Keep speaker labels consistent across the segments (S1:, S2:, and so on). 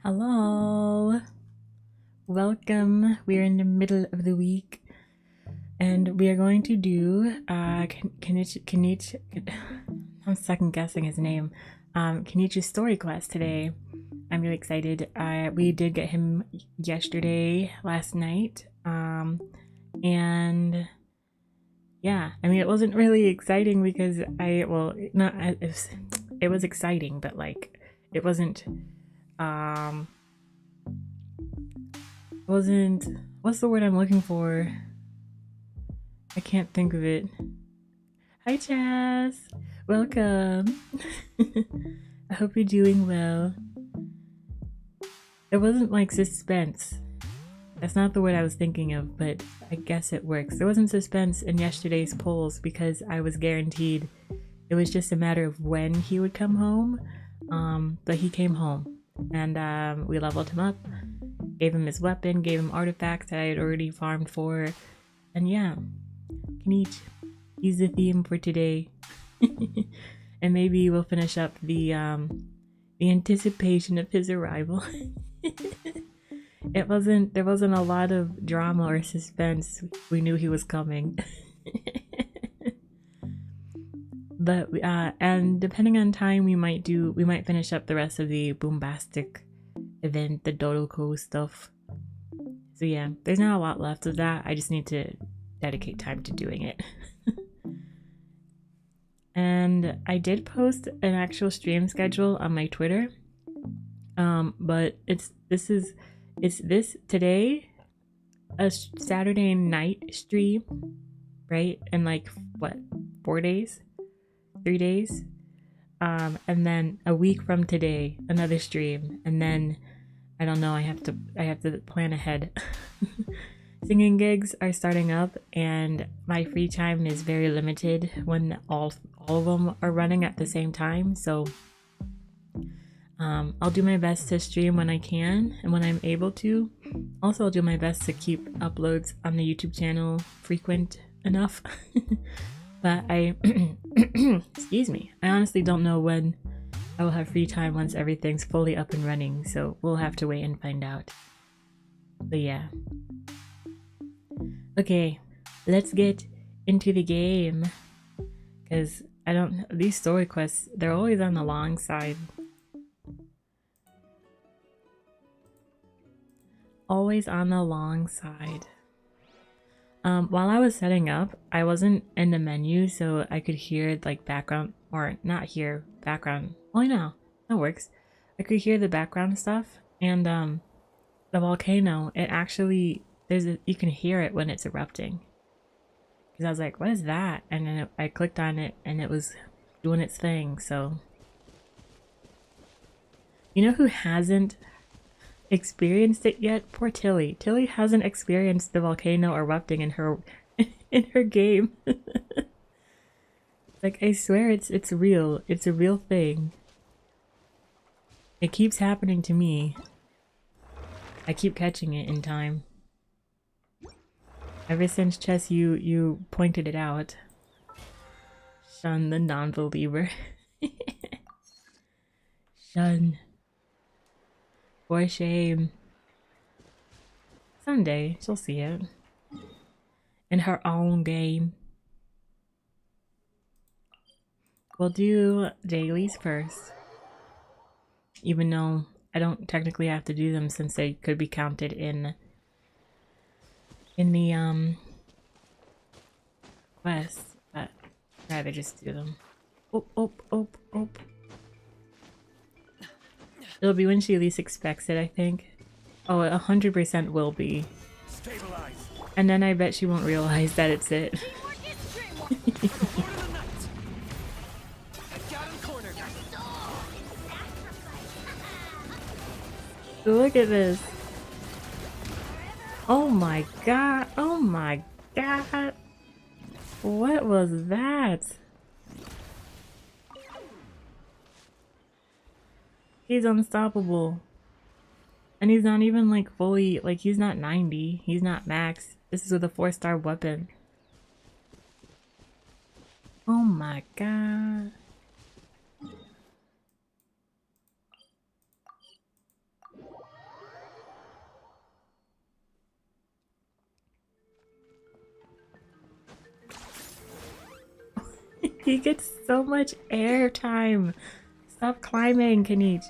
S1: Hello, welcome. We're in the middle of the week and we are going to do Kinich, I'm second guessing his name, Kinich's story quest today. I'm really excited. We did get him last night, and yeah, I mean, it wasn't really exciting because it was exciting, but like it wasn't what's the word I'm looking for? I can't think of it. Hi Chaz, welcome. I hope you're doing well. It wasn't like suspense. That's not the word I was thinking of, but I guess it works. There wasn't suspense in yesterday's polls because I was guaranteed. It was just a matter of when he would come home. But he came home and we leveled him up, gave him his weapon, gave him artifacts that I had already farmed for, and yeah, Kinich, he's the theme for today. And maybe we'll finish up the anticipation of his arrival. There wasn't a lot of drama or suspense. We knew he was coming. But and depending on time, we might finish up the rest of the Boombastic event, the Dodoko stuff. So yeah, there's not a lot left of that. I just need to dedicate time to doing it. And I did post an actual stream schedule on my Twitter. But it's this today, a Saturday night stream, right? And like what, 4 days? 3 days? And then a week from today, another stream, and then I don't know, I have to plan ahead. Singing gigs are starting up and my free time is very limited when all of them are running at the same time, so I'll do my best to stream when I can and when I'm able to. Also, I'll do my best to keep uploads on the YouTube channel frequent enough. But I excuse me, I honestly don't know when I will have free time once everything's fully up and running, so we'll have to wait and find out. But yeah. Okay, let's get into the game. Because I don't... These story quests, they're always on the long side. Always on the long side. While I was setting up, I wasn't in the menu, so I could hear like background, or not hear background. Oh no, that works. I could hear the background stuff, and the volcano. It actually you can hear it when it's erupting. Because I was like, what is that? And then I clicked on it, and it was doing its thing. So, you know who hasn't experienced it yet? Poor Tilly. Tilly hasn't experienced the volcano erupting in her game. Like, I swear it's real. It's a real thing. It keeps happening to me. I keep catching it in time. Ever since Chess you pointed it out. Shun the non-believer. Shun. For shame. Someday she'll see it. In her own game. We'll do dailies first. Even though I don't technically have to do them since they could be counted in the quest, but I'd rather just do them. Oh, oh, oh, oh. It'll be when she least expects it, I think. Oh, 100% will be. Stabilize. And then I bet she won't realize that it's it. Look at this. Oh my god. Oh my god. What was that? He's unstoppable. And he's not even like fully, like he's not 90. He's not max. This is with a 4-star weapon. Oh my god. He gets so much air time. Stop climbing, Kinich.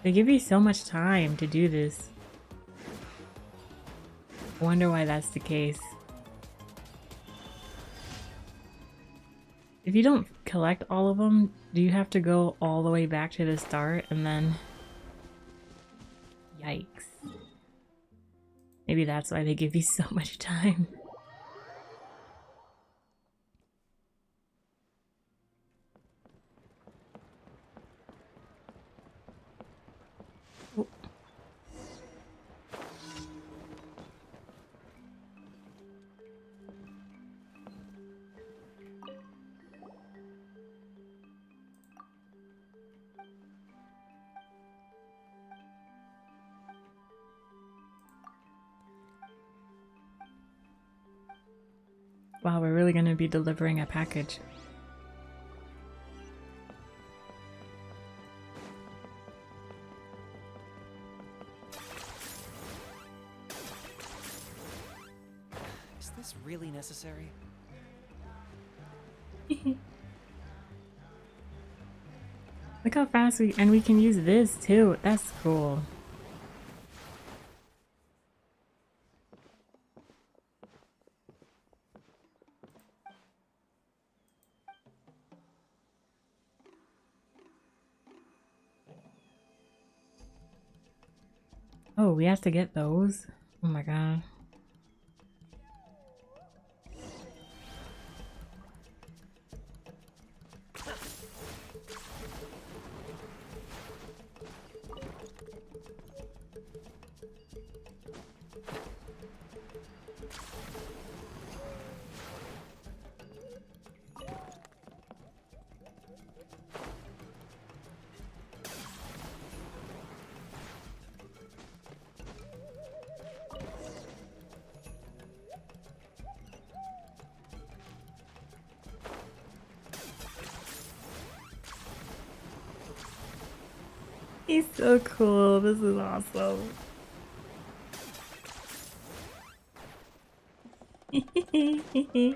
S1: They give you so much time to do this. I wonder why that's the case. If you don't collect all of them, do you have to go all the way back to the start and then... Yikes. Maybe that's why they give you so much time. Wow, we're really gonna be delivering a package.
S2: Is this really necessary?
S1: Look how fast we can use this too. That's cool. Oh, we have to get those? Oh my god. He's so cool. This is awesome.
S3: Are you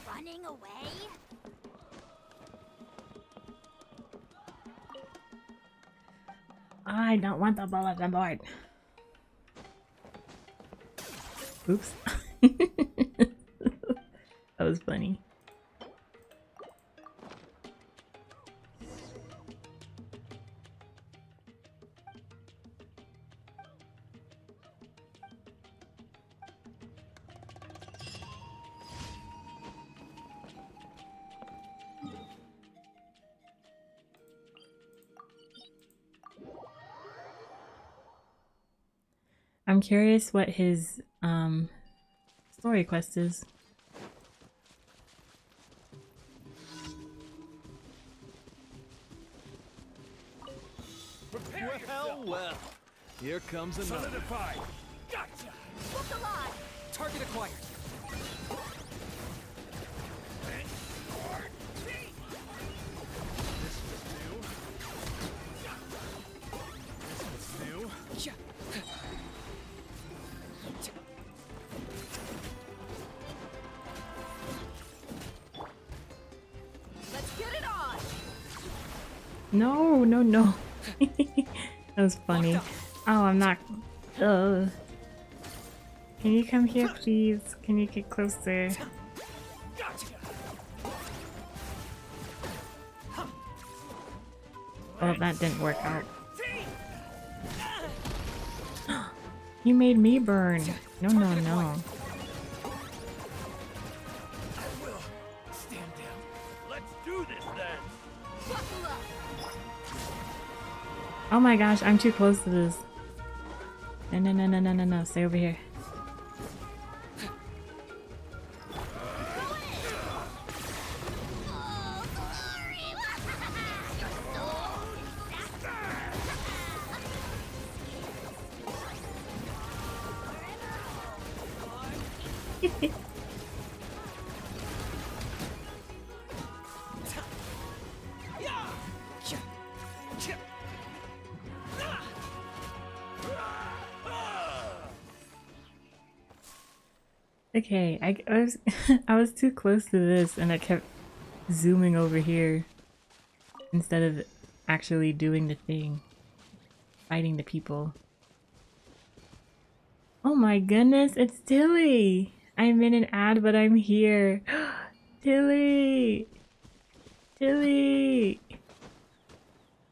S3: running away?
S1: I don't want the bulletin board. Oops. That was funny. I'm curious what his story quest is.
S4: Well, here comes another.
S2: Solidified. Gotcha.
S3: Look alive!
S2: Target acquired.
S4: This was new. This was new.
S2: Yeah.
S3: Let's get it on!
S1: No, no, no. That was funny. Oh, I'm not. Ugh. Can you come here, please? Can you get closer?
S2: Gotcha.
S1: Oh, that didn't work out. You made me burn. No, no, no.
S2: I will. Stand down.
S4: Let's do this then.
S3: Buckle up!
S1: Oh my gosh, I'm too close to this. No, no, no, no, no, no, no. Stay over here.
S3: Oh, glory! You're so
S1: Okay, I was I was too close to this and I kept zooming over here instead of actually doing the thing. Fighting the people. Oh my goodness, it's Tilly! I'm in an ad, but I'm here. Tilly! Tilly!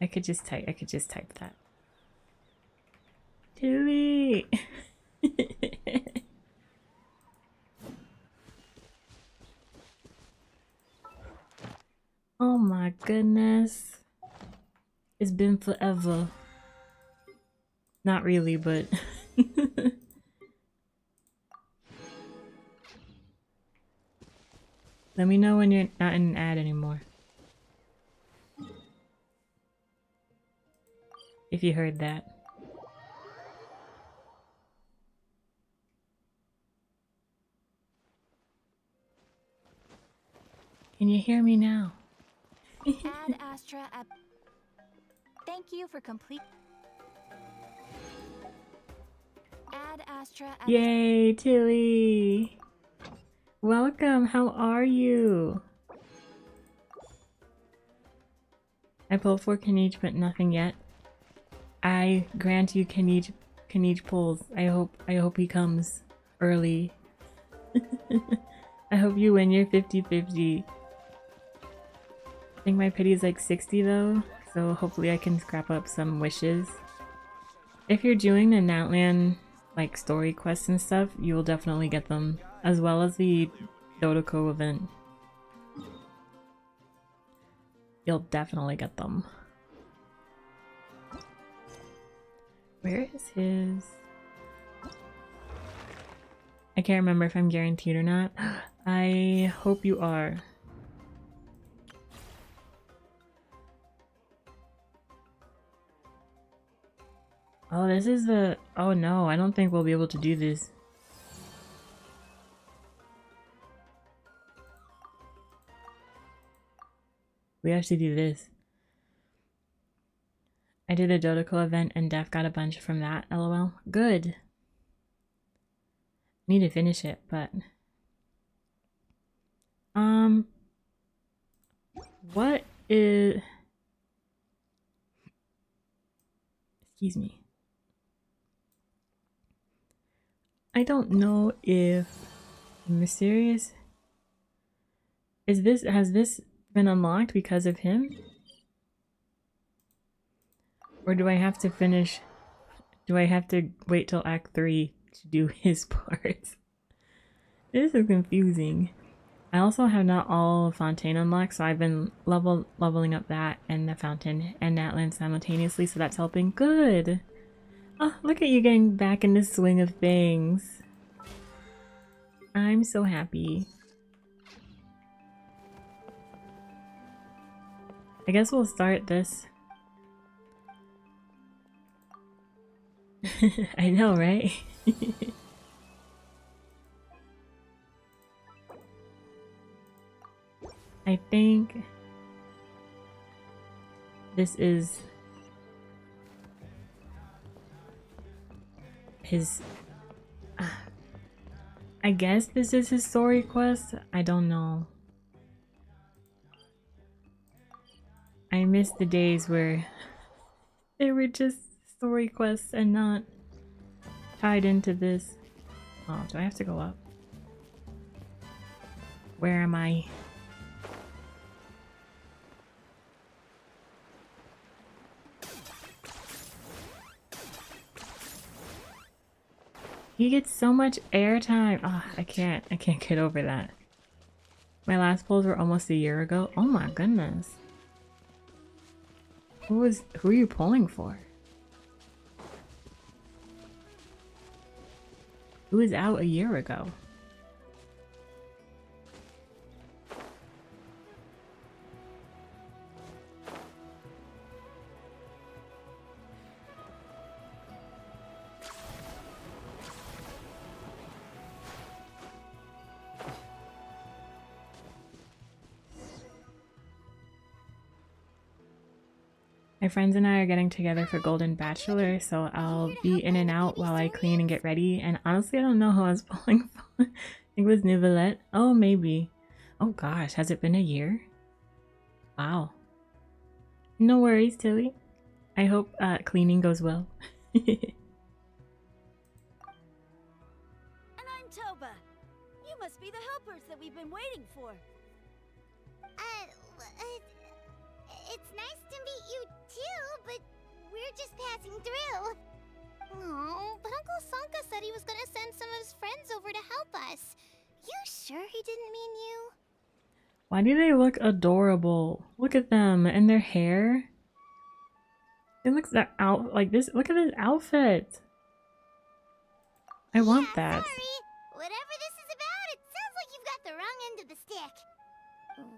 S1: I could just type that. Tilly! Oh my goodness. It's been forever. Not really, but let me know when you're not in an ad anymore. If you heard that. Can you hear me now?
S3: Ad Astra at... Thank you for complete... Ad Astra at...
S1: Yay, Tilly! Welcome, how are you? I pulled for Kinich, but nothing yet. I grant you Kinich pulls. I hope he comes early. I hope you win your 50-50. I think my pity is like 60 though, so hopefully I can scrap up some wishes. If you're doing the Natlan like story quests and stuff, you will definitely get them, as well as the Dodoko event. You'll definitely get them. Where is his? I can't remember if I'm guaranteed or not. I hope you are. Oh, this is the... Oh no, I don't think we'll be able to do this. We have to do this. I did a Dodoko event and Def got a bunch from that. LOL. Good. Need to finish it, but what is, excuse me. I don't know if mysterious has this been unlocked because of him? Or do I have to finish, do I have to wait till Act 3 to do his parts? This is confusing. I also have not all Fontaine unlocked, so I've been leveling up that and the Fountain and Natlan simultaneously, so that's helping. Good! Oh, look at you getting back in the swing of things. I'm so happy. I guess we'll start this. I know, right? I think this is his... I guess this is his story quest? I don't know. I miss the days where they were just story quests and not tied into this. Oh, do I have to go up? Where am I? He gets so much airtime. Oh, I can't get over that. My last polls were almost a year ago. Oh my goodness. Who are you polling for? Who was out a year ago? My friends and I are getting together for Golden Bachelor, so I'll be in and out while I clean and get ready. And honestly, I don't know who I was pulling for. I think it was Nivelette. Oh, maybe. Oh gosh, has it been a year? Wow. No worries, Tilly. I hope cleaning goes well.
S3: And I'm Toba. You must be the helpers that we've been waiting for. It's nice to meet you too, but we're just passing through. Oh, but Uncle Sanka said he was gonna send some of his friends over to help us. You sure he didn't mean you?
S1: Why do they look adorable? Look at them and their hair. It looks that out like this. Look at this outfit. I want that.
S3: Sorry. Whatever this is about, it sounds like you've got the wrong end of the stick.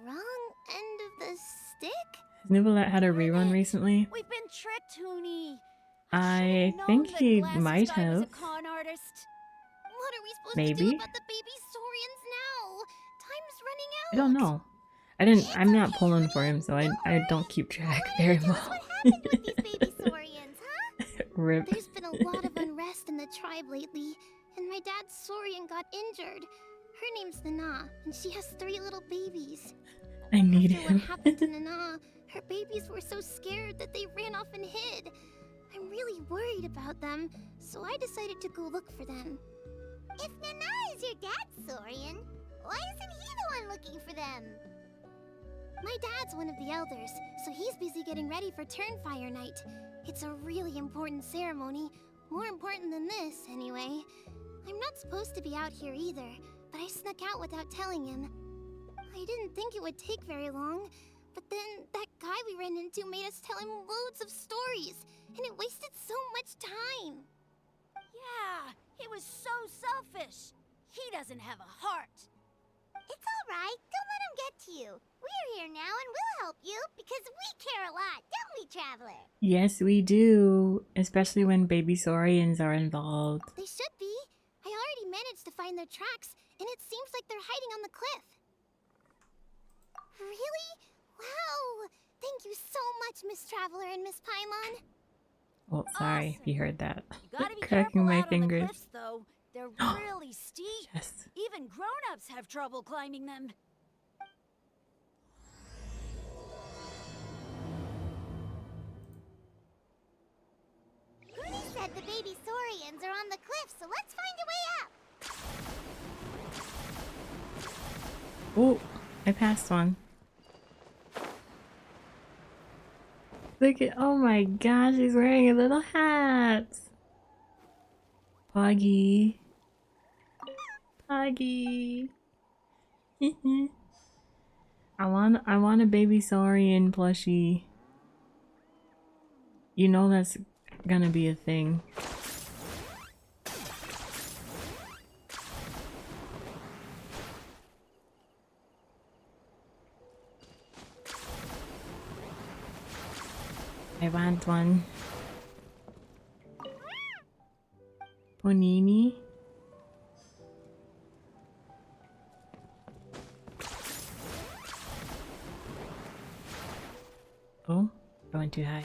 S3: Wrong end of the stick?
S1: Has Nivelette had a rerun recently?
S3: We've been tricked, Toonie.
S1: I think he might have.
S3: A con artist. What are we supposed
S1: Maybe.
S3: to do about the baby Saurians now? Time's running out.
S1: I don't know. I'm not pulling for him, so I don't keep track very well.
S3: What happened with these baby Saurians, huh?
S1: Rip.
S3: There's been a lot of unrest in the tribe lately, and my dad's Saurian got injured. Her name's Nana, and she has 3 little babies.
S1: I need
S3: After
S1: him.
S3: what happened to Nana, her babies were so scared that they ran off and hid. I'm really worried about them, so I decided to go look for them. If Nana is your dad's Saurian, why isn't he the one looking for them? My dad's one of the elders, so he's busy getting ready for Turnfire Night. It's a really important ceremony, more important than this, anyway. I'm not supposed to be out here either, but I snuck out without telling him. I didn't think it would take very long, but then that guy we ran into made us tell him loads of stories, and it wasted so much time.
S5: Yeah, he was so selfish. He doesn't have a heart.
S3: It's all right. Don't let him get to you. We're here now and we'll help you because we care a lot, don't we, Traveler?
S1: Yes, we do. Especially when baby saurians are involved.
S3: They should be. I already managed to find their tracks, and it seems like they're hiding on the cliff. Really? Wow! Thank you so much, Miss Traveler and Miss Paimon.
S1: Well, sorry if you heard that.
S5: You gotta be
S1: Cracking
S5: careful
S1: my
S5: out on the
S1: fingers.
S5: cliffs, though. They're really steep.
S1: Yes.
S5: Even grown-ups have trouble climbing them.
S3: Goody said the baby saurians are on the cliff, so let's find a way up.
S1: Oh, I passed one. Look at, oh my gosh, he's wearing a little hat. Poggy. Poggy. I want a baby saurian plushie. You know that's gonna be a thing. I want one. Bonini. Oh, I went too high.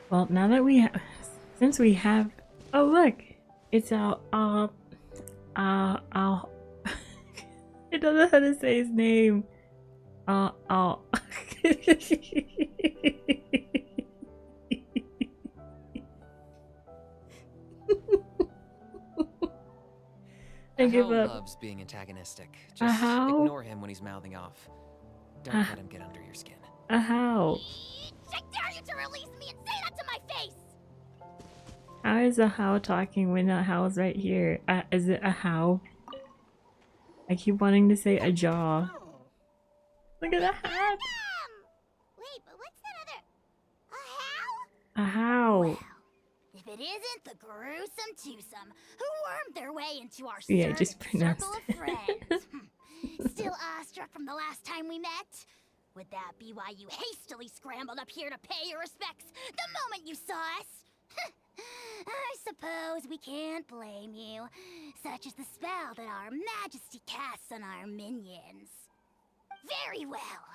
S1: Well, now that we have, since we have, oh look, it's I don't know how to say his name. I give
S6: Ahau
S1: up.
S6: loves being antagonistic. Just
S1: Ahau?
S6: ignore him when he's mouthing off. Don't let him get under your skin.
S1: How?
S3: I dare you to release me and say that to my face!
S1: How is a how talking when a how's right here? Is it a how? I keep wanting to say a jaw. Look at the hat.
S3: Wait, but what's that other...
S1: A how?
S3: Well, if it isn't the gruesome twosome who wormed their way into our
S1: Yeah, I just
S3: servant
S1: pronounced
S3: circle
S1: it.
S3: of friends. Still awestruck from the last time we met? Would that be why you hastily scrambled up here to pay your respects the moment you saw us? I suppose we can't blame you. Such is the spell that our majesty casts on our minions. Very well.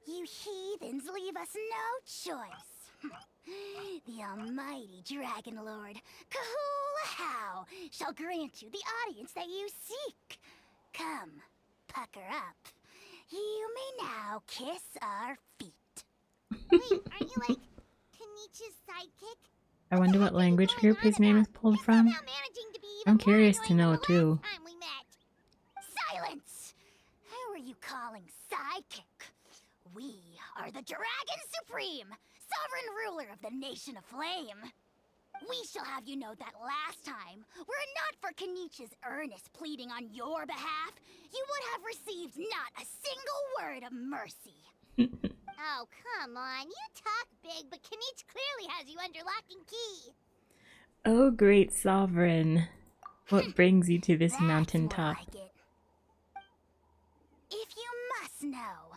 S3: You heathens leave us no choice. The almighty Dragon Lord, Kahula shall grant you the audience that you seek. Come, pucker up. You may now kiss our feet. Wait, aren't you like Kenichi's sidekick?
S1: I wonder what language group his name is pulled from. I'm curious to know too.
S3: Silence! Who are you calling sidekick? We are the Dragon Supreme, sovereign ruler of the Nation of Flame. We shall have you know that last time, were it not for Kenichi's earnest pleading on your behalf, you would have received not a single word of mercy. Oh, come on. You talk big, but Kinich clearly has you under lock and key.
S1: Oh, great sovereign. What brings you to this
S3: That's
S1: mountaintop?
S3: more like it. If you must know,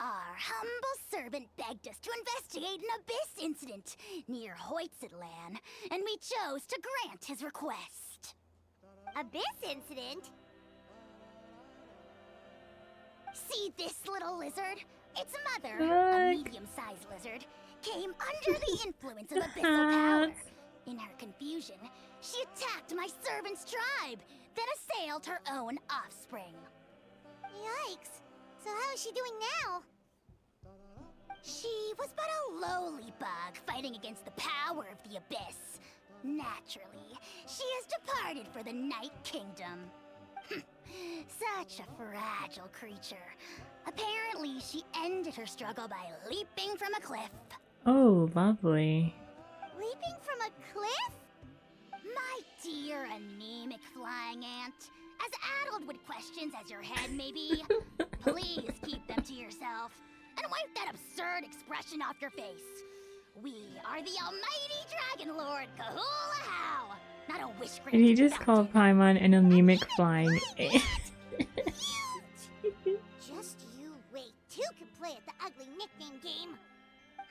S3: our humble servant begged us to investigate an abyss incident near Hoytsidland, and we chose to grant his request. Abyss incident? See this little lizard? Its mother, a
S1: Look.
S3: medium-sized lizard, came under the influence of abyssal power. In her confusion, she attacked my servant's tribe, then assailed her own offspring. Yikes! So how is she doing now? She was but a lowly bug fighting against the power of the abyss. Naturally, she has departed for the Night Kingdom. Such a fragile creature. Apparently, she ended her struggle by leaping from a cliff.
S1: Oh, lovely.
S3: Leaping from a cliff? My dear anemic flying ant, as addled with questions as your head may be, please keep them to yourself and wipe that absurd expression off your face. We are the almighty Dragon Lord Kahula, not a wish granting
S1: And he just called Paimon an anemic flying ant.
S3: Just you wait. Two can play at the ugly nickname game.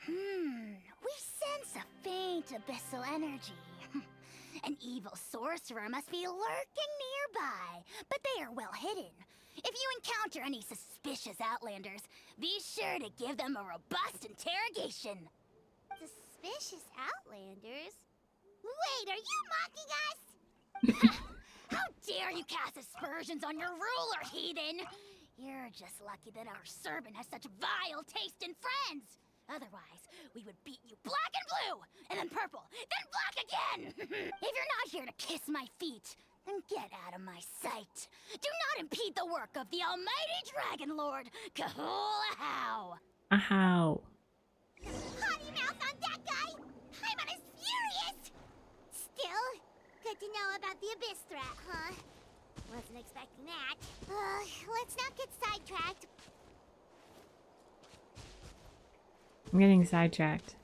S3: We sense a faint abyssal energy. An evil sorcerer must be lurking nearby, but they are well hidden.
S5: If you encounter any suspicious Outlanders, be sure to give them a robust interrogation.
S3: Suspicious Outlanders? Wait, are you mocking us?
S5: How dare you cast aspersions on your ruler, heathen! You're just lucky that our servant has such vile taste in friends. Otherwise, we would beat you black and blue, and then purple, then black again! If you're not here to kiss my feet, then get out of my sight. Do not impede the work of the almighty Dragon Lord, Kahula-How!
S1: How?
S3: Potty mouth on that guy? I'm on his furious! Still, good to know about the Abyss threat, huh? Wasn't expecting that. Let's not get sidetracked.
S1: I'm getting sidetracked.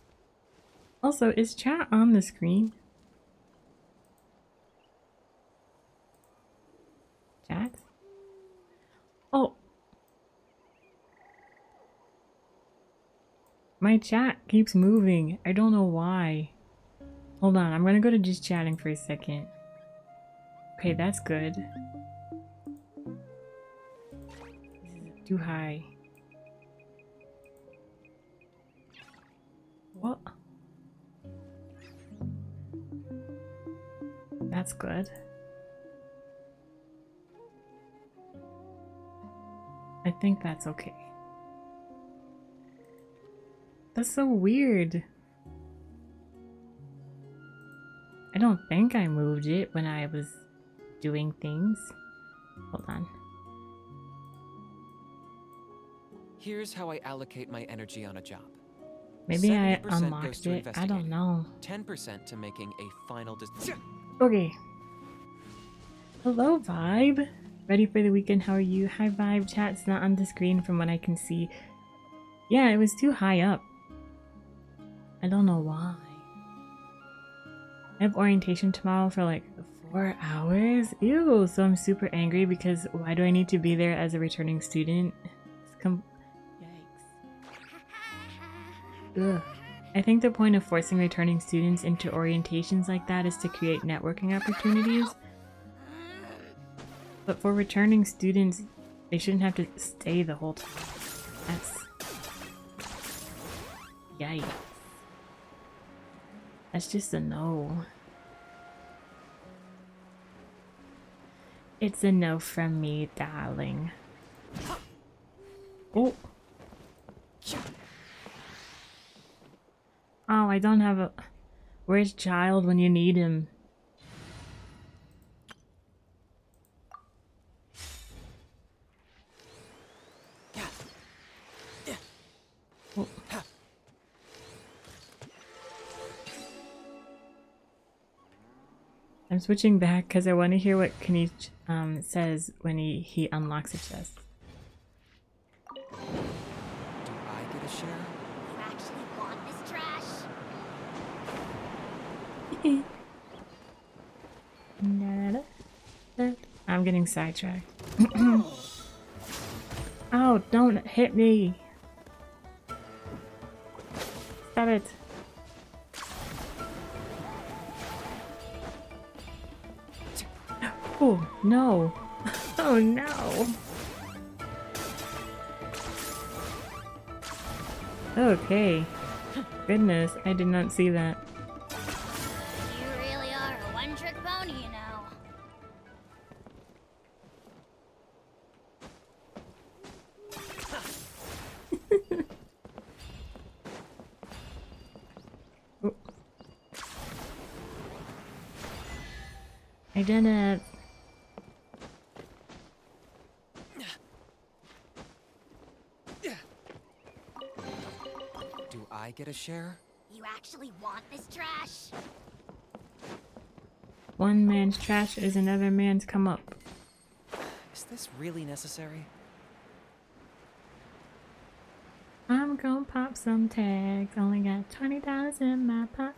S1: Also, is chat on the screen? Chat? Oh. My chat keeps moving. I don't know why. Hold on, I'm gonna go to just chatting for a second. Okay, that's good. This is too high. What? That's good. I think that's okay. That's so weird. I don't think I moved it when I was doing things. Hold on.
S6: Here's how I allocate my energy on a job.
S1: Maybe I
S6: 70% goes
S1: unlocked
S6: to
S1: it. I don't
S6: investigating,
S1: know.
S6: 10% to making a final decision.
S1: Okay. Hello, Vibe. Ready for the weekend? How are you? Hi, Vibe. Chat's not on the screen from what I can see. Yeah, it was too high up. I don't know why. I have orientation tomorrow for like 4 hours? Ew, so I'm super angry because why do I need to be there as a returning student? Yikes. Ugh. I think the point of forcing returning students into orientations like that is to create networking opportunities. But for returning students, they shouldn't have to stay the whole time. That's... Yikes. That's just a no. It's a no from me, darling. Oh. Oh, I don't have a... Where's Child when you need him? Oh. I'm switching back because I want to hear what Kinich says when he unlocks a chest.
S6: Do I get a share?
S5: You actually want this trash?
S1: I'm getting sidetracked. Oh, don't hit me! Stop it! Oh, no! Oh, no! Okay. Goodness, I did not see that.
S5: You really are a one-trick pony, you know.
S1: Oh. I did it!
S6: Do I get a share?
S5: You actually want this trash?
S1: One man's trash is another man's come up.
S6: Is this really necessary?
S1: I'm gonna pop some tags. Only got $20 in my pocket.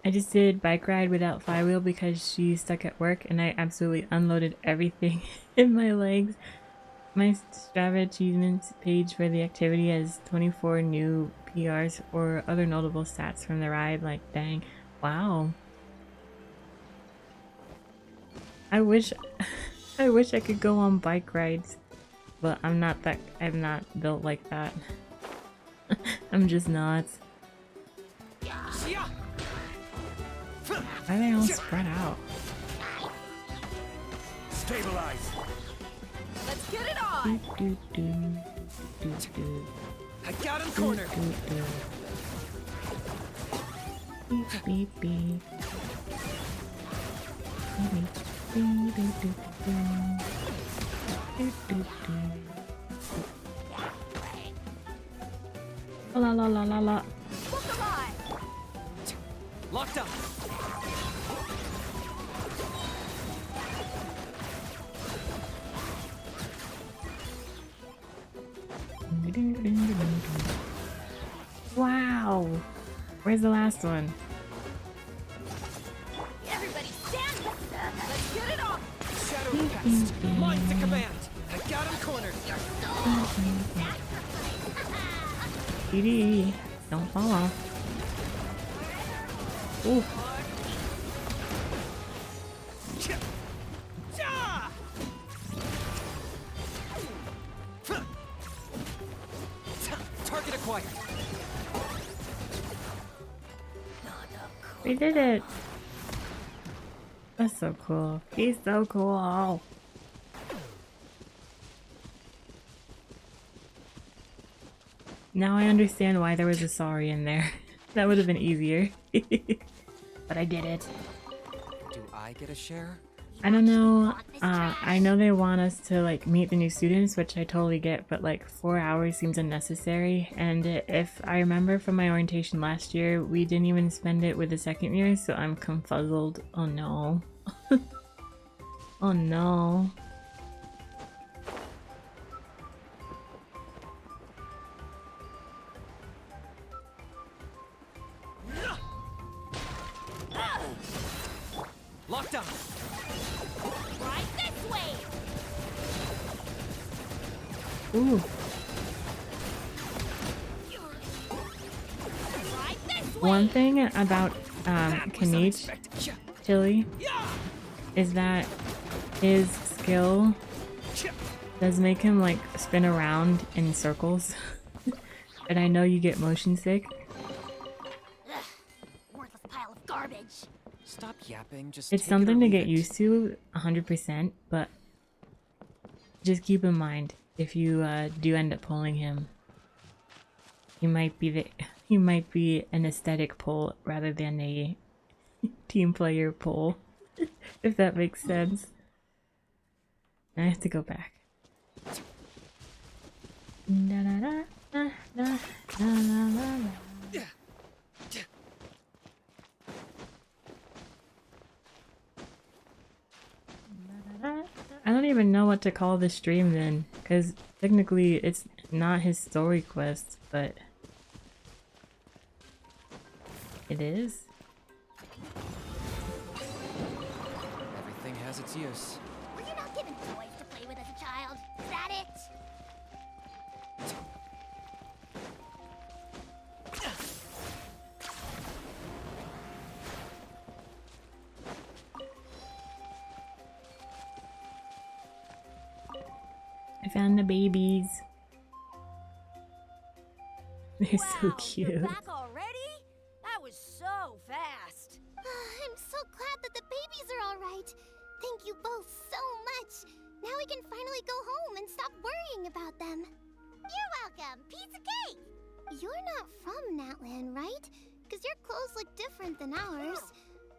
S1: I just did bike ride without flywheel because she's stuck at work and I absolutely unloaded everything in my legs. My Strava achievements page for the activity has 24 new PRs or other notable stats from the ride. Like, dang. Wow. I wish I wish I could go on bike rides, but I'm not built like that. I'm just not. Why are they all spread out?
S2: Stabilize.
S5: Let's get it on!
S2: I got him cornered.
S1: Beep beep beep. Beep, beep, beep, beep, beep, beep, beep. La la la la la.
S5: Look alive!
S2: Locked up.
S1: Wow. Where's the last one?
S5: Everybody stand back! Let's get it on!
S2: Shadow cast. Mine to command. I got him cornered.
S1: PD, don't fall off. Ooh.
S2: Target acquired.
S1: We did it. That's so cool. He's so cool. Now I understand why there was a sorry in there. That would have been easier. But I did it.
S6: Do I get a share?
S1: I don't know. I know they want us to like meet the new students, which I totally get, but like 4 hours seems unnecessary. And if I remember from my orientation last year, we didn't even spend it with the second year, so I'm confuzzled. Oh no. Oh no.
S2: Locked up.
S5: Right this way!
S1: Ooh.
S5: Right this way!
S1: One thing about Kinich, Tilly, is that his skill does make him like spin around in circles. And I know you get motion sick.
S5: Ugh, worthless pile of garbage.
S6: Stop yapping. Just
S1: It's
S6: take it or
S1: something to
S6: leave
S1: get
S6: it.
S1: used to 100%, but just keep in mind if you do end up pulling him, he might be an aesthetic pull rather than a team player pull, if that makes sense. I have to go back. Da, da, da, da, da, da, da, da. I don't even know what to call this stream then, because technically it's not his story quest, but it is.
S6: Everything has its use.
S5: Were you not given toys to play with as a child? Is that it?
S1: I found the babies. They're so
S5: Wow,
S1: cute.
S5: You're back already? That was so fast.
S3: I'm so glad that the babies are all right. Thank you both so much. Now we can finally go home and stop worrying about them.
S5: You're welcome. Piece of cake.
S3: You're not from Natlan, right? Because your clothes look different than ours.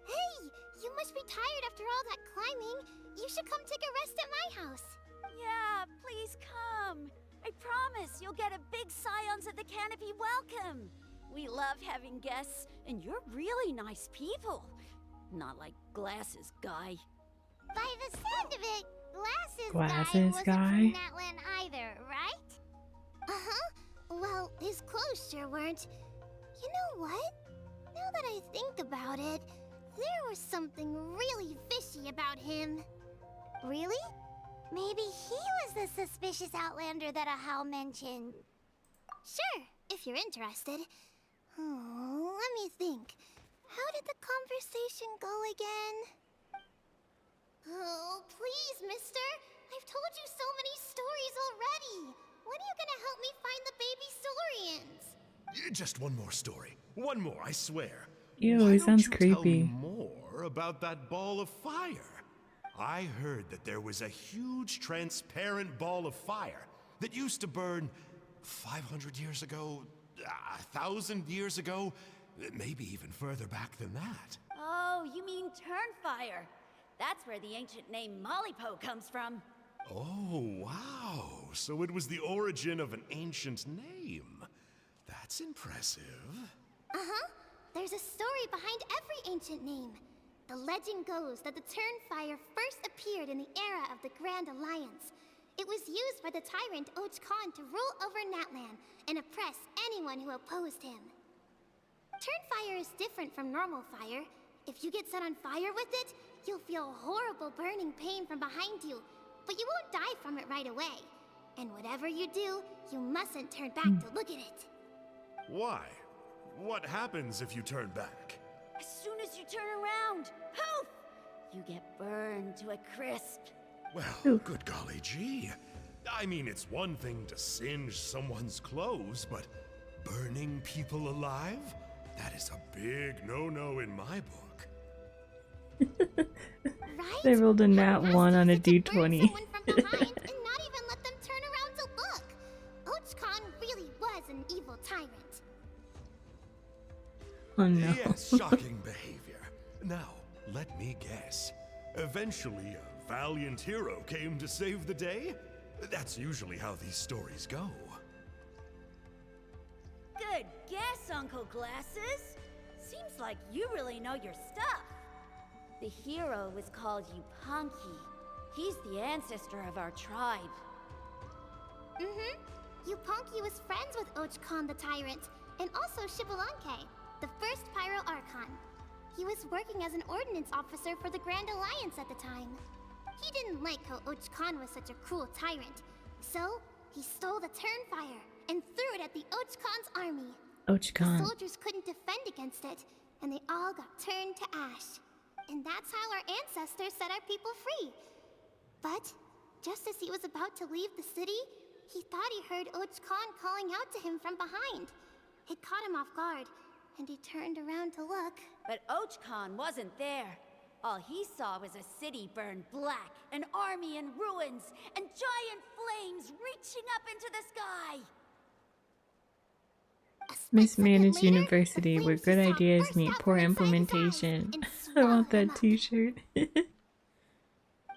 S3: Hey, you must be tired after all that climbing. You should come take a rest at my house.
S5: Yeah, please come. I promise you'll get a big Scions of the Canopy welcome. We love having guests, and you're really nice people. Not like Glasses Guy.
S3: By the sound of it, Glasses
S1: Glasses
S3: Guy
S1: Guy?
S3: wasn't from Natlan either, right? Uh-huh. Well, his clothes sure weren't. You know what? Now that I think about it, there was something really fishy about him. Really? Maybe he was the suspicious outlander that Ahau mentioned. Sure, if you're interested. Oh, let me think. How did the conversation go again? Oh,
S7: Just one more story. One more, I swear.
S1: Ew,
S7: Why
S1: he
S7: don't
S1: sounds
S7: you tell me
S1: creepy.
S7: more about that ball of fire? I heard that there was a huge transparent ball of fire that used to burn 500 years ago, 1,000 years ago, maybe even further back than that.
S5: Oh, you mean Turnfire. That's where the ancient name Mollypo comes from.
S7: Oh, wow. So it was the origin of an ancient name. That's impressive.
S3: Uh-huh. There's a story behind every ancient name. The legend goes that the Turnfire first appeared in the era of the Grand Alliance. It was used by the tyrant Khan to rule over Natlan and oppress anyone who opposed him. Turnfire is different from normal fire. If you get set on fire with it, you'll feel horrible burning pain from behind you, but you won't die from it right away. And whatever you do, you mustn't turn back to look at it.
S7: Why? What happens if you turn back?
S5: As soon as you turn around, poof! You get burned to a crisp.
S7: Well, good golly gee. I mean, it's one thing to singe someone's clothes, but burning people alive? That is a big no-no in my book.
S3: Right?
S1: They rolled a nat
S3: How
S1: 1 on a
S3: nasty is it to burn
S1: d20.
S3: someone from behind and not even let them turn around to look? Khan really was an evil tyrant.
S1: Oh no.
S7: Yes, shocking behavior. Now, let me guess. Eventually, a valiant hero came to save the day? That's usually how these stories go.
S5: Good guess, Uncle Glasses. Seems like you really know your stuff. The hero was called Yupanqui. He's the ancestor of our tribe.
S3: Mm-hmm. Yupanqui was friends with Khan the Tyrant, and also Shibulanke, the first Pyro Archon. He was working as an ordnance officer for the Grand Alliance at the time. He didn't like how Khan was such a cruel tyrant, so he stole the Turnfire and threw it at the Khan's army. The
S1: Khan.
S3: soldiers couldn't defend against it, and they all got turned to ash. And that's how our ancestors set our people free. But just as he was about to leave the city, he thought he heard Khan calling out to him from behind. It caught him off guard, and he turned around to look.
S5: But Khan wasn't there. All he saw was a city burned black, an army in ruins, and giant flames reaching up into the sky.
S3: A split
S1: Mismanaged
S3: second later,
S1: university
S3: the
S1: where
S3: flames
S1: good
S3: he saw
S1: ideas
S3: burst
S1: meet
S3: out
S1: poor
S3: from inside his eyes
S1: implementation.
S3: and
S1: I
S3: swallowed
S1: want
S3: him
S1: that
S3: up.
S1: t-shirt.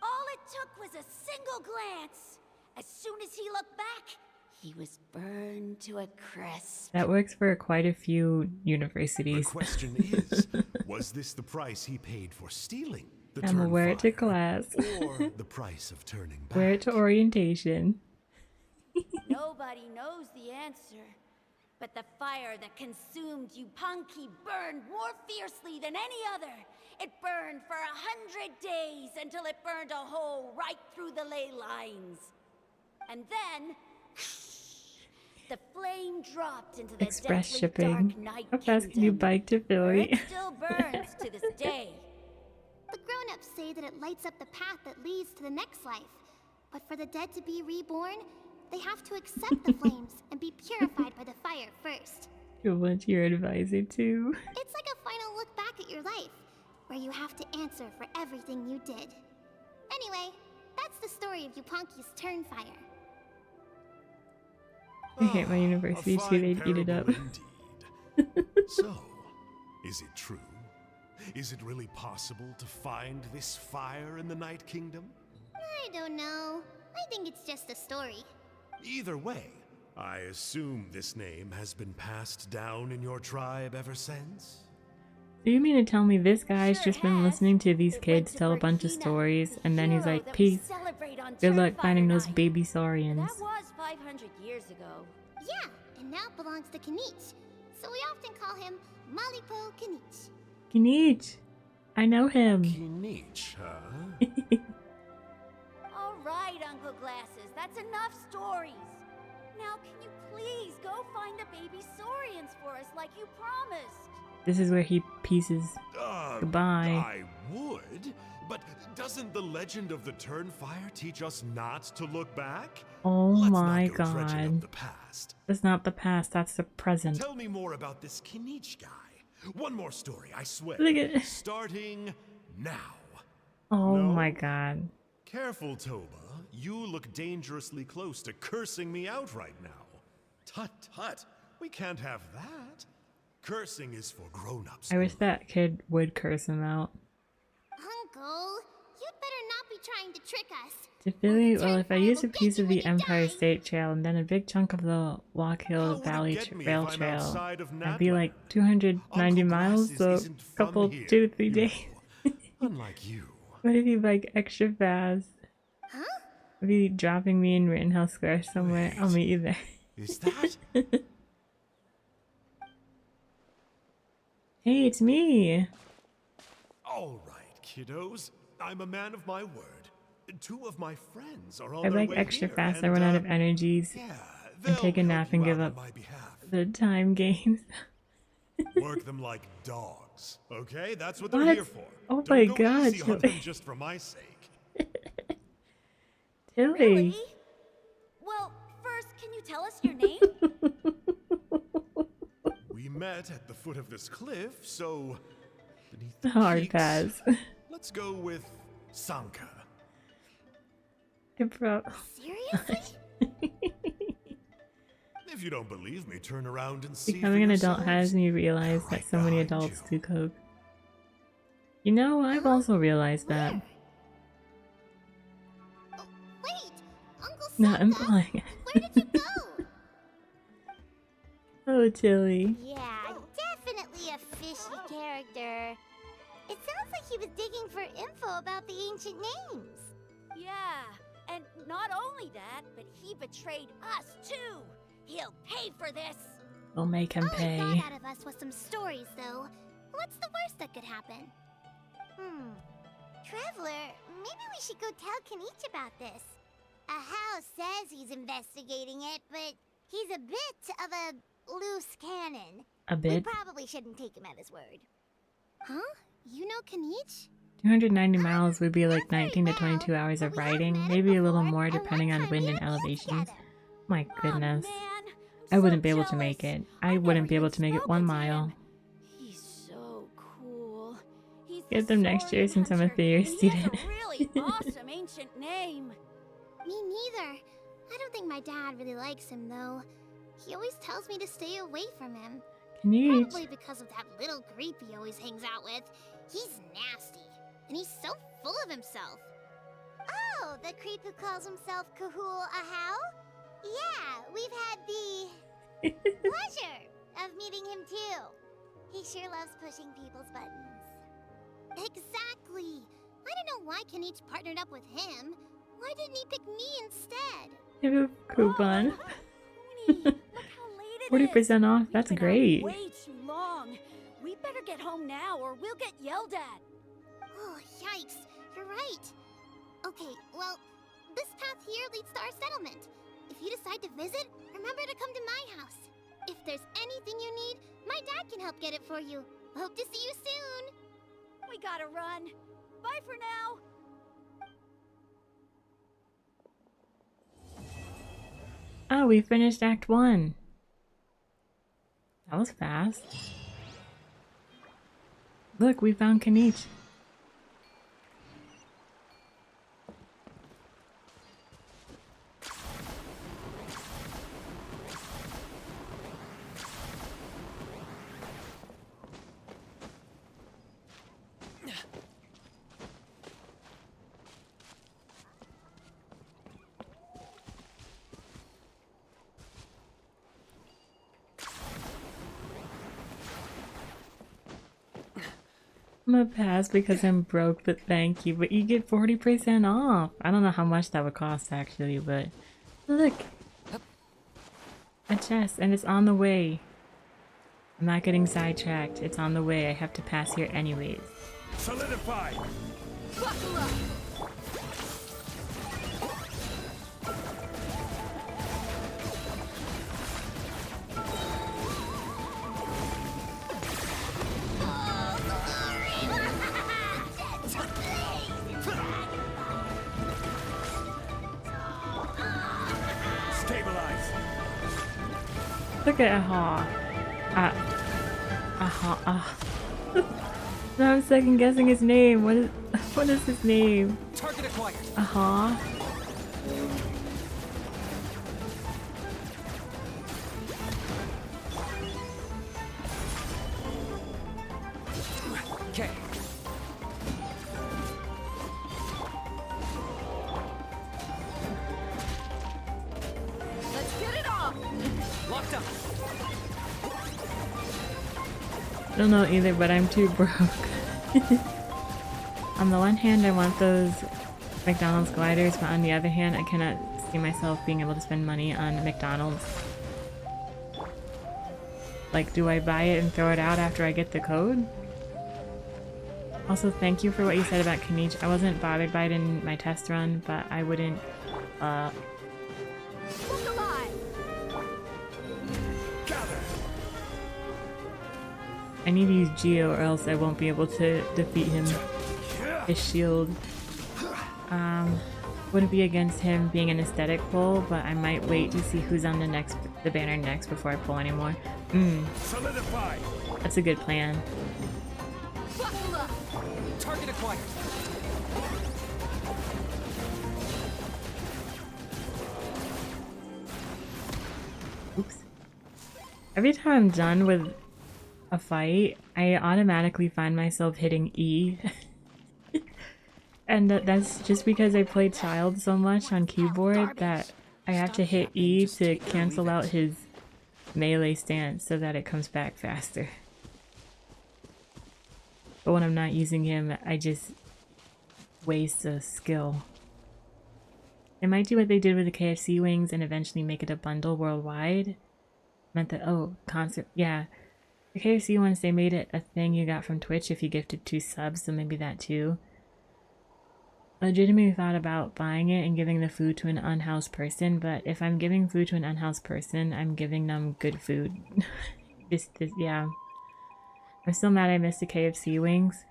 S5: All it took was a single glance. As soon as he looked back, he was burned to a crisp.
S1: That works for quite a few
S7: The
S1: universities.
S7: question is, was this the price he paid for stealing the
S1: I'ma wear it to
S7: Turnfire,
S1: class.
S7: or the price of turning back?
S1: Wear it to orientation.
S5: Nobody knows the answer. But the fire that consumed Yupanqui burned more fiercely than any other. It burned for 100 days until it burned a hole right through the ley lines. And then, the flame dropped into the
S1: Express
S5: deathly
S1: shipping.
S5: dark night
S1: How fast can you
S5: kingdom,
S1: bike to
S5: where
S1: Philly?
S5: it still burns to this day.
S3: The grown-ups say that it lights up the path that leads to the next life. But for the dead to be reborn, they have to accept the flames and be purified by the fire first.
S1: You'll want your advisor too.
S3: It's like a final look back at your life, where you have to answer for everything you did. Anyway, that's the story of Yupanqui's Turnfire.
S1: I hate my
S7: Ah,
S1: university
S7: a
S1: too,
S7: fine
S1: they'd eat it up.
S7: parable indeed. So, is it true? Is it really possible to find this fire in the Night Kingdom?
S3: I don't know. I think it's just a story.
S7: Either way, I assume this name has been passed down in your tribe ever since?
S1: Do you mean to tell me this guy's
S5: Sure
S1: just been
S5: has.
S1: listening to these
S5: It
S1: kids
S5: went
S1: tell a
S5: to
S1: bunch of
S5: Verkina,
S1: stories,
S5: the
S1: and then he's
S5: hero
S1: like,
S5: that we
S1: peace.
S5: celebrate on
S1: Good luck
S5: Turnfire
S1: finding those
S5: night.
S1: baby saurians.
S5: That was 500 years ago.
S3: Yeah, and now belongs to Kinich. So we often call him Malipo Kinich.
S1: Kinich! I know him.
S7: Kinich, huh?
S5: All right, Uncle Glasses, that's enough stories. Now, can you please go find the baby saurians for us like you promised?
S1: This is where he pieces goodbye.
S7: I would, but doesn't the legend of the Turnfire teach us not to look back?
S1: Oh
S7: Let's
S1: my
S7: not go dredging up
S1: god.
S7: the past.
S1: That's not the past, that's the present.
S7: Tell me more about this Kinich guy. One more story, I swear.
S1: Look at-
S7: Starting now.
S1: Oh
S7: No?
S1: my god.
S7: Careful, Toba. You look dangerously close to cursing me out right now. Tut tut. We can't have that. Cursing is for grown-ups.
S1: I wish that kid would curse him out.
S3: Uncle, you'd better not be trying to trick us.
S1: To Philly, well, if I use a piece of the Empire State Trail and then a big chunk of the Walk
S7: How
S1: Hill
S7: would it
S1: Valley
S7: get me
S1: Rail
S7: if I'm
S1: Trail,
S7: outside of
S1: I'd be like
S7: Natlan?
S1: 290
S7: Uncle
S1: miles,
S7: Glasses
S1: so
S7: isn't
S1: a
S7: from
S1: couple,
S7: here,
S1: 2 to 3
S7: you
S1: days.
S7: know. Unlike you.
S1: What if he like extra fast?
S3: Huh?
S1: If he dropping me in Rittenhouse Square somewhere, I'll meet you there.
S7: Is that?
S1: Hey, it's me!
S7: All right, kiddos. I'm a man of my word. 2 of my friends are on
S1: I
S7: their
S1: like
S7: way
S1: extra
S7: here,
S1: fast, I
S7: and,
S1: run out of energies
S7: yeah,
S1: and take a
S7: they'll
S1: nap
S7: help
S1: and
S7: you
S1: give
S7: out
S1: up
S7: on my behalf.
S1: the time games.
S7: Work them like dogs, okay? That's what they're
S1: What?
S7: here for.
S1: Oh
S7: Don't
S1: my
S7: go
S1: god,
S7: easy on them
S1: Tilly.
S7: just for my sake.
S1: Tilly!
S5: Really? Well, first, can you tell us your name?
S7: We met at the foot of this cliff, so beneath the
S1: Hard
S7: peaks,
S1: pass.
S7: let's go with Sanka.
S3: Seriously?
S7: If you don't believe me, turn around and see.
S1: Becoming
S7: for
S1: an adult
S7: yourselves.
S1: has me realize
S7: Right
S1: that so many
S7: behind
S1: adults
S7: you.
S1: do coke. You know, I've also realized that.
S3: Oh, wait! Uncle
S1: Not
S3: Santa,
S1: implying.
S3: where did you go?
S1: Oh, Tilly.
S3: Yeah, definitely a fishy character. It sounds like he was digging for info about the ancient names.
S5: Yeah, and not only that, but he betrayed us too. He'll pay for this.
S1: We'll make him
S3: All
S1: pay.
S3: he got out of us was some stories, though. What's the worst that could happen? Traveler, maybe we should go tell Kinich about this. Ahau says he's investigating it, but he's a bit of a loose cannon.
S1: A
S3: We
S1: bit.
S3: probably shouldn't take him at his word. Huh? You know Kinich?
S1: 290 miles would be like
S3: Not very
S1: 19 to
S3: well,
S1: 22 hours
S3: but
S1: of
S3: we have
S1: riding,
S3: met him
S1: maybe a little
S3: before,
S1: more
S3: and
S1: depending
S3: one
S1: on
S3: time
S1: wind
S3: we
S1: and
S3: had meals
S1: elevations.
S3: together.
S1: My goodness.
S5: Oh, man.
S1: I wouldn't
S5: So
S1: be able to
S5: jealous.
S1: make it.
S5: I
S1: I
S5: never
S1: wouldn't be able
S5: even
S1: to make it 1
S5: spoken to
S1: mile.
S5: him. He's so cool. He's
S1: Get
S5: the
S1: them next year
S5: Saurian
S1: since I'm a
S5: hunter,
S1: 3-year
S5: and he
S1: student.
S5: has a really awesome ancient name.
S3: Me neither. I don't think my dad really likes him, though. He always tells me to stay away from him.
S1: Kinich.
S3: Probably because of that little creep he always hangs out with. He's nasty, and he's so full of himself. Oh, the creep who calls himself Kahul Ahau? Yeah, we've had the pleasure of meeting him too. He sure loves pushing people's buttons. Exactly. I don't know why Kinich partnered up with him. Why didn't he pick me instead?
S1: Have a coupon.
S5: Oh, Tony, look how late it is.
S1: 40% off?
S5: We've
S1: That's
S5: been out
S1: great.
S5: Way too long. We better get home now or we'll get yelled at.
S3: Oh, yikes. You're right. Okay, well, this path here leads to our settlement. If you decide to visit, remember to come to my house. If there's anything you need, my dad can help get it for you. Hope to see you soon.
S5: We gotta run. Bye for now.
S1: Oh, we finished Act 1. That was fast. Look, we found Kinich. I'm gonna pass because I'm broke, but thank you. But you get 40% off. I don't know how much that would cost actually, but look. A chest, and it's on the way. I'm not getting sidetracked. It's on the way. I have to pass here anyways.
S4: Solidify!
S5: Buckle up.
S1: Look at Aha. Aha. Now I'm second guessing his name. What is his name?
S6: Target acquired.
S1: Aha.
S6: Okay.
S5: Let's get it off!
S6: Locked up.
S1: I don't know either, but I'm too broke. On the one hand, I want those McDonald's gliders, but on the other hand, I cannot see myself being able to spend money on McDonald's. Like, do I buy it and throw it out after I get the code? Also, thank you for what you said about Kinich. I wasn't bothered by it in my test run, but I wouldn't,
S5: Look alive!
S1: I need to use Geo or else I won't be able to defeat him. His shield. Wouldn't be against him being an aesthetic pull, but I might wait to see who's on the banner next before I pull anymore.
S4: Solidify.
S1: That's a good plan.
S5: Buckle up!
S6: Target acquired.
S1: Oops. Every time I'm done with a fight, I automatically find myself hitting E. And that's just because I played Child so much on keyboard that I have to hit E to cancel out his melee stance so that it comes back faster. But when I'm not using him, I just waste a skill. They might do what they did with the KFC wings and eventually make it a bundle worldwide. Meant that, oh, concert, yeah. The KFC ones, they made it a thing you got from Twitch if you gifted 2 subs, so maybe that too. I legitimately thought about buying it and giving the food to an unhoused person, but if I'm giving food to an unhoused person, I'm giving them good food. Yeah. I'm still mad I missed the KFC wings.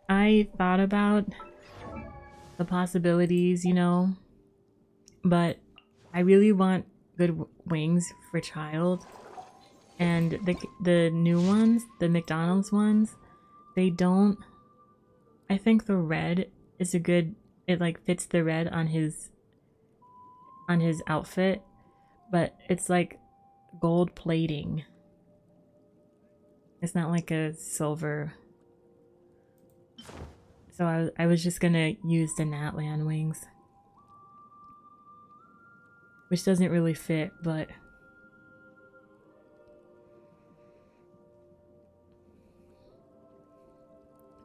S1: I thought about the possibilities, you know, but I really want good wings for Child. And the new ones, the McDonald's ones, they don't... I think the red is a good... It like fits the red on his outfit, but it's like gold plating. It's not like a silver. So I was just gonna use the Natlan wings, which doesn't really fit, but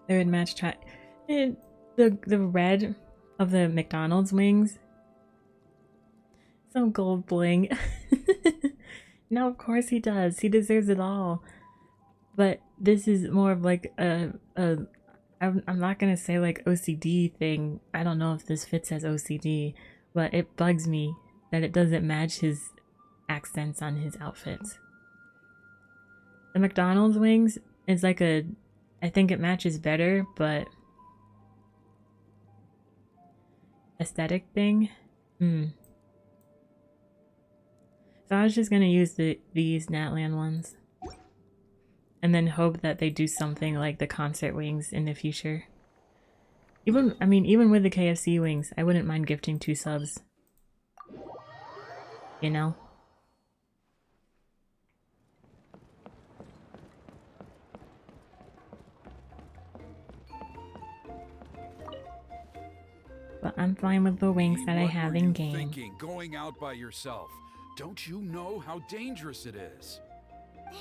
S1: they would match. The red of the McDonald's wings. Some gold bling. No, of course he does. He deserves it all. But this is more of like I'm not gonna say like OCD thing. I don't know if this fits as OCD, but it bugs me that it doesn't match his accents on his outfits. The McDonald's wings is like I think it matches better, but aesthetic thing. So I was just gonna use these Natlan ones. And then hope that they do something like the concert wings in the future. Even with the KFC wings, I wouldn't mind gifting 2 subs. You know? But I'm fine with the wings that I have in game.
S8: Thinking going out by yourself? Don't you know how dangerous it is?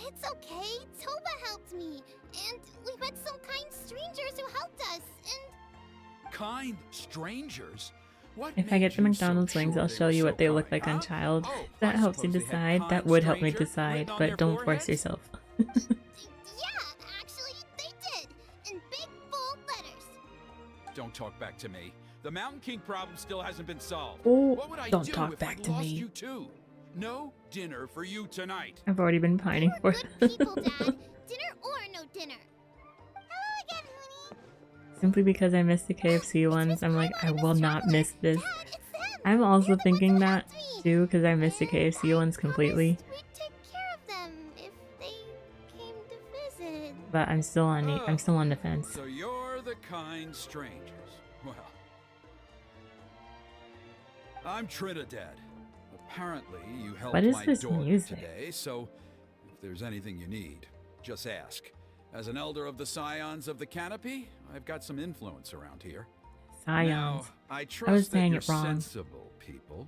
S3: It's okay. Toba helped me. And we met some kind strangers who helped us. And
S8: Kind strangers? What
S1: If I
S8: made
S1: get the
S8: you
S1: McDonald's
S8: so
S1: wings,
S8: sure
S1: I'll
S8: they
S1: show
S8: were
S1: you
S8: so
S1: what they look
S8: kind,
S1: like on
S8: huh?
S1: Child.
S8: Oh,
S1: That
S8: I
S1: helps you
S8: suppose they had
S1: decide.
S8: kind
S1: That would help me
S8: stranger
S1: decide,
S8: written on
S1: but
S8: their
S1: don't force
S8: foreheads?
S1: yourself.
S3: yeah, actually, they did. In big, bold letters.
S8: Don't talk back to me. The Mountain King problem still hasn't been solved.
S1: Oh,
S8: What would I
S1: don't
S8: do
S1: talk
S8: if
S1: back
S8: I
S1: to
S8: lost
S1: me.
S8: you too? No dinner for you tonight.
S1: I've already been pining for
S3: Good people, Dad. Dinner or no dinner. Hello again, honey.
S1: Simply because I missed the KFC ones, I'm like, I will not miss this.
S3: Dad, it's them.
S1: I'm also
S3: They're the ones
S1: thinking
S3: who
S1: that
S3: helped me.
S1: too, because I missed the
S3: And
S1: KFC ones
S3: I
S1: completely.
S3: promised we'd take care of
S1: but I'm still on the fence.
S8: So you're the kind strangers. Well, I'm Trinidad. Apparently, you helped
S1: What is
S8: my
S1: this
S8: daughter
S1: music?
S8: today, so if there's anything you need, just ask. As an elder of the Scions of the Canopy, I've got some influence around here.
S1: Scions.
S8: Now, I
S1: was
S8: trust that
S1: saying
S8: you're
S1: it wrong.
S8: sensible people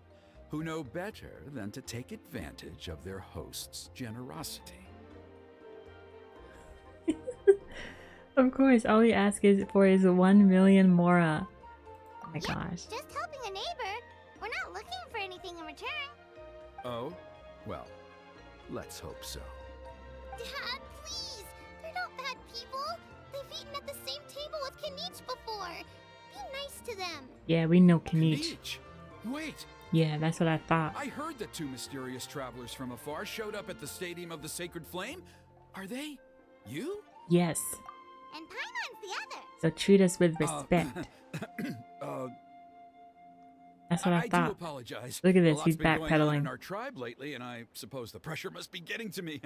S8: who know better than to take advantage of their host's generosity.
S1: Of course, all we ask is 1 million mora. Oh my gosh.
S3: Just helping a neighbor. We're not looking for anything in return.
S8: Oh? Well, let's hope so.
S3: Dad, please! They're not bad people! They've eaten at the same table with Kinich before! Be nice to them!
S1: Yeah, we know Kinich.
S8: Kinich! Wait!
S1: Yeah, that's what I thought.
S8: I heard that two mysterious travelers from afar showed up at the Stadium of the Sacred Flame. Are they you?
S1: Yes.
S3: And Paimon's the other!
S1: So treat us with respect. That's what I
S8: do
S1: thought.
S8: apologize.
S1: Look at
S8: A
S1: this,
S8: lot's
S1: he's
S8: been going on in
S1: backpedaling.
S8: our tribe lately, and I suppose the pressure must be getting to me.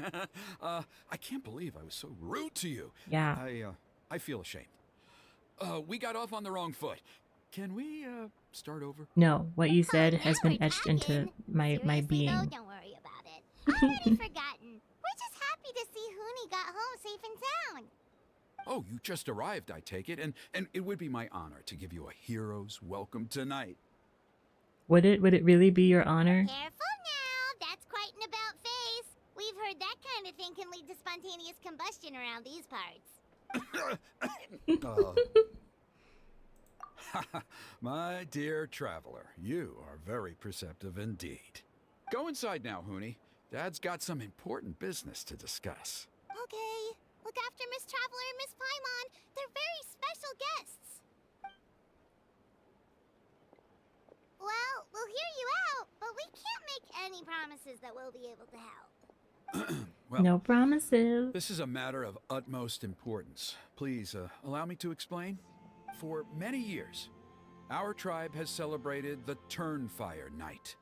S8: I can't believe I was so rude to you.
S1: Yeah.
S8: I feel ashamed. We got off on the wrong foot. Can we start over?
S1: No, what you said
S3: Oh,
S1: has
S3: now
S1: been
S3: we're
S1: etched into
S3: talking.
S1: my
S3: Seriously,
S1: being.
S3: though, don't worry about it. I've already forgotten. We're just happy to see Huni got home safe and sound.
S8: Oh, you just arrived, I take it, and it would be my honor to give you a hero's welcome tonight.
S1: Would it really be your honor?
S3: Careful now, that's quite an about face. We've heard that kind of thing can lead to spontaneous combustion around these parts.
S8: My dear traveler, you are very perceptive indeed. Go inside now, Huni. Dad's got some important business to discuss.
S3: Okay, look after Miss Traveler and Miss Paimon. They're very special guests. Well, we'll hear you out, but we can't make any promises that we'll be able to help.
S8: Well,
S1: No promises.
S8: this is a matter of utmost importance. Please, allow me to explain. For many years, our tribe has celebrated the Turnfire Night.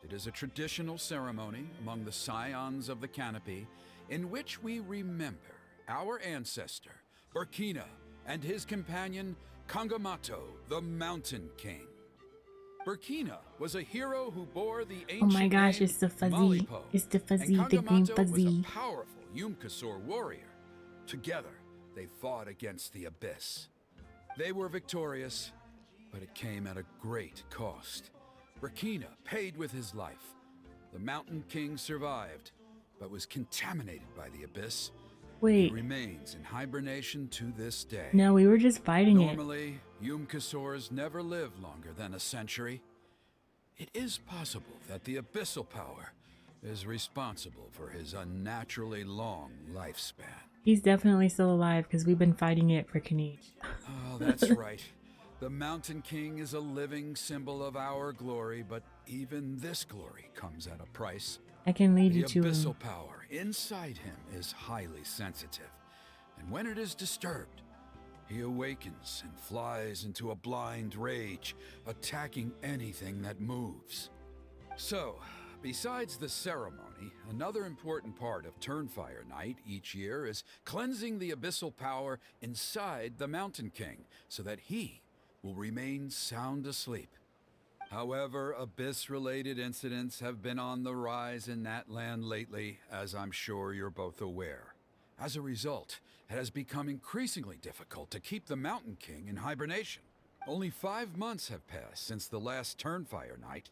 S8: It is a traditional ceremony among the Scions of the Canopy in which we remember our ancestor, Burkina, and his companion, Kangamato, the Mountain King. Burkina was a hero who bore the
S1: Oh
S8: ancient
S1: my gosh,
S8: name
S1: it's the fuzzy.
S8: Malipo,
S1: It's the fuzzy,
S8: and
S1: the green
S8: Kangamato was
S1: fuzzy.
S8: a powerful Yumkasor warrior. Together, they fought against the Abyss. They were victorious, but it came at a great cost. Burkina paid with his life. The Mountain King survived, but was contaminated by the Abyss. He
S1: Wait,
S8: remains in hibernation to this day.
S1: no, we were just fighting it.
S8: Normally, Yumkasors never live longer than a century. It is possible that the abyssal power is responsible for his unnaturally long lifespan.
S1: He's definitely still alive because we've been fighting it for Kinich.
S8: Oh, that's right. The Mountain King is a living symbol of our glory, but even this glory comes at a price.
S1: I can lead
S8: The
S1: you to him.
S8: abyssal power inside him is highly sensitive, and when it is disturbed, he awakens and flies into a blind rage, attacking anything that moves. So, besides the ceremony, another important part of Turnfire Night each year is cleansing the abyssal power inside the Mountain King so that he will remain sound asleep. However, Abyss-related incidents have been on the rise in that land lately, as I'm sure you're both aware. As a result, it has become increasingly difficult to keep the Mountain King in hibernation. Only 5 months have passed since the last Turnfire Night,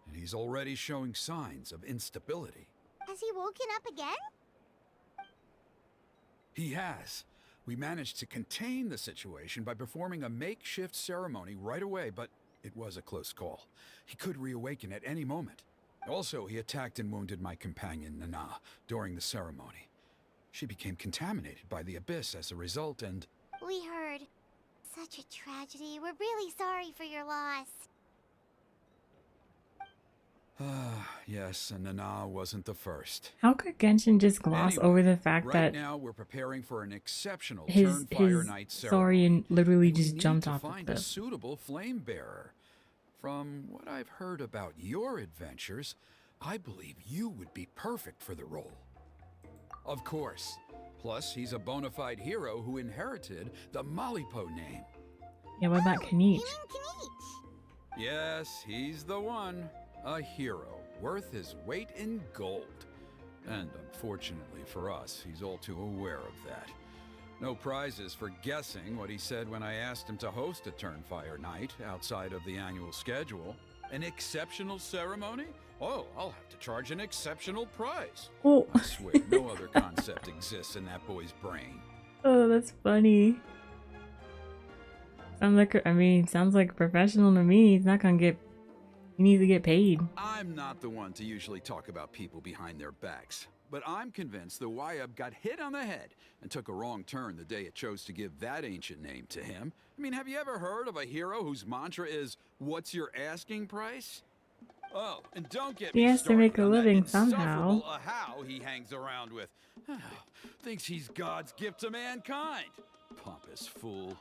S8: and he's already showing signs of instability.
S3: Has he woken up again?
S8: He has. We managed to contain the situation by performing a makeshift ceremony right away, but it was a close call. He could reawaken at any moment. Also, he attacked and wounded my companion, Nana, during the ceremony. She became contaminated by the Abyss as a result, and...
S3: We heard. Such a tragedy. We're really sorry for your loss.
S8: Yes, and Nana wasn't the first.
S1: How could Genshin just gloss
S8: Anyway,
S1: over the fact
S8: right
S1: that
S8: now we're preparing for an exceptional
S1: his
S8: Turnfire Night ceremony.
S1: Saurian literally
S8: We
S1: just
S8: need
S1: jumped
S8: to
S1: off of
S8: find a
S1: the...
S8: suitable flame bearer. From what I've heard about your adventures, I believe you would be perfect for the role. Of course, Plus, he's a bona fide hero who inherited the Malipo name.
S1: Yeah, what about Kinich?
S3: You mean Kinich?
S8: Yes, he's the one. A hero, worth his weight in gold. And unfortunately for us, he's all too aware of that. No prizes for guessing what he said when I asked him to host a Turnfire night outside of the annual schedule. An exceptional ceremony? Oh, I'll have to charge an exceptional price.
S1: Oh.
S8: I swear, no other concept exists in that boy's brain.
S1: Oh, that's funny. Sounds like professional to me. He's not gonna get. He needs to get paid.
S8: I'm not the one to usually talk about people behind their backs, but I'm convinced the YUB got hit on the head and took a wrong turn the day it chose to give that ancient name to him. I mean, have you ever heard of a hero whose mantra is, "What's your asking price?" Oh, and don't get me
S1: He has to
S8: started
S1: make a
S8: on that
S1: living somehow.
S8: insufferable Ahau he hangs around with. Thinks he's God's gift to mankind. Pompous fool.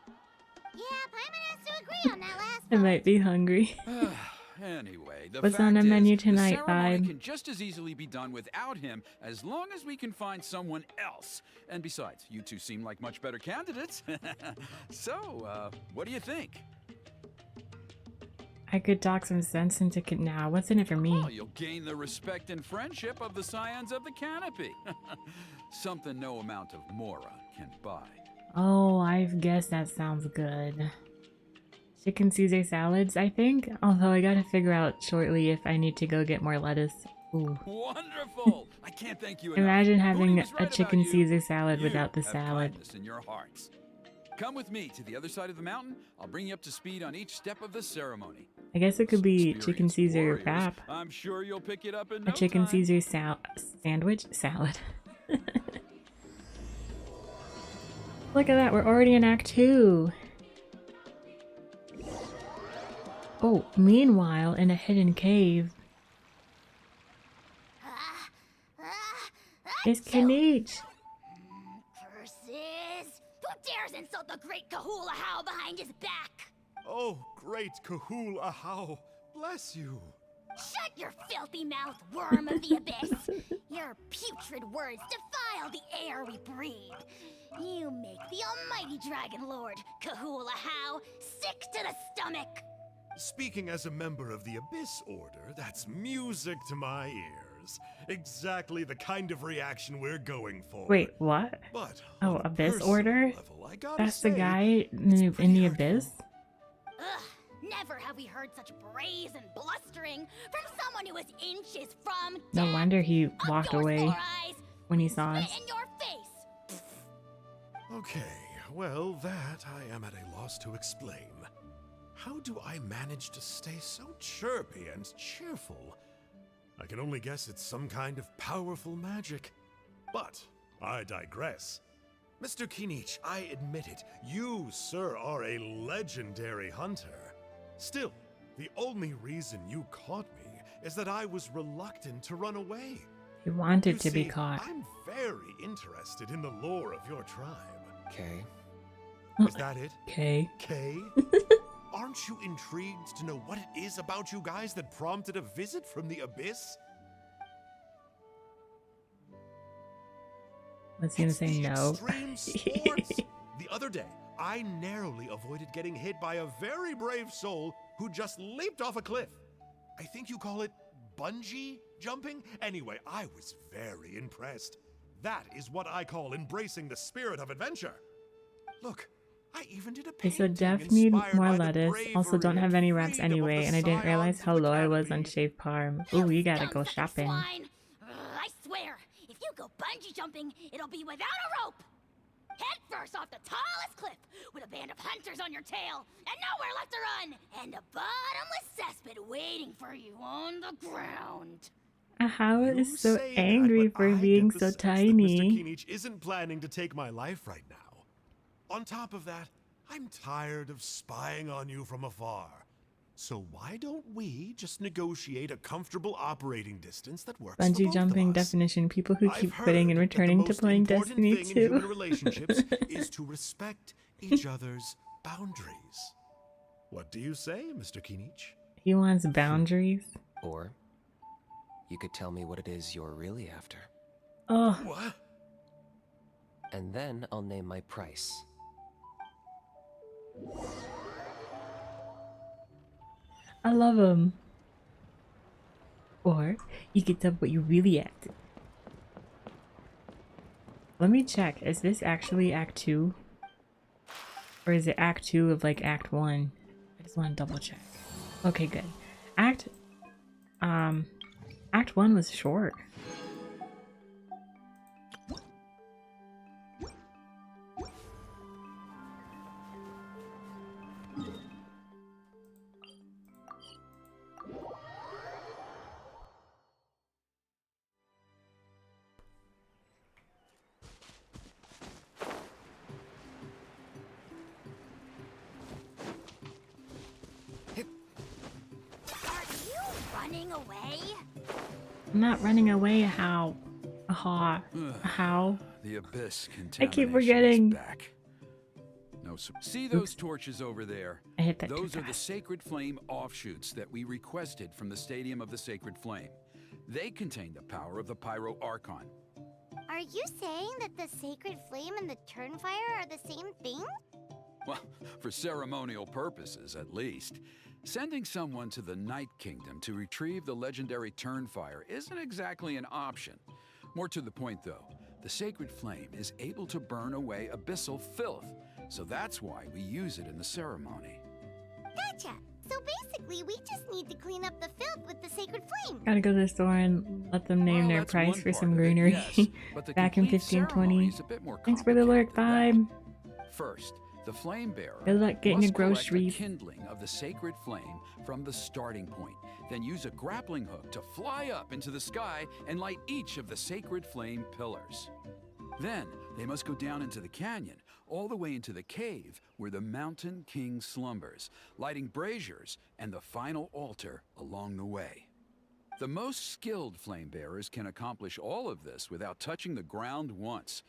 S3: Yeah, Paimon has to agree on that last
S1: I
S3: part.
S1: might be hungry.
S8: Anyway, the
S1: What's
S8: fact
S1: on the menu
S8: is,
S1: tonight,
S8: the ceremony
S1: Vibe?
S8: can just as easily be done without him, as long as we can find someone else. And besides, you two seem like much better candidates. So, what do you think?
S1: I could talk some sense into now. What's in it for me?
S8: Well, you'll gain the respect and friendship of the Scions of the Canopy. Something no amount of Mora can buy.
S1: Oh, I guess that sounds good. Chicken Caesar salads, I think. Although I gotta figure out shortly if I need to go get more lettuce. Ooh.
S8: Wonderful! I can't thank you enough.
S1: Imagine having
S8: Louis was
S1: a
S8: right
S1: chicken
S8: about you.
S1: Caesar salad
S8: You
S1: without the
S8: have
S1: salad.
S8: kindness in your hearts. Come with me to the other side of the mountain. I'll bring you up to speed on each step of the ceremony.
S1: I guess it could be
S8: Experienced
S1: chicken Caesar
S8: warriors.
S1: wrap.
S8: I'm sure you'll pick it up in
S1: A
S8: no
S1: chicken
S8: time.
S1: Caesar sandwich salad. Look at that, we're already in Act 2. Oh, meanwhile, in a hidden cave, is Kinich.
S5: Curses! Who dares insult the great Kahula How behind his back?
S7: Oh, great Kahul Ahau, bless you.
S5: Shut your filthy mouth, worm of the abyss! Your putrid words defile the air we breathe. You make the almighty Dragon Lord, Kahula How, sick to the stomach!
S7: Speaking as a member of the Abyss Order, that's music to my ears. Exactly the kind of reaction we're going for.
S1: Wait, what?
S7: But
S1: Oh,
S7: on a
S1: Abyss
S7: personal
S1: Order?
S7: level, I gotta
S1: That's the
S7: say,
S1: guy
S7: it's pretty
S1: in the
S7: hurtful.
S1: abyss?
S5: Ugh, never have we heard such brazen blustering from someone who was inches from
S1: No
S5: death.
S1: wonder he
S5: Up
S1: walked
S5: yours,
S1: away
S5: Four Eyes.
S1: when he saw us.
S5: Spit in your face.
S7: Okay, well, that I am at a loss to explain. How do I manage to stay so chirpy and cheerful? I can only guess it's some kind of powerful magic. But I digress. Mr. Kinich, I admit it, you, sir, are a legendary hunter. Still, the only reason you caught me is that I was reluctant to run away.
S1: He wanted
S7: You
S1: to be
S7: see,
S1: caught.
S7: I'm very interested in the lore of your tribe.
S6: Okay.
S7: Is that it?
S1: Okay.
S7: Kay? Aren't you intrigued to know what it is about you guys that prompted a visit from the Abyss?
S1: Was he gonna
S7: It's
S1: say
S7: the
S1: no?
S7: extreme sports. The other day, I narrowly avoided getting hit by a very brave soul who just leaped off a cliff. I think you call it bungee jumping? Anyway, I was very impressed. That is what I call embracing the spirit of adventure. Look, I even did a
S1: Okay, so
S7: painting
S1: Def need
S7: inspired
S1: more
S7: by the
S1: lettuce. Also, don't
S7: bravery
S1: have
S7: and
S1: any wraps
S7: freedom of
S1: anyway,
S7: the
S1: and I didn't realize
S7: Scions
S1: how
S7: of the
S1: low I was on
S7: Canopy.
S1: shaved parm.
S5: You
S1: Ooh, we gotta
S5: scum
S1: go
S5: sucking
S1: shopping.
S5: swine. I swear, if you go bungee jumping, it'll be without a rope. Head first off the tallest cliff with a band of hunters on your tail and nowhere left to run, and a bottomless cesspit waiting for you on the ground.
S1: How
S7: You
S1: is so
S7: say that,
S1: angry
S7: but
S1: for
S7: I get
S1: being
S7: the
S1: so
S7: sense that
S1: tiny.
S7: Mr. Kinich isn't planning to take my life right now. On top of that, I'm tired of spying on you from afar. So why don't we just negotiate a comfortable operating distance that works for
S1: Bungee
S7: both
S1: jumping
S7: of us?
S1: definition: people who
S7: I've
S1: keep
S7: heard
S1: quitting and
S7: that
S1: returning
S7: the
S1: to
S7: most
S1: playing
S7: important
S1: Destiny
S7: thing in human
S1: 2.
S7: relationships is to respect each other's boundaries. What do you say, Mr. Kinich?
S1: He wants boundaries.
S6: Or you could tell me what it is you're really after.
S1: Oh,
S7: What?
S6: And then I'll name my price.
S1: I love him. Or you can tell what you really acted. Let me check. Is this actually Act 2? Or is it Act 2 of like Act 1? I just want to double check. Okay, good. Act 1 was short.
S5: Are you running away?
S1: I'm not running away. How? How?
S8: The abyss
S1: I keep
S8: contamination
S1: forgetting.
S8: is back. No, see those torches over there?
S1: I hit that
S8: Those
S1: too
S8: are the
S1: fast.
S8: Sacred Flame offshoots that we requested from the Stadium of the Sacred Flame. They contain the power of the Pyro Archon.
S3: Are you saying that the Sacred Flame and the Turnfire are the same thing?
S8: Well, for ceremonial purposes, at least. Sending someone to the Night Kingdom to retrieve the legendary Turnfire isn't exactly an option. More to the point, though, the Sacred Flame is able to burn away abyssal filth, so that's why we use it in the ceremony.
S3: Gotcha. So basically, we just need to clean up the filth with the Sacred Flame.
S1: Gotta go to the store and let them name
S8: Well,
S1: their
S8: that's
S1: price
S8: one
S1: for
S8: part
S1: some
S8: of it,
S1: greenery.
S8: yes, but the
S1: Back in
S8: complete
S1: 1520.
S8: ceremony is a bit more
S1: Thanks for the lurk,
S8: complicated than
S1: vibe.
S8: that. First, the flame bearer
S1: Good luck getting your
S8: must collect
S1: groceries.
S8: the kindling of the sacred flame from the starting point, then use a grappling hook to fly up into the sky and light each of the sacred flame pillars. Then they must go down into the canyon, all the way into the cave where the Mountain King slumbers, lighting braziers and the final altar along the way. The most skilled flame bearers can accomplish all of this without touching the ground once.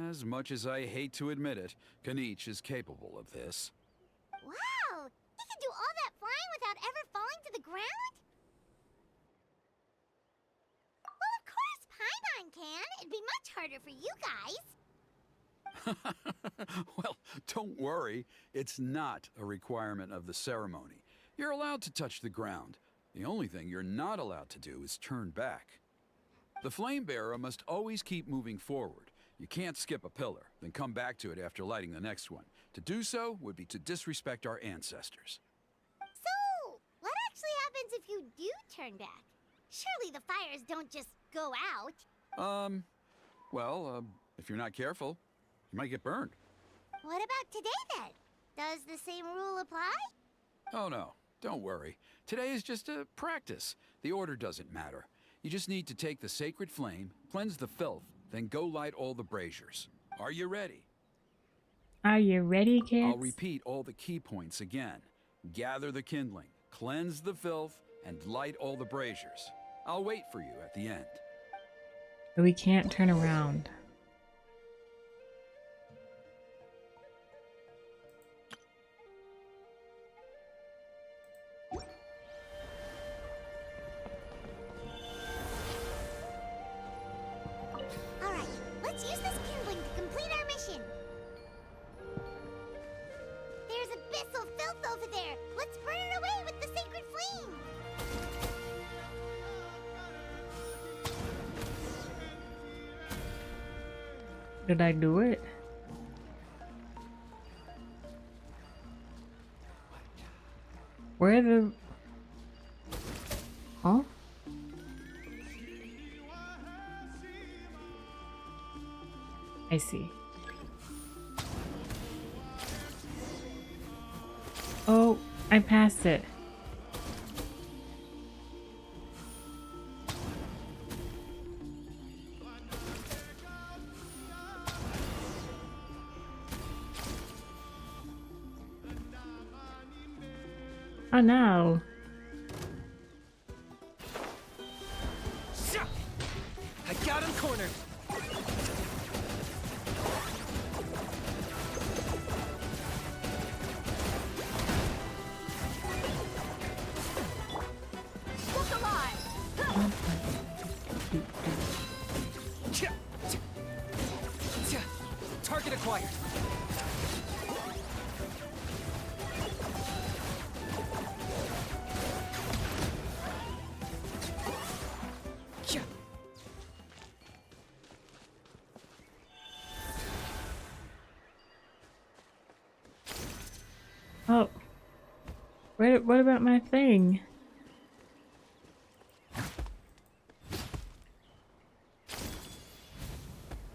S8: As much as I hate to admit it, Kinich is capable of this.
S3: Wow! He can do all that flying without ever falling to the ground? Well, of course Paimon can. It'd be much harder for you guys.
S8: Well, don't worry. It's not a requirement of the ceremony. You're allowed to touch the ground. The only thing you're not allowed to do is turn back. The flame bearer must always keep moving forward. You can't skip a pillar, then come back to it after lighting the next one. To do so would be to disrespect our ancestors.
S3: So, what actually happens if you do turn back? Surely the fires don't just go out.
S8: If you're not careful, you might get burned.
S3: What about today then? Does the same rule apply?
S8: Oh no, don't worry. Today is just a practice. The order doesn't matter. You just need to take the sacred flame, cleanse the filth, then go light all the braziers. Are you ready?
S1: Are you ready, kids?
S8: I'll repeat all the key points again. Gather the kindling, cleanse the filth, and light all the braziers. I'll wait for you at the end.
S1: But we can't turn around.
S3: Alright, let's use this kindling to complete our mission. There's abyssal filth over there. Let's burn it away with the sacred flame.
S1: Did I do it? Where the... Huh? I see. Oh, I passed it. Oh no.
S2: I got him cornered.
S5: Look alive!
S2: Cha. Cha.
S1: What about my thing?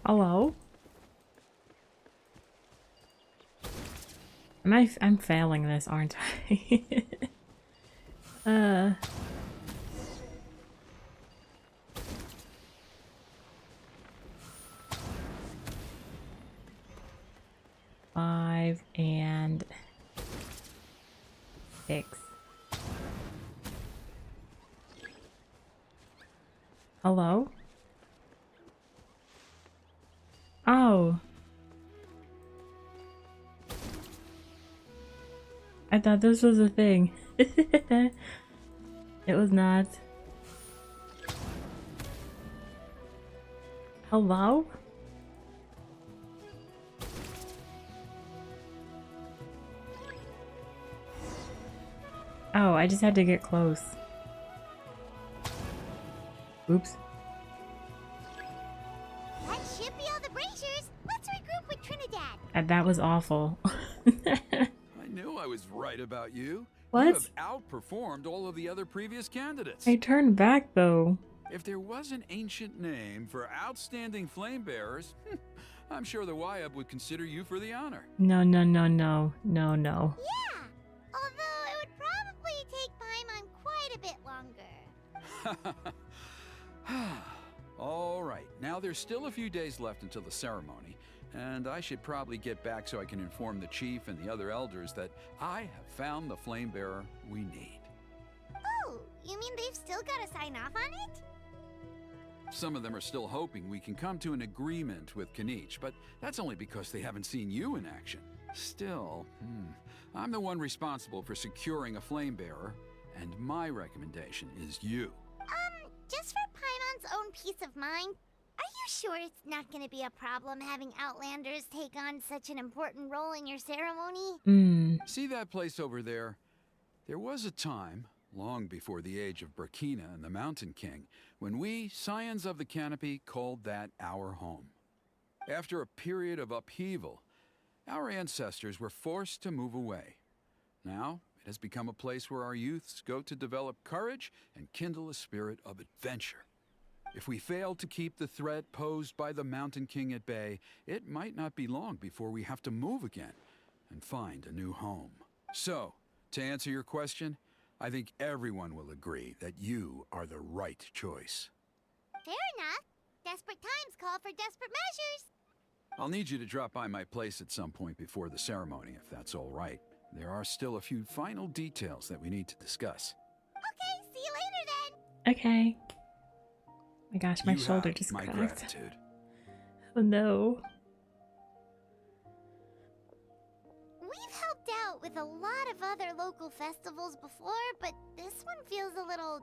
S1: Hello? I'm failing this, aren't I? 5 and 6. Hello? Oh. I thought this was a thing. It was not. Hello? Oh, I just had to get close. Oops.
S3: That should be all the braziers. Let's regroup with Trinidad.
S1: That was awful.
S8: I knew I was right about you.
S1: What?
S8: You have outperformed all of the other previous candidates.
S1: I turned back though.
S8: If there was an ancient name for outstanding flame bearers, I'm sure the Wyab would consider you for the honor.
S1: No.
S3: Yeah, although it would probably take Paimon quite a bit longer.
S8: All right, now there's still a few days left until the ceremony, and I should probably get back so I can inform the chief and the other elders that I have found the flame bearer we need.
S3: Oh, you mean they've still got to sign off on it?
S8: Some of them are still hoping we can come to an agreement with Kinich, but that's only because they haven't seen you in action. Still, I'm the one responsible for securing a flame bearer, and my recommendation is you.
S3: Just for Paimon's own peace of mind, are you sure it's not going to be a problem having Outlanders take on such an important role in your ceremony?
S8: See that place over there? There was a time, long before the age of Burkina and the Mountain King, when we, Scions of the Canopy, called that our home. After a period of upheaval, our ancestors were forced to move away. Now, it has become a place where our youths go to develop courage and kindle a spirit of adventure. If we fail to keep the threat posed by the Mountain King at bay, it might not be long before we have to move again and find a new home. So, to answer your question, I think everyone will agree that you are the right choice.
S3: Fair enough. Desperate times call for desperate measures.
S8: I'll need you to drop by my place at some point before the ceremony, if that's all right. There are still a few final details that we need to discuss.
S3: Okay, see you later then.
S1: Okay. My gosh, my
S8: You
S1: shoulder
S8: have
S1: just
S8: my
S1: cracked.
S8: gratitude.
S1: Oh no.
S3: We've helped out with a lot of other local festivals before, but this one feels a little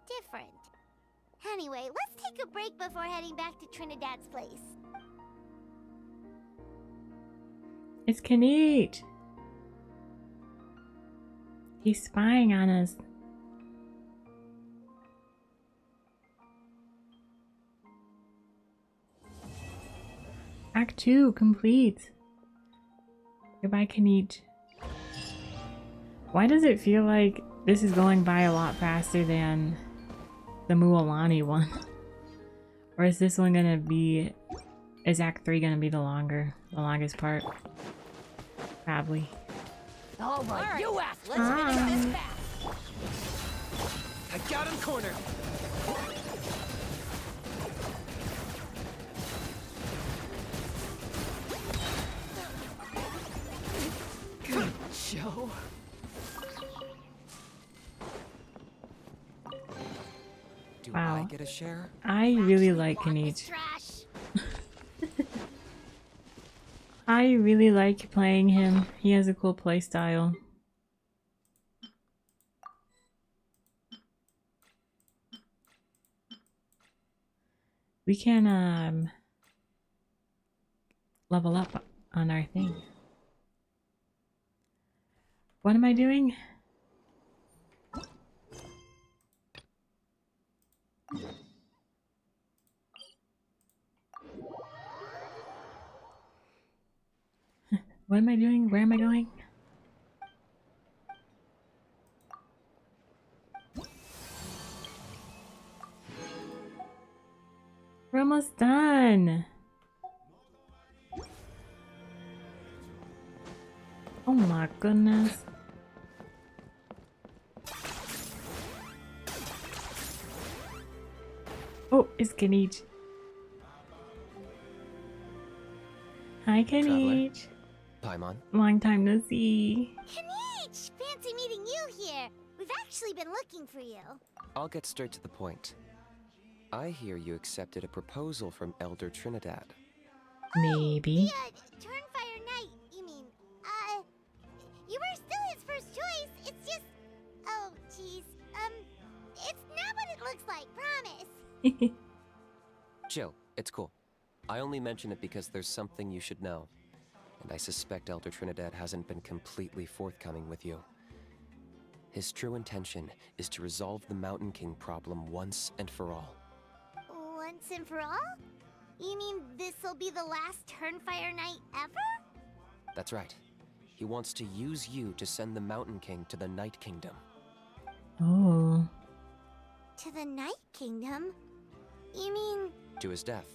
S3: different. Anyway, let's take a break before heading back to Trinidad's place.
S1: It's Kinich. He's spying on us. Act 2 complete. Goodbye, Kinich. Why does it feel like this is going by a lot faster than the Mualani one? Or is this one gonna be... Is Act 3 gonna be the longest part? Probably.
S5: All right, you asked. Let's
S1: Hi.
S5: finish this fast.
S2: I got him cornered. Good show.
S6: Do
S1: Wow.
S6: I get a share?
S1: I really
S3: Actually,
S1: like
S3: want this
S1: Kinich.
S3: trash.
S1: I really like playing him. He has a cool playstyle. We can level up on our thing. What am I doing? What am I doing? Where am I going? We're almost done. Oh my goodness. Oh, it's Kinich. Hi, Kinich.
S6: Paimon.
S1: Long time no see.
S3: Kinich! Fancy meeting you here. We've actually been looking for you.
S6: I'll get straight to the point. I hear you accepted a proposal from Elder Trinidad.
S1: Maybe.
S3: The Turnfire Knight, you mean. You were still his first choice. It's just... Oh, jeez. It's not what it looks like, promise.
S6: Chill, it's cool. I only mention it because there's something you should know. And I suspect Elder Trinidad hasn't been completely forthcoming with you. His true intention is to resolve the Mountain King problem once and for all.
S3: Once and for all? You mean this'll be the last Turnfire Knight ever?
S6: That's right. He wants to use you to send the Mountain King to the Night Kingdom.
S1: Oh.
S3: To the Night Kingdom? You mean...
S6: To his death.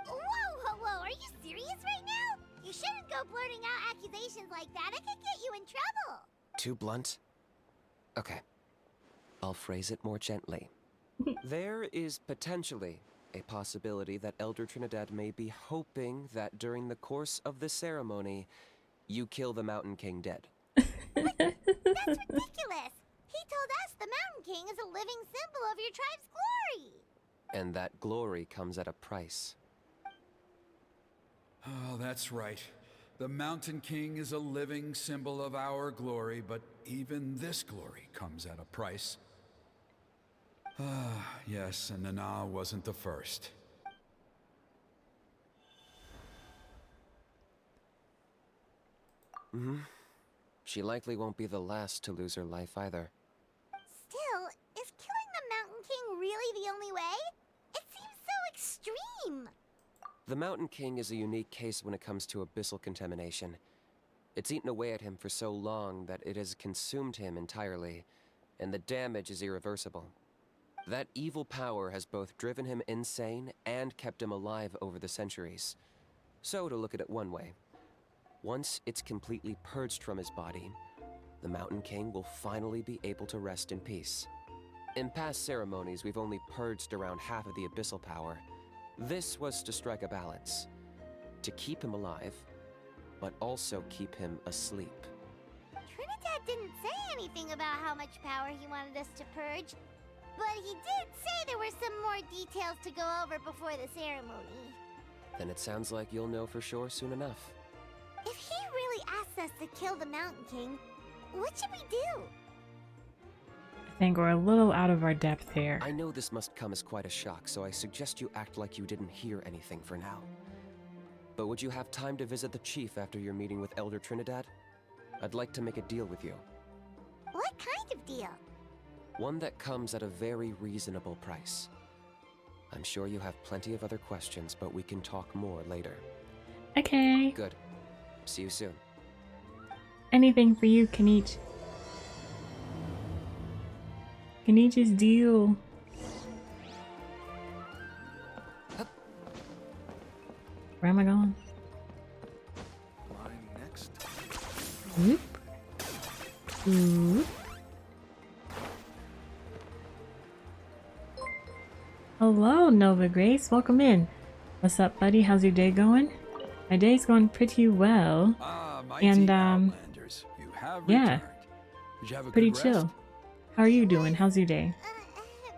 S3: Whoa, are you serious right now? You shouldn't go blurting out accusations like that. It could get you in trouble.
S6: Too blunt? Okay. I'll phrase it more gently. There is potentially a possibility that Elder Trinidad may be hoping that during the course of the ceremony, you kill the Mountain King dead.
S3: That's ridiculous. He told us the Mountain King is a living symbol of your tribe's glory.
S6: And that glory comes at a price.
S8: Oh, that's right. The Mountain King is a living symbol of our glory, but even this glory comes at a price. Ah, yes, and Nana wasn't the first.
S6: She likely won't be the last to lose her life either.
S3: Still, is killing the Mountain King really the only way? It seems so extreme.
S6: The Mountain King is a unique case when it comes to abyssal contamination. It's eaten away at him for so long that it has consumed him entirely, and the damage is irreversible. That evil power has both driven him insane and kept him alive over the centuries. So, to look at it one way, once it's completely purged from his body, the Mountain King will finally be able to rest in peace. In past ceremonies, we've only purged around half of the abyssal power. This was to strike a balance, to keep him alive, but also keep him asleep.
S3: Trinidad didn't say anything about how much power he wanted us to purge, but he did say there were some more details to go over before the ceremony.
S6: Then it sounds like you'll know for sure soon enough.
S3: If he really asks us to kill the Mountain King, what should we do?
S1: I think we're a little out of our depth here.
S6: I know this must come as quite a shock, so I suggest you act like you didn't hear anything for now. But would you have time to visit the chief after your meeting with Elder Trinidad? I'd like to make a deal with you.
S3: What kind of deal?
S6: One that comes at a very reasonable price. I'm sure you have plenty of other questions, but we can talk more later.
S1: Okay.
S6: Good. See you soon.
S1: Anything for you, Kinich. Kinich's deal. Where am I going?
S4: Line next.
S1: Whoop. Whoop. Hello, Nova Grace. Welcome in. What's up, buddy? How's your day going? My day's going pretty well.
S8: Ah,
S1: And,
S8: Outlanders, you have
S1: yeah.
S8: returned. Did you have a
S1: Pretty
S8: good
S1: chill.
S8: rest?
S1: How are you doing? How's your day?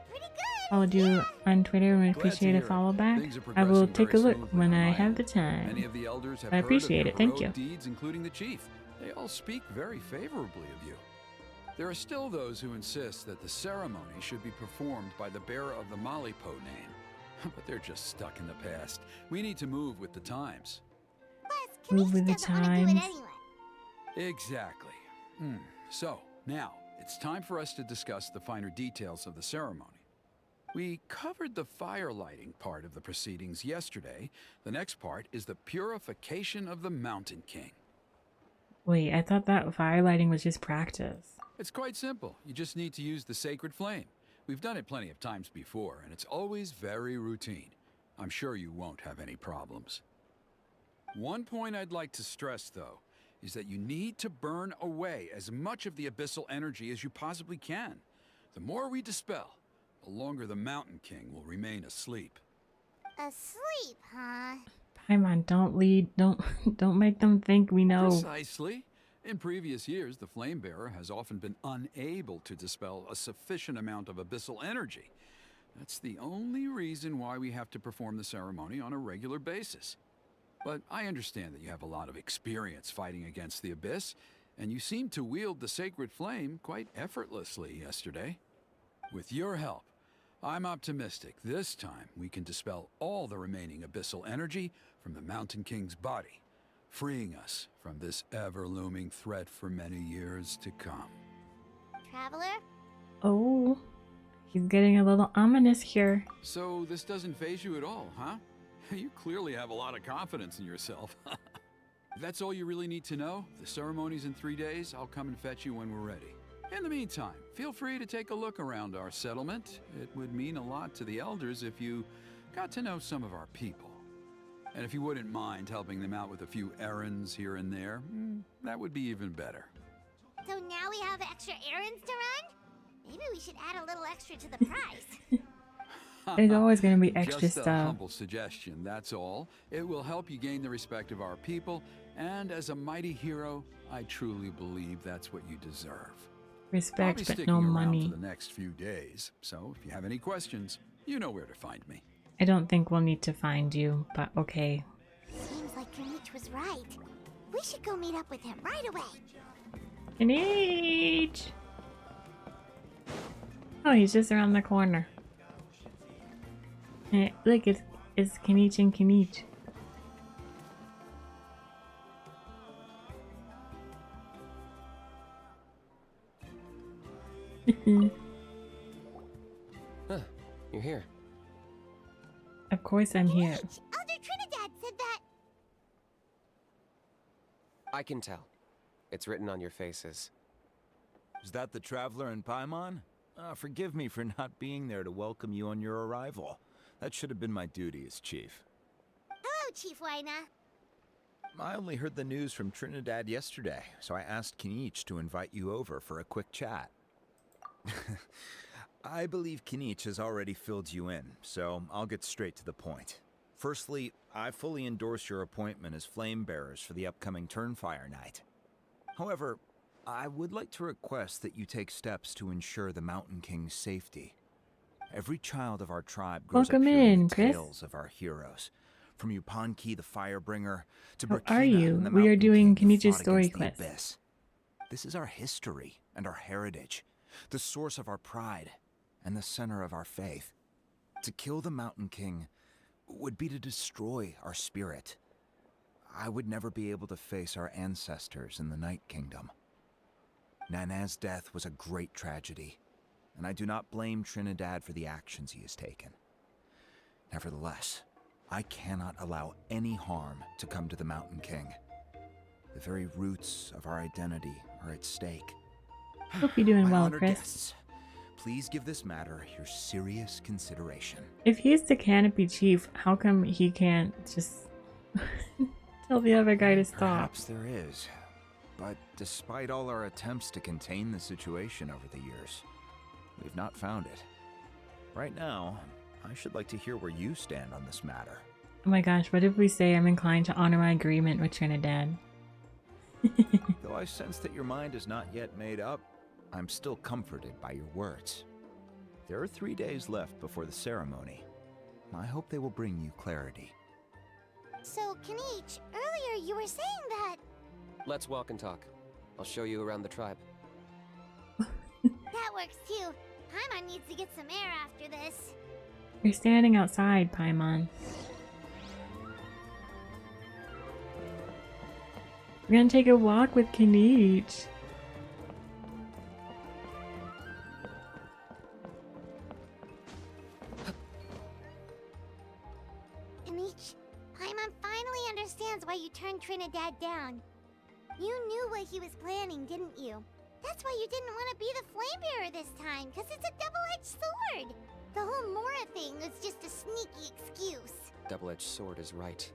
S3: Pretty good.
S1: Followed you on Twitter and
S8: Glad to
S1: appreciate a
S8: hear it.
S1: follow back.
S8: Things are
S1: I will
S8: progressing
S1: take a
S8: very
S1: look
S8: smoothly
S1: when
S8: on
S1: I
S8: my
S1: have the
S8: end. Many
S1: time.
S8: of the elders have
S1: I
S8: heard
S1: appreciate
S8: of
S1: it.
S8: your
S1: Thank you.
S8: heroic deeds, including the chief. They all speak very favorably of you. There are still those who insist that the ceremony should be performed by the bearer of the Malipo name. But they're just stuck in the past. We need to move with the times.
S3: Plus,
S1: Move
S3: Kinich
S1: with the
S3: doesn't want to do it
S1: times.
S3: anyway.
S8: Exactly. So, now, it's time for us to discuss the finer details of the ceremony. We covered the fire lighting part of the proceedings yesterday. The next part is the purification of the Mountain King.
S1: Wait, I thought that fire lighting was just practice.
S8: It's quite simple. You just need to use the sacred flame. We've done it plenty of times before, and it's always very routine. I'm sure you won't have any problems. One point I'd like to stress, though, is that you need to burn away as much of the abyssal energy as you possibly can. The more we dispel, the longer the Mountain King will remain asleep.
S3: Asleep, huh?
S1: Paimon, don't lead. Don't don't make them think we know.
S8: Precisely. In previous years, the Flame Bearer has often been unable to dispel a sufficient amount of abyssal energy. That's the only reason why we have to perform the ceremony on a regular basis. But I understand that you have a lot of experience fighting against the Abyss, and you seemed to wield the sacred flame quite effortlessly yesterday. With your help, I'm optimistic this time we can dispel all the remaining abyssal energy from the Mountain King's body, freeing us from this ever-looming threat for many years to come.
S3: Traveler?
S1: Oh, he's getting a little ominous here.
S8: So this doesn't faze you at all, huh? You clearly have a lot of confidence in yourself. If that's all you really need to know, the ceremony's in 3 days. I'll come and fetch you when we're ready. In the meantime, feel free to take a look around our settlement. It would mean a lot to the elders if you got to know some of our people. And if you wouldn't mind helping them out with a few errands here and there, that would be even better.
S3: So now we have extra errands to run? Maybe we should add a little extra to the price.
S1: There's always going to be extra
S8: Just a
S1: stuff.
S8: humble suggestion, that's all. It will help you gain the respect of our people, and as a mighty hero, I truly believe that's what you deserve. I'll be
S1: Respect, but
S8: sticking
S1: no
S8: around
S1: money.
S8: for the next few days, so if you have any questions, you know where to find me.
S1: I don't think we'll need to find you, but okay.
S3: Seems like Kinich was right. We should go meet up with him right away.
S1: Kinich! Oh, he's just around the corner. Hey, look, it's Kinich and Kinich.
S6: Huh, you're here.
S1: Of course I'm here.
S3: Kinich, Elder Trinidad said that.
S6: I can tell. It's written on your faces.
S9: Is that the Traveler and Paimon? Forgive me for not being there to welcome you on your arrival. That should have been my duty as chief.
S3: Hello, Chief Wyna.
S9: I only heard the news from Trinidad yesterday, so I asked Kinich to invite you over for a quick chat. I believe Kinich has already filled you in, so I'll get straight to the point. Firstly, I fully endorse your appointment as flame bearers for the upcoming Turnfire Night. However, I would like to request that you take steps to ensure the Mountain King's safety. Every child of our tribe grows
S1: Welcome
S9: up hearing
S1: in,
S9: the
S1: Chris.
S9: tales of our heroes. From Yupanqui the Firebringer to
S1: How
S9: Burkina
S1: are you?
S9: and the
S1: We are
S9: Mountain
S1: doing
S9: King who
S1: Kinich's
S9: fought
S1: story
S9: against the
S1: quest.
S9: Abyss. This is our history and our heritage, the source of our pride and the center of our faith. To kill the Mountain King would be to destroy our spirit. I would never be able to face our ancestors in the Night Kingdom. Nana's death was a great tragedy, and I do not blame Trinidad for the actions he has taken. Nevertheless, I cannot allow any harm to come to the Mountain King. The very roots of our identity are at stake.
S1: Hope you're doing
S9: My
S1: well,
S9: honored
S1: Chris.
S9: guests, please give this matter your serious consideration.
S1: If he's the canopy chief, how come he can't just tell the other guy to stop?
S9: Perhaps there is. But despite all our attempts to contain the situation over the years, we've not found it. Right now, I should like to hear where you stand on this matter.
S1: Oh my gosh, what if we say I'm inclined to honor my agreement with Trinidad?
S9: Though I sense that your mind is not yet made up, I'm still comforted by your words. There are 3 days left before the ceremony. I hope they will bring you clarity.
S3: So, Kinich, earlier you were saying that...
S6: Let's walk and talk. I'll show you around the tribe.
S3: That works too. Paimon needs to get some air after this.
S1: You're standing outside, Paimon. We're gonna take a walk with Kinich.
S3: Kinich, Paimon finally understands why you turned Trinidad down. You knew what he was planning, didn't you? That's why you didn't want to be the flame bearer this time, because it's a double-edged sword. The whole Mora thing was just a sneaky excuse.
S6: double-edged sword is right.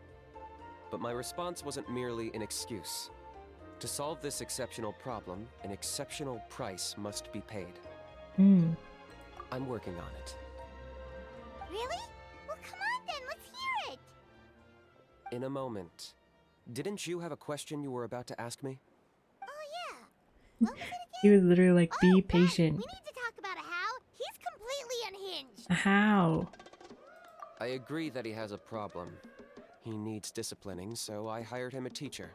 S6: But my response wasn't merely an excuse. To solve this exceptional problem, an exceptional price must be paid. I'm working on it.
S3: Really? Well, come on then, let's hear it!
S6: In a moment. Didn't you have a question you were about to ask me?
S3: Oh yeah. What was it again?
S1: He was literally like,
S3: Oh,
S1: be
S3: right.
S1: patient.
S3: We need to talk about how he's completely unhinged.
S1: How?
S6: I agree that he has a problem. He needs disciplining, so I hired him a teacher.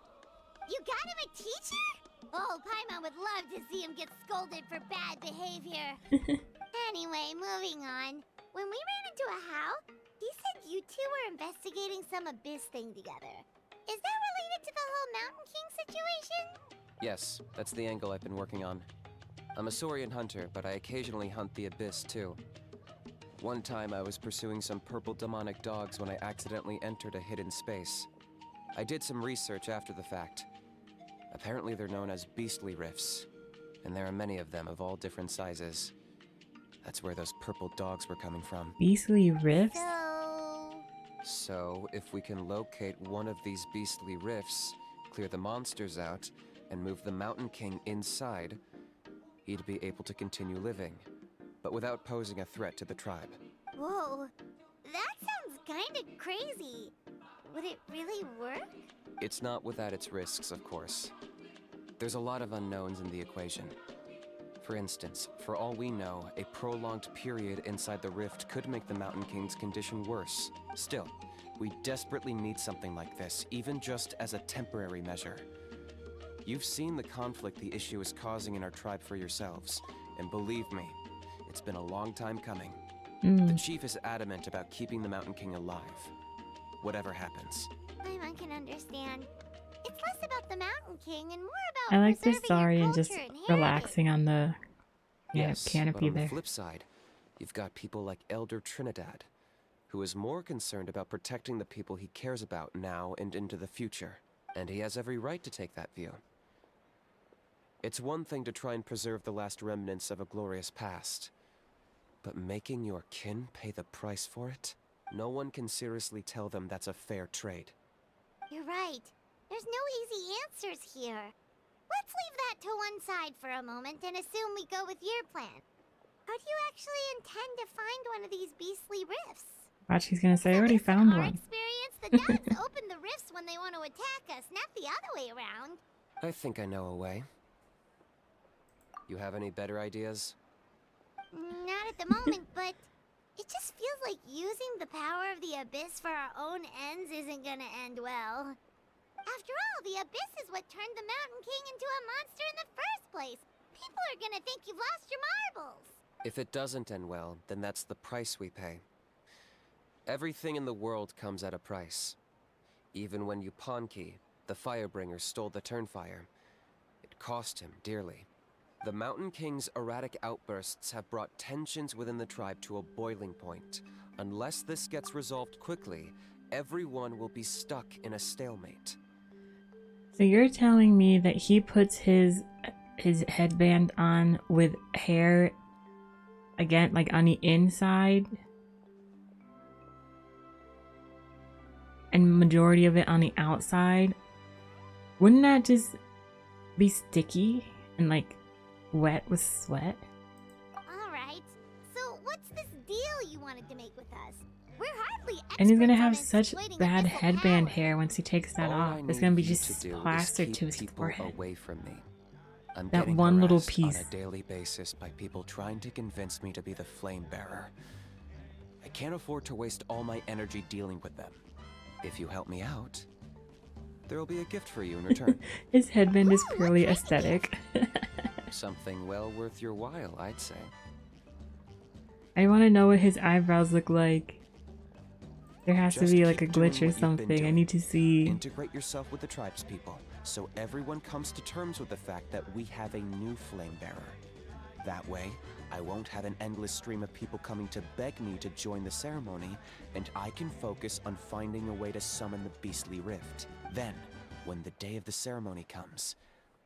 S3: You got him a teacher? Oh, Paimon would love to see him get scolded for bad behavior. Anyway, moving on. When we ran into a how, he said you two were investigating some abyss thing together. Is that related to the whole Mountain King situation?
S6: Yes, that's the angle I've been working on. I'm a Saurian hunter, but I occasionally hunt the abyss too. One time I was pursuing some purple demonic dogs when I accidentally entered a hidden space. I did some research after the fact. Apparently they're known as beastly rifts, and there are many of them of all different sizes. That's where those purple dogs were coming from.
S1: Beastly rifts?
S6: So, if we can locate one of these beastly rifts, clear the monsters out, and move the Mountain King inside, he'd be able to continue living, but without posing a threat to the tribe.
S3: Whoa, that sounds kinda crazy. Would it really work?
S6: It's not without its risks, of course. There's a lot of unknowns in the equation. For instance, for all we know, a prolonged period inside the rift could make the Mountain King's condition worse. Still, we desperately need something like this, even just as a temporary measure. You've seen the conflict the issue is causing in our tribe for yourselves, and believe me, it's been a long time coming. The chief is adamant about keeping the Mountain King alive, whatever happens.
S3: Paimon can understand. It's less about the Mountain King and more about
S1: I like this
S3: preserving your
S1: Saurian just
S3: culture and heritage.
S1: relaxing on the
S6: Yes,
S1: canopy
S6: but on
S1: there.
S6: the flip side, you've got people like Elder Trinidad, who is more concerned about protecting the people he cares about now and into the future. And he has every right to take that view. It's one thing to try and preserve the last remnants of a glorious past, but making your kin pay the price for it? No one can seriously tell them that's a fair trade.
S3: You're right. There's no easy answers here. Let's leave that to one side for a moment and assume we go with your plan. How do you actually intend to find one of these beastly rifts?
S1: Watch, he's gonna say, I already
S3: At least in
S1: found
S3: our
S1: one.
S3: experience, the dogs open the rifts when they want to attack us, not the other way around.
S6: I think I know a way. You have any better ideas?
S3: Not at the moment, but it just feels like using the power of the Abyss for our own ends isn't gonna end well. After all, the Abyss is what turned the Mountain King into a monster in the first place. People are gonna think you've lost your marbles.
S6: If it doesn't end well, then that's the price we pay. Everything in the world comes at a price. Even when Yupanqui, the Firebringer, stole the Turnfire, it cost him dearly. The Mountain King's erratic outbursts have brought tensions within the tribe to a boiling point. Unless this gets resolved quickly, everyone will be stuck in a stalemate.
S1: So you're telling me that he puts his headband on with hair again, like on the inside, and majority of it on the outside? Wouldn't that just be sticky and like wet with sweat?
S3: Alright, so what's this deal you wanted to make with us? We're hardly
S1: And he's gonna
S3: experts on
S1: have such
S3: exploiting
S1: bad
S3: abyssal
S1: headband
S3: power.
S1: hair once he takes that
S6: All
S1: off.
S6: I
S1: It's gonna be
S6: need you
S1: just
S6: to do is
S1: plastered to
S6: keep
S1: his
S6: people
S1: forehead.
S6: away from me. I'm
S1: That
S6: getting
S1: one little
S6: harassed
S1: piece.
S6: on a daily basis by people trying to convince me to be the flame bearer. I can't afford to waste all my energy dealing with them. If you help me out, there will be a gift for you in return.
S1: His headband is
S3: Ooh,
S1: purely
S3: what kind of
S1: aesthetic.
S6: Something well worth your while, I'd say.
S1: I want to know what his eyebrows look like. There has to
S6: Just
S1: be like a
S6: keep doing
S1: glitch
S6: what
S1: or
S6: you've been
S1: something. I
S6: doing.
S1: need to see.
S6: Integrate yourself with the tribespeople, so everyone comes to terms with the fact that we have a new flame bearer. That way, I won't have an endless stream of people coming to beg me to join the ceremony, and I can focus on finding a way to summon the beastly rift. Then, when the day of the ceremony comes,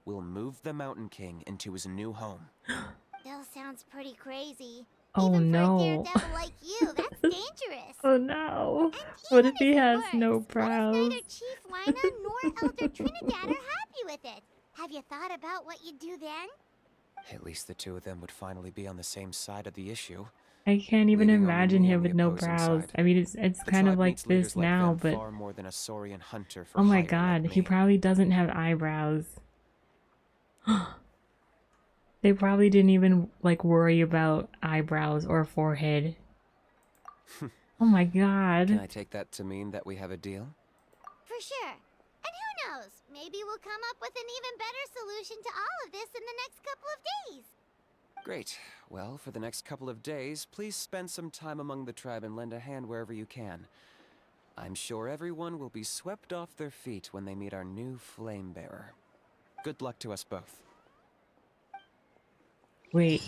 S6: we'll move the Mountain King into his new home.
S3: Still sounds pretty crazy.
S1: Oh
S3: Even for a
S1: no.
S3: daredevil like you, that's dangerous.
S1: Oh no.
S3: And
S1: What
S3: even
S1: if he
S3: it
S1: has
S3: works,
S1: no
S3: what
S1: brows?
S3: if neither Chief Lina nor Elder Trinidad are happy with it? Have you thought about what you'd do then?
S6: At least the two of them would finally be on the same side of the issue.
S1: I can't even
S6: Leaving only
S1: imagine
S6: me
S1: him
S6: on the
S1: with no
S6: opposing
S1: brows.
S6: side.
S1: I mean, it's
S6: The
S1: kind of
S6: tribe
S1: like
S6: needs
S1: this
S6: leaders like
S1: now,
S6: them
S1: but
S6: far more than a Saurian hunter for
S1: oh my
S6: hire
S1: god,
S6: like
S1: he
S6: me.
S1: probably doesn't have eyebrows. They probably didn't even like worry about eyebrows or forehead. Oh my god.
S6: Can I take that to mean that we have a deal?
S3: For sure. And who knows? Maybe we'll come up with an even better solution to all of this in the next couple of days.
S6: Great. Well, for the next couple of days, please spend some time among the tribe and lend a hand wherever you can. I'm sure everyone will be swept off their feet when they meet our new flame bearer. Good luck to us both.
S1: Wait.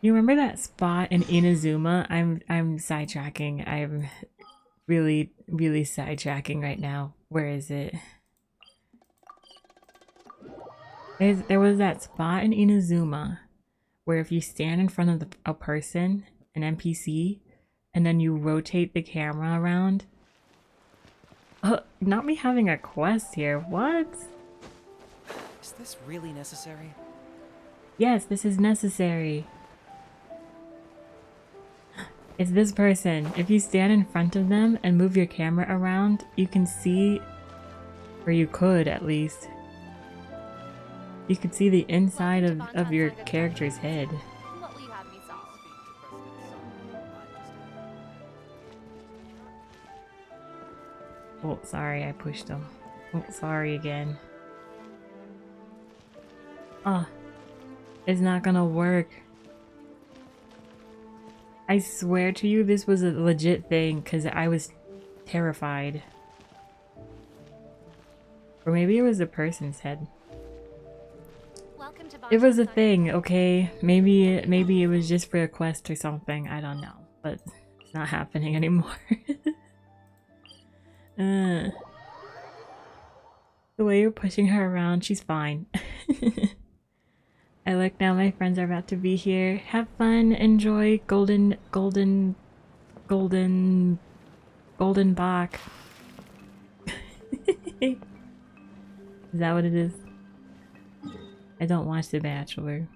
S1: You remember that spot in Inazuma? I'm sidetracking. I'm really sidetracking right now. Where is it? There was that spot in Inazuma where if you stand in front of a person, an NPC, and then you rotate the camera around. Not me having a quest here. What?
S6: Is this really necessary?
S1: Yes, this is necessary. It's this person. If you stand in front of them and move your camera around, you can see, or you could at least, you could see the inside of your character's head.
S5: What will you have me solve?
S1: Oh, sorry, I pushed him. Oh, sorry again. Oh, it's not gonna work. I swear to you, this was a legit thing because I was terrified. Or maybe it was a person's head. It was a thing, okay? Maybe it was just for a quest or something. I don't know, but it's not happening anymore. The way you're pushing her around, she's fine. I look now, my friends are about to be here. Have fun, enjoy golden Bach. Is that what it is? I don't watch The Bachelor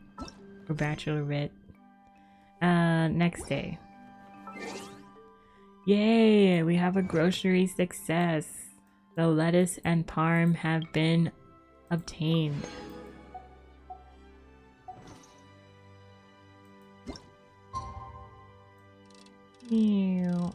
S1: or Bachelorette. Next day. Yay! We have a grocery success. The lettuce and parm have been obtained. Ew.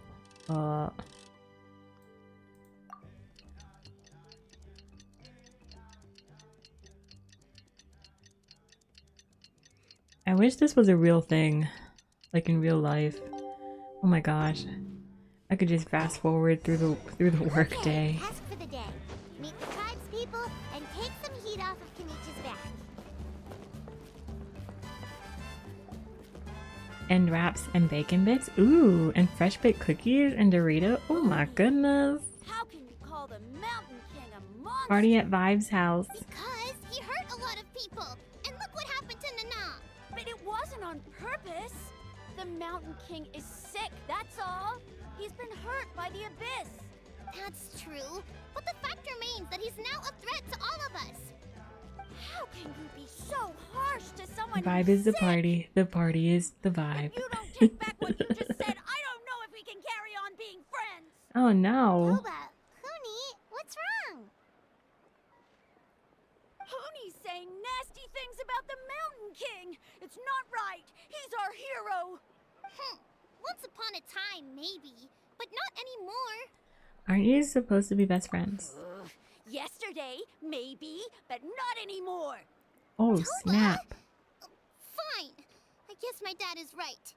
S1: I wish this was a real thing, like in real life. Oh my gosh, I could just fast forward through the work day.
S3: Task for the day. Meet the tribe's people and take some heat off of Kinich's back.
S1: And wraps and bacon bits. Ooh, and fresh baked cookies and Dorito. Oh my goodness.
S5: How can you call the Mountain King a monster?
S1: Party at Vibe's house.
S3: Because he hurt a lot of people. And look what happened to Nana.
S5: But it wasn't on purpose. The Mountain King is sick, that's all. He's been hurt by the abyss.
S3: That's true. But the fact remains that he's now a threat to all of us.
S5: How can you be so harsh to someone
S1: Vibe
S5: who's
S1: is the
S5: sick?
S1: party. The party is the vibe.
S5: If you don't take back what you just said, I don't know if we can carry on being friends.
S1: Oh no.
S3: Koba, Kuni, what's wrong?
S5: Hooney's saying nasty things about the Mountain King. It's not right. He's our hero.
S3: Once upon a time, maybe. But not anymore.
S1: Aren't you supposed to be best friends?
S5: Yesterday, maybe, but not anymore.
S1: Oh snap.
S3: Fine. I guess my dad is right.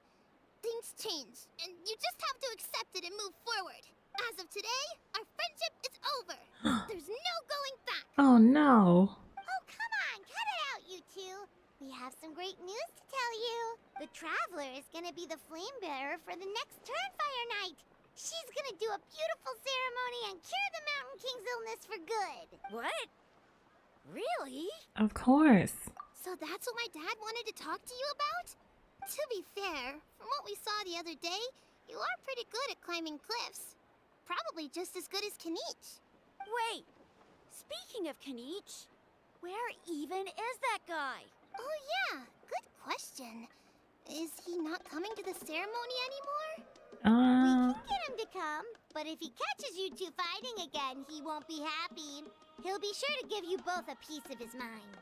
S3: Things change, and you just have to accept it and move forward. As of today, our friendship is over. There's no going back.
S1: Oh no.
S3: Oh, come on, cut it out, you two. We have some great news to tell you. The Traveler is gonna be the flame bearer for the next Turnfire night. She's gonna do a beautiful ceremony and cure the Mountain King's illness for good.
S5: What? Really?
S1: Of course.
S3: So that's what my dad wanted to talk to you about? To be fair, from what we saw the other day, you are pretty good at climbing cliffs. Probably just as good as Kinich.
S5: Wait, speaking of Kinich, where even is that guy?
S3: Oh yeah, good question. Is he not coming to the ceremony anymore?
S5: We can get him to come, but if he catches you two fighting again, he won't be happy. He'll be sure to give you both a piece of his mind.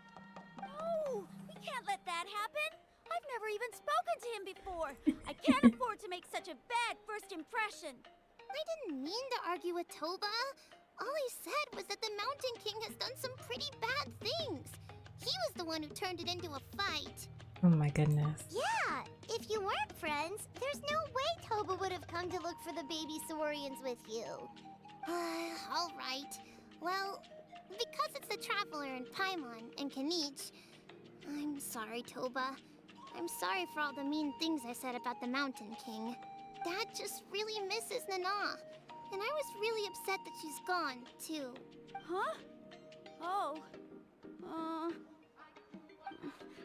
S5: No, we can't let that happen. I've never even spoken to him before. I can't afford to make such a bad first impression.
S3: I didn't mean to argue with Toba. All I said was that the Mountain King has done some pretty bad things. He was the one who turned it into a fight.
S1: Oh my goodness.
S3: Yeah, if you weren't friends, there's no way Toba would have come to look for the baby Saurians with you. All right. Well, because it's the Traveler and Paimon and Kinich, I'm sorry, Toba. I'm sorry for all the mean things I said about the Mountain King. Dad just really misses Nana. And I was really upset that she's gone, too.
S5: Huh? Oh.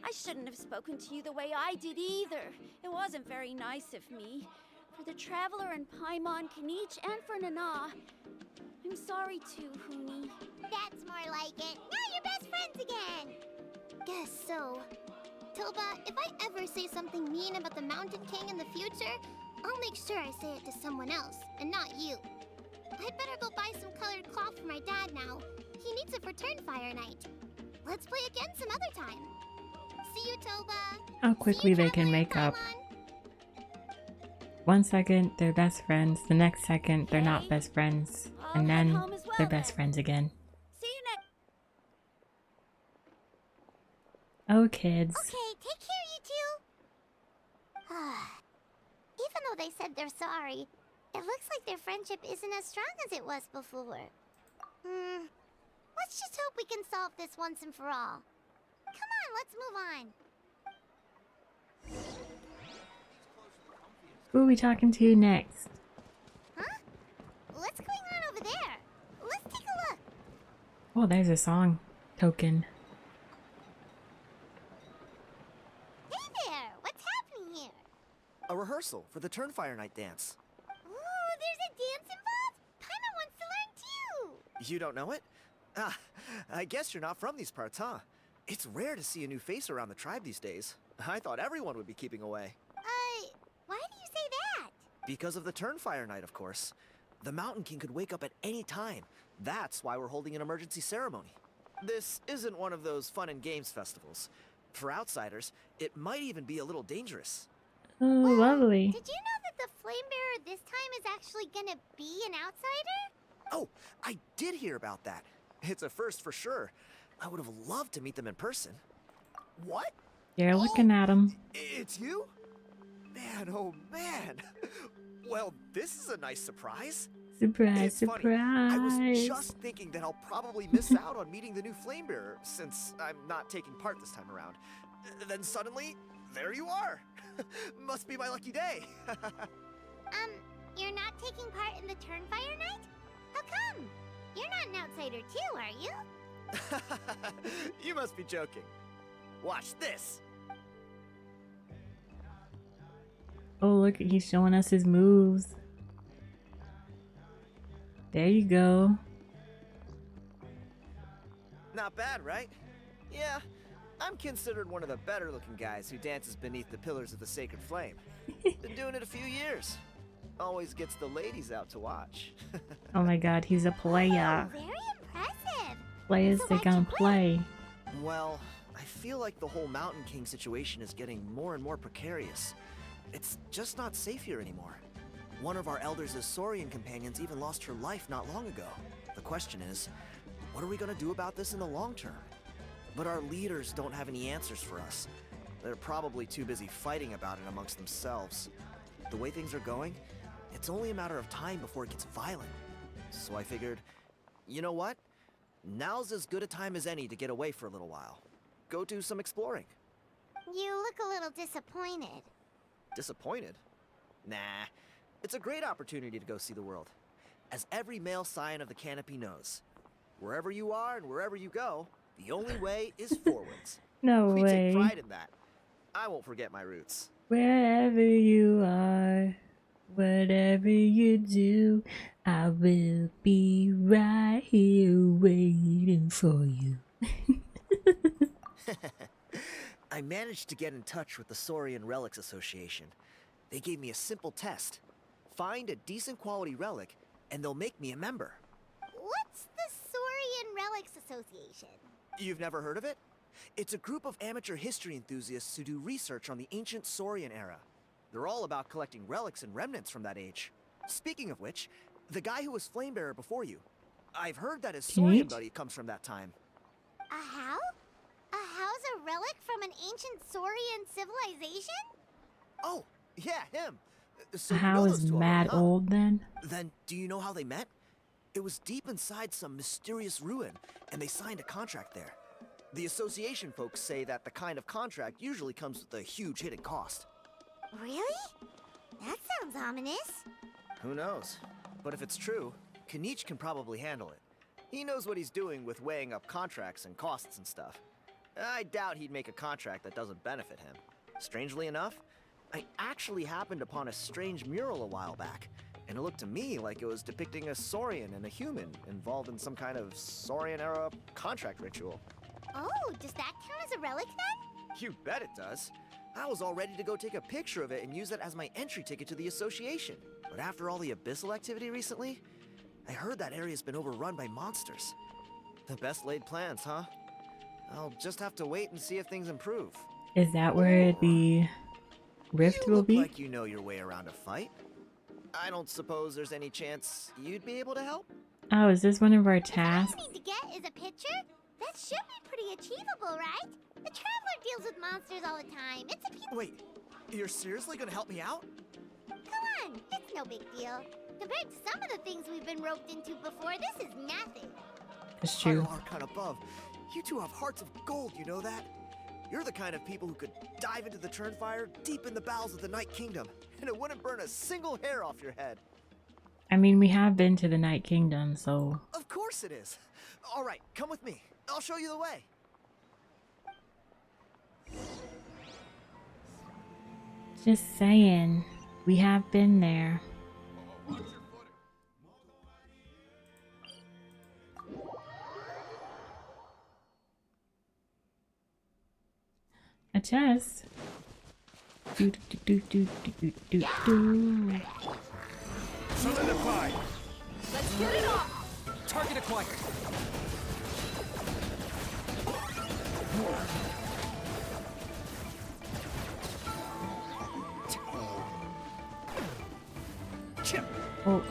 S5: I shouldn't have spoken to you the way I did either. It wasn't very nice of me. For the Traveler and Paimon, Kinich, and for Nana. I'm sorry too, Huni.
S3: That's more like it. Now you're best friends again. Guess so. Toba, if I ever say something mean about the Mountain King in the future, I'll make sure I say it to someone else, and not you. I'd better go buy some colored cloth for my dad now. He needs it for Turnfire Night. Let's play again some other time. See you, Toba.
S1: How quickly they can make up. 1 second, they're best friends. The next second, they're not best friends. And then, they're best friends again.
S5: See you next.
S1: Oh, kids.
S3: Okay, take care, you two. Even though they said they're sorry, it looks like their friendship isn't as strong as it was before. Let's just hope we can solve this once and for all. Come on, let's move on.
S1: Who are we talking to next?
S3: Huh? What's going on over there? Let's take a look.
S1: Oh, there's a song. Talkin.
S3: Hey there, what's happening here?
S10: A rehearsal for the Turnfire Night dance.
S3: Ooh, there's a dance involved? Paimon wants to learn too.
S10: You don't know it? Ah, I guess you're not from these parts, huh? It's rare to see a new face around the tribe these days. I thought everyone would be keeping away.
S3: Why do you say that?
S10: Because of the Turnfire Night, of course. The Mountain King could wake up at any time. That's why we're holding an emergency ceremony. This isn't one of those fun and games festivals. For outsiders, it might even be a little dangerous.
S1: Oh, lovely.
S3: Did you know that the Flame Bearer this time is actually gonna be an outsider?
S10: Oh, I did hear about that. It's a first for sure. I would have loved to meet them in person. What?
S1: You're looking at him.
S10: It's you? Man, oh man. Well, this is a nice surprise.
S1: Surprise,
S10: It's funny, I was
S1: surprise.
S10: just thinking that I'll probably miss out on meeting the new Flamebearer since I'm not taking part this time around. Then suddenly, there you are. Must be my lucky day.
S3: You're not taking part in the Turnfire Night? How come? You're not an outsider too, are you?
S10: You must be joking. Watch this.
S1: Oh, look, he's showing us his moves. There you go.
S10: Not bad, right? Yeah, I'm considered one of the better looking guys who dances beneath the pillars of the sacred flame. Been doing it a few years. Always gets the ladies out to watch.
S1: Oh my god, he's a player.
S3: Very impressive.
S1: Players,
S3: So
S1: they
S3: why'd you
S1: gonna
S3: quit?
S1: play.
S10: Well, I feel like the whole Mountain King situation is getting more and more precarious. It's just not safe here anymore. One of our elders' Saurian companions even lost her life not long ago. The question is, what are we gonna do about this in the long term? But our leaders don't have any answers for us. They're probably too busy fighting about it amongst themselves. The way things are going, it's only a matter of time before it gets violent. So I figured, you know what? Now's as good a time as any to get away for a little while. Go do some exploring.
S3: You look a little disappointed.
S10: Disappointed? Nah. It's a great opportunity to go see the world. As every male scion of the canopy knows, wherever you are and wherever you go, the only way is forwards.
S1: No
S10: We
S1: way.
S10: take pride in that. I won't forget my roots.
S1: Wherever you are, whatever you do, I will be right here waiting for you.
S10: I managed to get in touch with the Saurian Relics Association. They gave me a simple test. Find a decent quality relic, and they'll make me a member.
S3: What's the Saurian Relics Association?
S10: You've never heard of it? It's a group of amateur history enthusiasts who do research on the ancient Saurian era. They're all about collecting relics and remnants from that age. Speaking of which, the guy who was Flamebearer before you, I've heard that his Saurian
S1: Kinich?
S10: buddy comes from that time.
S3: A how? A how's a relic from an ancient Saurian civilization?
S10: Oh, yeah, him. So you
S1: How
S10: know
S1: is
S10: those two
S1: mad
S10: already, huh?
S1: old then?
S10: Then, do you know how they met? It was deep inside some mysterious ruin, and they signed a contract there. The association folks say that the kind of contract usually comes with a huge hidden cost.
S3: Really? That sounds ominous.
S10: Who knows? But if it's true, Kinich can probably handle it. He knows what he's doing with weighing up contracts and costs and stuff. I doubt he'd make a contract that doesn't benefit him. Strangely enough, I actually happened upon a strange mural a while back, and it looked to me like it was depicting a Saurian and a human involved in some kind of Saurian-era contract ritual.
S3: Oh, does that count as a relic then?
S10: You bet it does. I was all ready to go take a picture of it and use it as my entry ticket to the association. But after all the abyssal activity recently, I heard that area's been overrun by monsters. The best laid plans, huh? I'll just have to wait and see if things improve.
S1: Is that where the rift
S10: You
S1: will
S10: look
S1: be?
S10: like you know your way around a fight. I don't suppose there's any chance you'd be able to help?
S1: Oh, is this one of our
S3: All
S1: tasks?
S3: I need to get is a picture? That should be pretty achievable, right? The Traveler deals with monsters all the time. It's a piece.
S10: Wait, you're seriously gonna help me out?
S3: Come on, it's no big deal. Compared to some of the things we've been roped into before, this is nothing.
S1: It's
S10: Higher
S1: true.
S10: Arcana above. You two have hearts of gold, you know that? You're the kind of people who could dive into the Turnfire deep in the bowels of the Night Kingdom, and it wouldn't burn a single hair off your head.
S1: I mean, we have been to the Night Kingdom, so...
S10: Of course it is. All right, come with me. I'll show you the way.
S1: Just saying, we have been there. A chest. Do do do do do do do.
S4: Solidify!
S2: Let's get it off! Target acquired.
S1: Oh,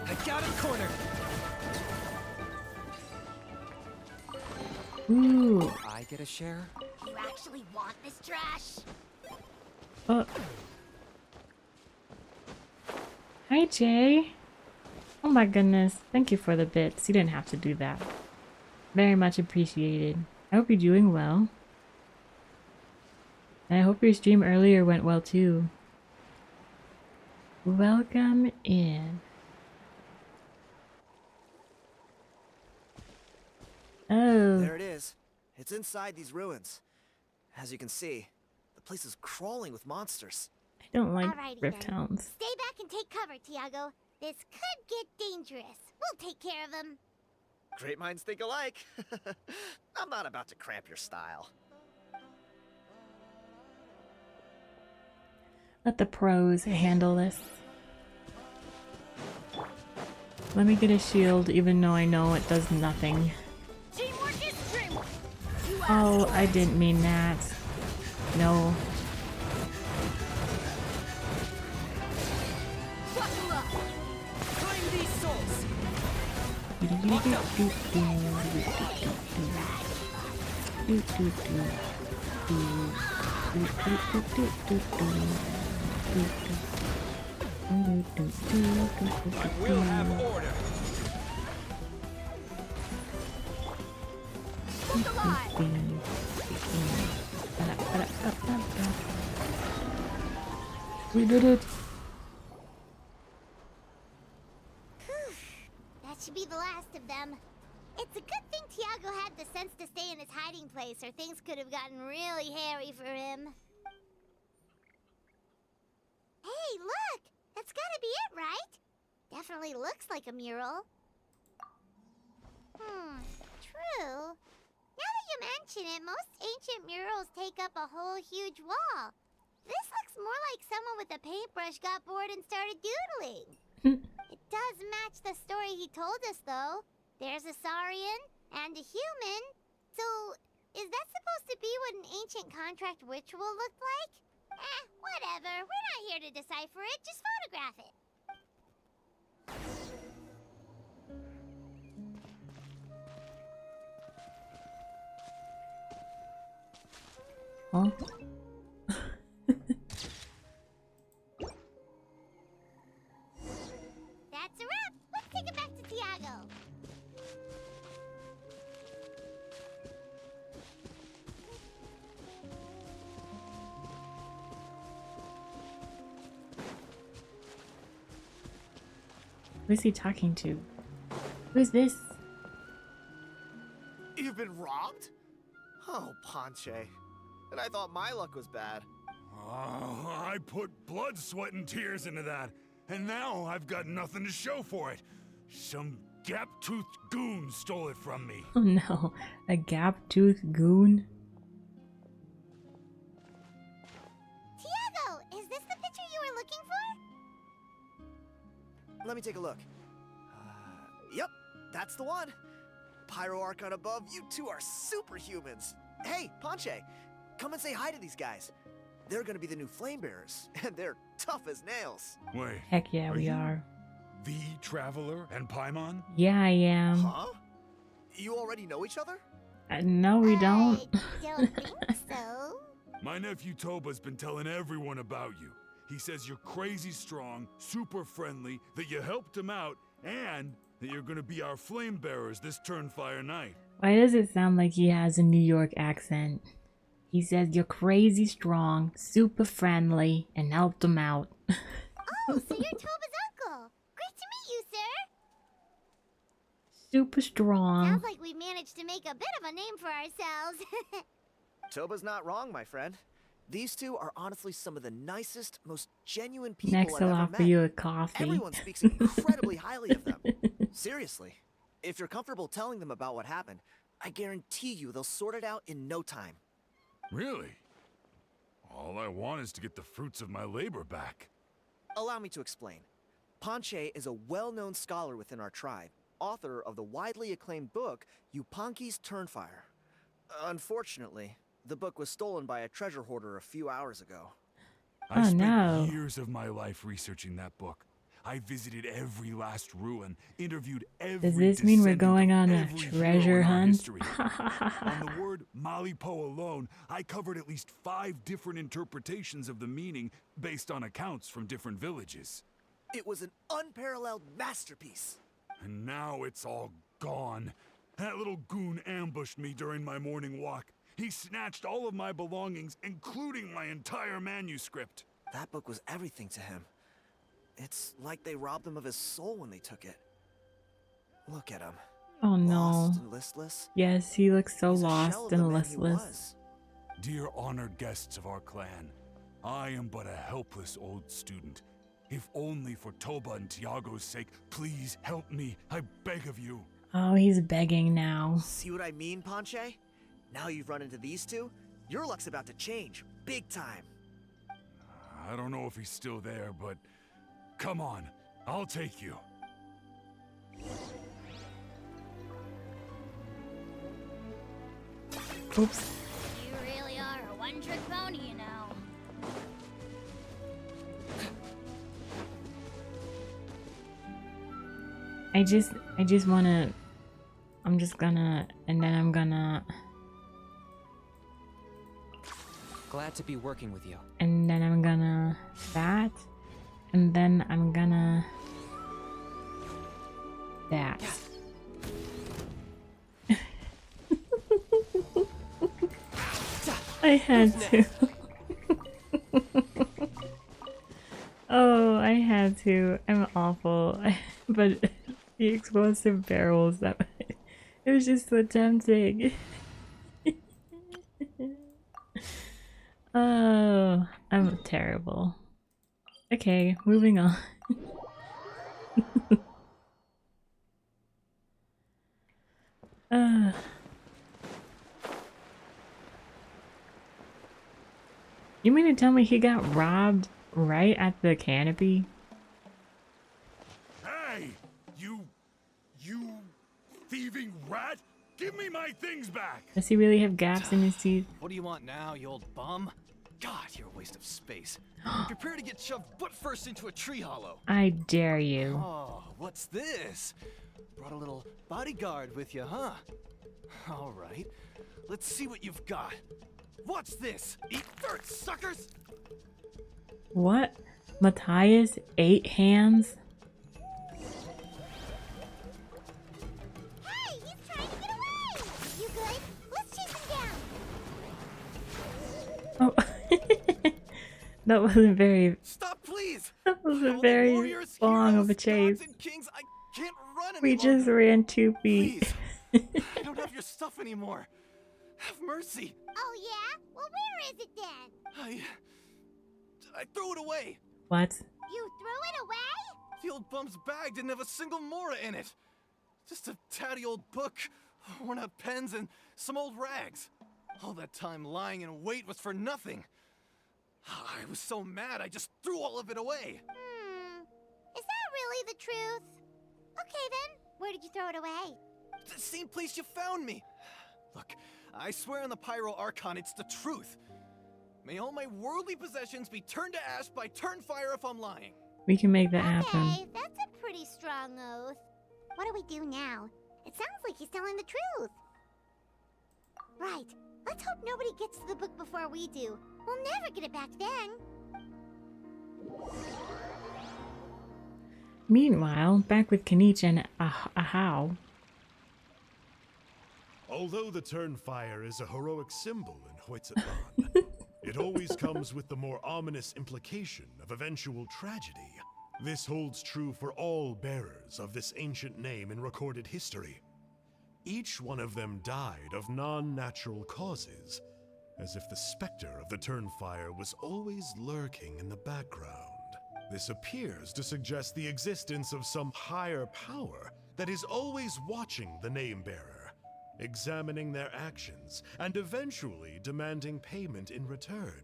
S2: I got him cornered.
S1: ooh.
S6: I get a share?
S5: You actually want this trash?
S1: Oh. Hi, Jay. Oh my goodness. Thank you for the bits. You didn't have to do that. Very much appreciated. I hope you're doing well. And I hope your stream earlier went well too. Welcome in. Oh,
S10: There it is. It's inside these ruins. As you can see, the place is crawling with monsters.
S1: I don't like
S3: Alrighty
S1: rift
S3: then.
S1: hounds.
S3: Stay back and take cover, Tiago. This could get dangerous. We'll take care of them.
S10: Great minds think alike. I'm not about to cramp your style.
S1: Let the pros handle this. Let me get a shield, even though I know it does nothing.
S5: Teamwork is dreamwork. You
S1: Oh, I didn't mean that. No.
S2: Buckle up. Claim these souls.
S4: We'll have order.
S2: Look alive.
S1: We did it.
S3: That should be the last of them. It's a good thing Tiago had the hiding place or things could have gotten really hairy for him. Hey, look! That's gotta be it, right? Definitely looks like a mural. True. Now that you mention it, most ancient murals take up a whole huge wall. This looks more like someone with a paintbrush got bored and started doodling. It does match the story he told us, though. There's a Saurian and a human. So, is that supposed to be what an ancient contract ritual looked like? Whatever. We're not here to decipher it. Just photograph it.
S1: Huh?
S3: That's a wrap. Let's take it back to Tiago.
S1: Who's he talking to? Who's this?
S10: You've been robbed? Oh, Ponche. And I thought my luck was bad.
S4: Oh, I put blood, sweat, and tears into that, and now I've got nothing to show for it. Some gap-toothed goon stole it from me.
S1: Oh no, a gap-toothed goon?
S3: Tiago, is this the picture you were looking for?
S10: Let me take a look. Yep, that's the one. Pyro Archon above, you two are superhumans. Hey, Ponche, come and say hi to these guys. They're gonna be the new flame bearers, and they're tough as nails.
S4: Wait.
S1: Heck yeah, we
S4: you
S1: are.
S4: The Traveler and Paimon?
S1: Yeah, I am.
S10: Huh? You already know each other?
S1: No, we don't.
S3: I don't think so.
S4: My nephew Toba's been telling everyone about you. He says you're crazy strong, super friendly, that you helped him out, and that you're gonna be our flame bearers this Turnfire night.
S1: Why does it sound like he has a New York accent? He says you're crazy strong, super friendly, and helped him out.
S3: Oh, so you're Toba's uncle. Great to meet you, sir.
S1: Super strong.
S3: Sounds like we managed to make a bit of a name for ourselves.
S10: Toba's not wrong, my friend. These two are honestly some of the nicest, most genuine people
S1: Next
S10: I've
S1: I'll
S10: ever
S1: offer
S10: met.
S1: you a coffee.
S10: Everyone speaks incredibly highly of them. Seriously. If you're comfortable telling them about what happened, I guarantee you they'll sort it out in no time.
S4: Really? All I want is to get the fruits of my labor back.
S10: Allow me to explain. Ponche is a well-known scholar within our tribe, author of the widely acclaimed book, Yupanqui's Turnfire. Unfortunately, the book was stolen by a treasure hoarder a few hours ago.
S4: I spent
S1: no.
S4: years of my life researching that book. I visited every last ruin, interviewed every
S1: Does this mean we're
S4: descendant
S1: going
S4: of
S1: on a
S4: every hero
S1: treasure
S4: in our
S1: hunt?
S4: history. On the word Malipo alone, I covered at least 5 different interpretations of the meaning based on accounts from different villages.
S10: It was an unparalleled masterpiece.
S4: And now it's all gone. That little goon ambushed me during my morning walk. He snatched all of my belongings, including my entire manuscript.
S10: That book was everything to him. It's like they robbed him of his soul when they took it. Look at him.
S1: Oh no.
S10: Lost and listless.
S1: Yes, he looks so
S10: He's a shell
S1: lost
S10: of the
S1: and
S10: man he
S1: listless.
S10: was.
S4: Dear honored guests of our clan, I am but a helpless old student. If only for Toba and Tiago's sake, please help me. I beg of you.
S1: Oh, he's begging now.
S10: See what I mean, Ponche? Now you've run into these two, your luck's about to change, big time.
S4: I don't know if he's still there, but come on, I'll take you.
S1: Oops.
S5: You really are a one-trick pony, you know.
S1: I just wanna, I'm just gonna, and then I'm gonna,
S6: Glad to be working with you.
S1: and then I'm gonna that, and then I'm gonna that. I had to. Oh, I had to. I'm awful. But the explosive barrels, that it was just so tempting. Oh, I'm terrible. Okay, moving on. uh, you mean to tell me he got robbed right at the canopy?
S4: Hey! You thieving rat! Give me my things back!
S1: Does he really have gaps in his teeth?
S2: What do you want now, you old bum? God, you're a waste of space. Prepare to get shoved butt first into a tree hollow.
S1: I dare you.
S2: Oh, what's this? Brought a little bodyguard with you, huh? All right, let's see what you've got. What's this? Eat dirt, suckers!
S1: What? Matthias 8 hands?
S3: Hey, he's trying to get away! You good? Let's chase him down!
S1: Oh. That wasn't very...
S2: Stop, please!
S1: That wasn't
S2: All the
S1: very
S2: warriors,
S1: long
S2: heroes,
S1: of a chase.
S2: gods, and kings, I can't run
S1: We
S2: any longer.
S1: just ran 2 feet.
S2: Please. I don't have your stuff anymore. Have mercy.
S3: Oh yeah? Well, where is it then?
S2: I threw it away.
S1: What?
S3: You threw it away?
S2: The old bum's bag didn't have a single mora in it. Just a tatty old book, worn out pens, and some old rags. All that time lying in wait was for nothing. I was so mad, I just threw all of it away.
S3: Is that really the truth? Okay then, where did you throw it away?
S2: The same place you found me. Look, I swear on the Pyro Archon, it's the truth. May all my worldly possessions be turned to ash by Turnfire if I'm lying.
S1: We can make that happen.
S3: Okay, that's a pretty strong oath. What do we do now? It sounds like he's telling the truth. Right. Let's hope nobody gets to the book before we do. We'll never get it back then.
S1: Meanwhile, back with Kinich and Ahau.
S7: Although the Turnfire is a heroic symbol in Hoytzetlan, it always comes with the more ominous implication of eventual tragedy. This holds true for all bearers of this ancient name in recorded history. Each one of them died of non-natural causes, as if the specter of the Turnfire was always lurking in the background. This appears to suggest the existence of some higher power that is always watching the name-bearer, examining their actions, and eventually demanding payment in return.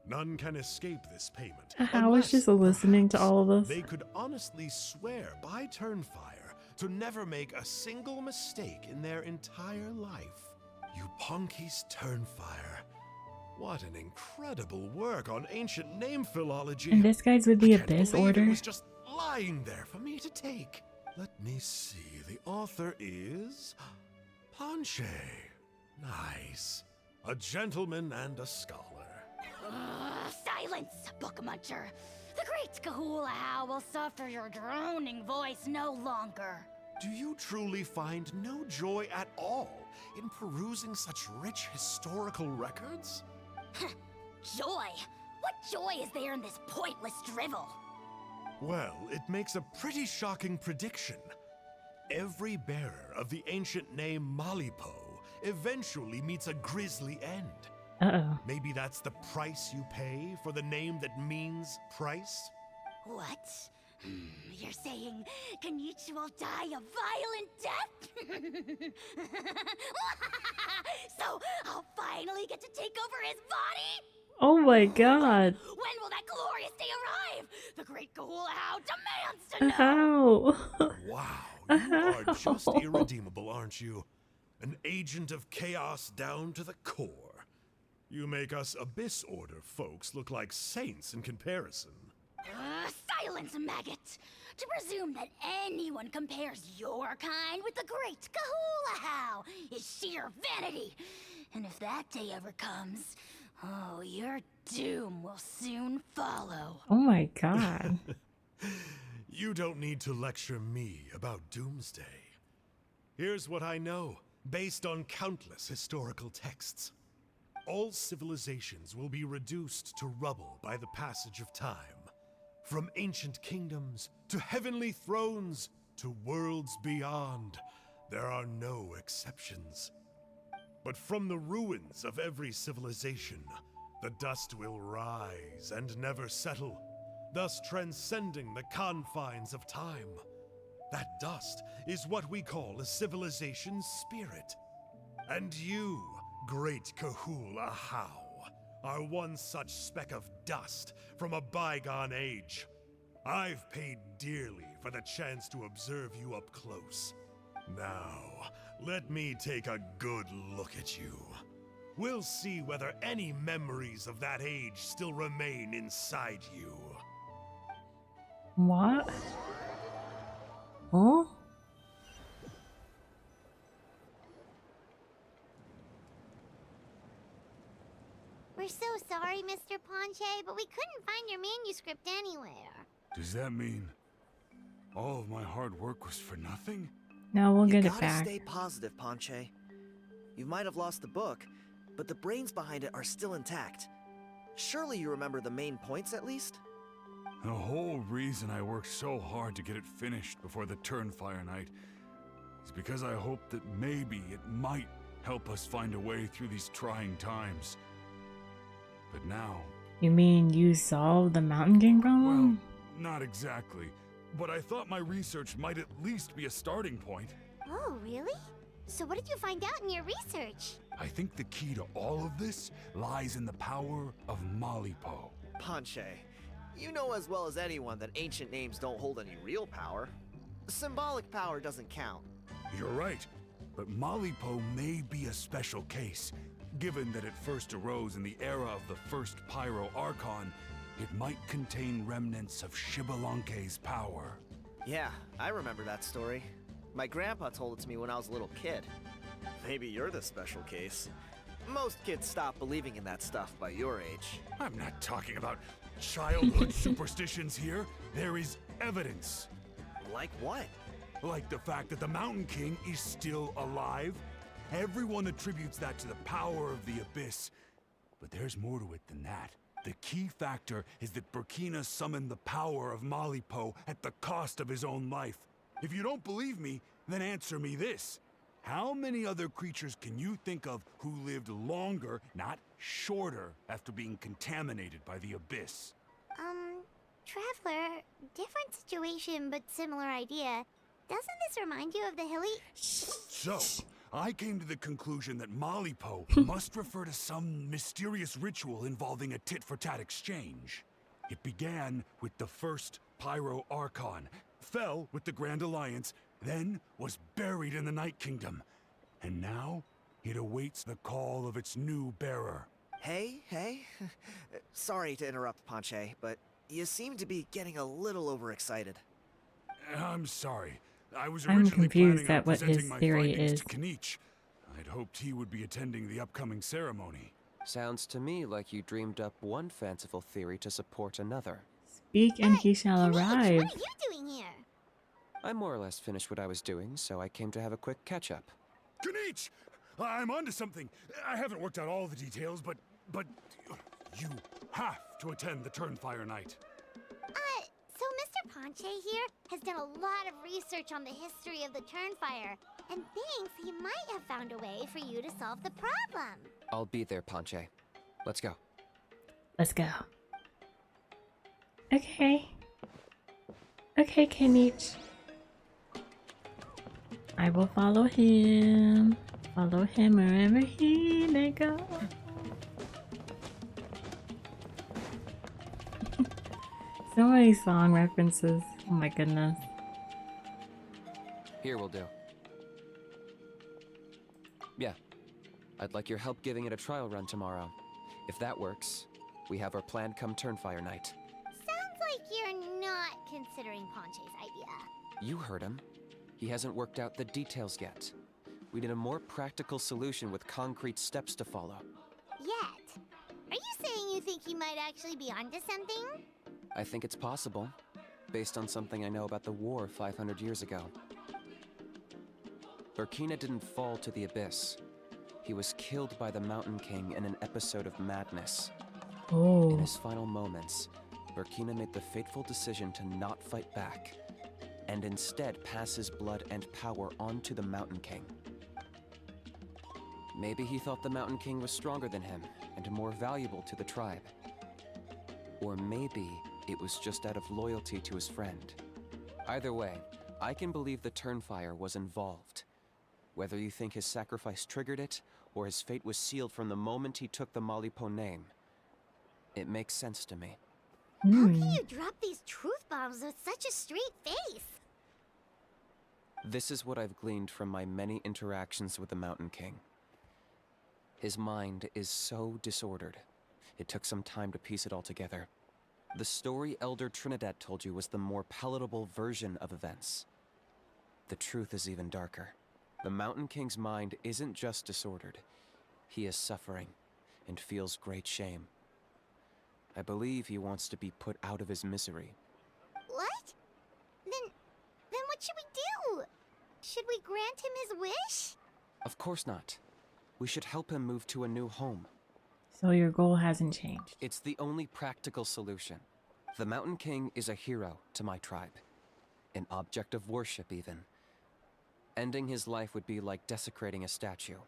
S7: None can escape this payment.
S1: I was just listening to all of this.
S7: They could honestly swear by Turnfire to never make a single mistake in their entire life. You punkies, Turnfire. What an incredible work on ancient name philology.
S1: And this guy's with the
S7: I can't
S1: Abyss
S7: believe
S1: Order?
S7: It was just lying there for me to take. Let me see. The author is Panche. Nice. A gentleman and a scholar.
S5: Silence, book muncher. The great Kahulahau will suffer your droning voice no longer.
S7: Do you truly find no joy at all in perusing such rich historical records?
S5: Joy? What joy is there in this pointless drivel?
S7: Well, it makes a pretty shocking prediction. Every bearer of the ancient name Malipo eventually meets a grisly end.
S1: Uh-oh.
S7: Maybe that's the price you pay for the name that means price?
S5: What? You're saying Kinich will die a violent death? So I'll finally get to take over his body?
S1: Oh my god.
S5: When will that glorious day arrive? The great Kahulahau demands to know!
S1: How?
S7: Wow, you are just irredeemable, aren't you? An agent of chaos down to the core. You make us Abyss Order folks look like saints in comparison.
S5: Silence, maggot! To presume that anyone compares your kind with the great Kahulahau is sheer vanity. And if that day ever comes, oh, your doom will soon follow.
S1: Oh my god.
S7: You don't need to lecture me about Doomsday. Here's what I know, based on countless historical texts. All civilizations will be reduced to rubble by the passage of time. From ancient kingdoms, to heavenly thrones, to worlds beyond, there are no exceptions. But from the ruins of every civilization, The dust will rise and never settle, thus transcending the confines of time. That dust is what we call a civilization's spirit. And you, great Kahul Ahau, are one such speck of dust from a bygone age. I've paid dearly for the chance to observe you up close. Now, let me take a good look at you. We'll see whether any memories of that age still remain inside you.
S1: What? Huh?
S3: We're so sorry, Mr. Ponche, but we couldn't find your manuscript anywhere.
S4: Does that mean all of my hard work was for nothing?
S1: No, we'll
S10: You
S1: get it
S10: gotta
S1: back.
S10: stay positive, Ponche. You might have lost the book, but the brains behind it are still intact. Surely you remember the main points at least?
S4: The whole reason I worked so hard to get it finished before the Turnfire Night is because I hoped that maybe it might help us find a way through these trying times. But now...
S1: You mean you solved the Mountain King
S4: Well,
S1: problem?
S4: not exactly. But I thought my research might at least be a starting point.
S3: Oh, really? So what did you find out in your research?
S4: I think the key to all of this lies in the power of Malipo.
S10: Ponche, you know as well as anyone that ancient names don't hold any real power. Symbolic power doesn't count.
S4: You're right, but Malipo may be a special case. Given that it first arose in the era of the first Pyro Archon, it might contain remnants of Shibalonke's power.
S10: Yeah, I remember that story. My grandpa told it to me when I was a little kid. Maybe you're the special case. Most kids stop believing in that stuff by your age.
S4: I'm not talking about childhood superstitions here. There is evidence.
S10: Like what?
S4: Like the fact that the Mountain King is still alive. Everyone attributes that to the power of the Abyss. But there's more to it than that. The key factor is that Burkina summoned the power of Malipo at the cost of his own life. If you don't believe me, then answer me this. How many other creatures can you think of who lived longer, not shorter, after being contaminated by the Abyss?
S3: Traveler, different situation but similar idea. Doesn't this remind you of the hilly...
S4: So, I came to the conclusion that Malipo must refer to some mysterious ritual involving a tit-for-tat exchange. It began with the first Pyro Archon, fell with the Grand Alliance, then was buried in the Night Kingdom. And now, it awaits the call of its new bearer.
S10: Hey. Sorry to interrupt, Ponche, but you seem to be getting a little overexcited.
S4: I'm sorry. I was
S1: I'm
S4: originally
S1: confused
S4: planning on
S1: at what his
S4: presenting my
S1: theory
S4: findings
S1: is.
S4: to Kinich. I'd hoped he would be attending the upcoming ceremony.
S6: Sounds to me like you dreamed up one fanciful theory to support another.
S1: Speak and he shall
S3: Kinich,
S1: arrive.
S3: what are you doing here?
S6: I more or less finished what I was doing, so I came to have a quick catch-up.
S4: Kinich! I'm onto something. I haven't worked out all the details, but you have to attend the Turnfire Night.
S3: So Mr. Ponche here has done a lot of research on the history of the Turnfire, and thinks he might have found a way for you to solve the problem.
S6: I'll be there, Ponche. Let's go.
S1: Let's go. Okay. Okay, Kinich. I will follow him. Follow him wherever he may go. So many song references. Oh my goodness.
S6: Here will do. Yeah. I'd like your help giving it a trial run tomorrow. If that works, we have our plan come Turnfire Night.
S3: Sounds like you're not considering Ponche's idea.
S6: You heard him. He hasn't worked out the details yet. We need a more practical solution with concrete steps to follow.
S3: Yet. Are you saying you think he might actually be onto something?
S6: I think it's possible, based on something I know about the war 500 years ago. Burkina didn't fall to the Abyss. He was killed by the Mountain King in an episode of madness. In
S1: Oh.
S6: his final moments, Burkina made the fateful decision to not fight back, and instead pass his blood and power on to the Mountain King. Maybe he thought the Mountain King was stronger than him and more valuable to the tribe. Or maybe it was just out of loyalty to his friend. Either way, I can believe the Turnfire was involved. Whether you think his sacrifice triggered it, or his fate was sealed from the moment he took the Malipo name, it makes sense to me.
S3: How can you drop these truth bombs with such a straight face?
S6: This is what I've gleaned from my many interactions with the Mountain King. His mind is so disordered. It took some time to piece it all together. The story Elder Trinidad told you was the more palatable version of events. The truth is even darker. The Mountain King's mind isn't just disordered. He is suffering and feels great shame. I believe he wants to be put out of his misery.
S3: What? Then what should we do? Should we grant him his wish?
S6: Of course not. We should help him move to a new home.
S1: So your goal hasn't changed.
S6: It's the only practical solution. The Mountain King is a hero to my tribe. An object of worship, even. Ending his life would be like desecrating a statue.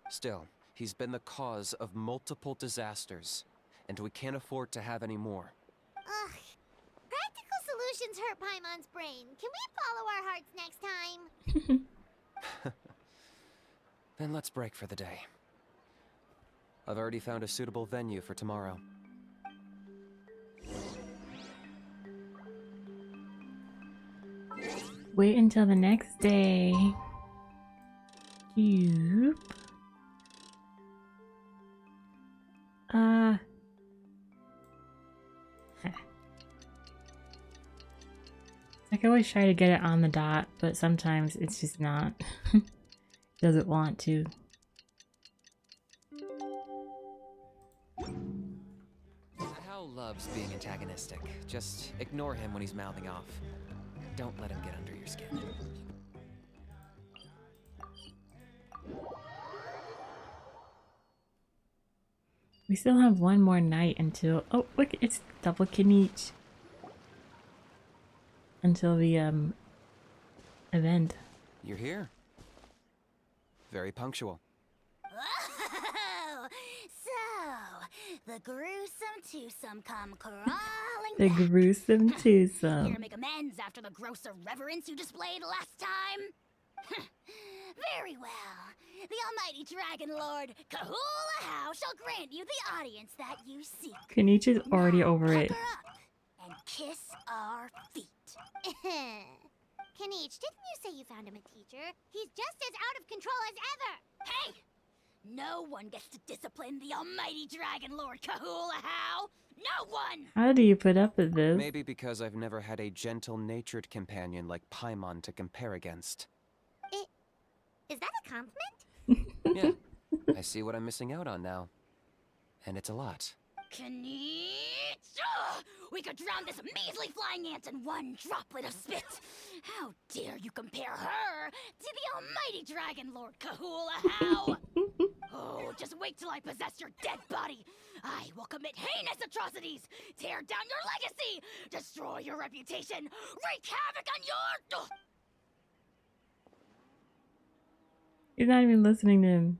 S6: Still, he's been the cause of multiple disasters, and we can't afford to have any more.
S3: Ugh. Practical solutions hurt Paimon's brain. Can we follow our hearts next time?
S6: Then let's break for the day. I've already found a suitable venue for tomorrow.
S1: Wait until the next day. Yup. I can always try to get it on the dot, but sometimes it's just not. Doesn't want to.
S6: Hal loves being antagonistic. Just ignore him when he's mouthing off. Don't let him get under your skin.
S1: We still have one more night until— oh look, it's double Kinich. Until the event.
S6: You're here. Very punctual.
S5: Oh, so the gruesome twosome come crawling
S1: The
S5: back.
S1: gruesome
S5: Here
S1: twosome.
S5: to make amends after the gross irreverence you displayed last time? Very well. The almighty Dragon Lord, Kahula How, shall grant you the audience that you seek.
S1: Kinich is already
S5: Now,
S1: over it.
S5: pucker up and kiss our feet.
S3: Kinich, didn't you say you found him a teacher? He's just as out of control as ever!
S5: Hey! No one gets to discipline the almighty Dragon Lord Kahula How! No one!
S1: How do you put up with this?
S6: Maybe because I've never had a gentle-natured companion like Paimon to compare against.
S3: Is that a compliment?
S6: Yeah, I see what I'm missing out on now. And it's a lot.
S5: Kinich! Ugh! We could drown this measly flying ant in one droplet of spit! How dare you compare her to the almighty Dragon Lord Kahula How! Oh, just wait till I possess your dead body! I will commit heinous atrocities! Tear down your legacy! Destroy your reputation! Wreak havoc on your— Ugh!
S1: You're not even listening to him.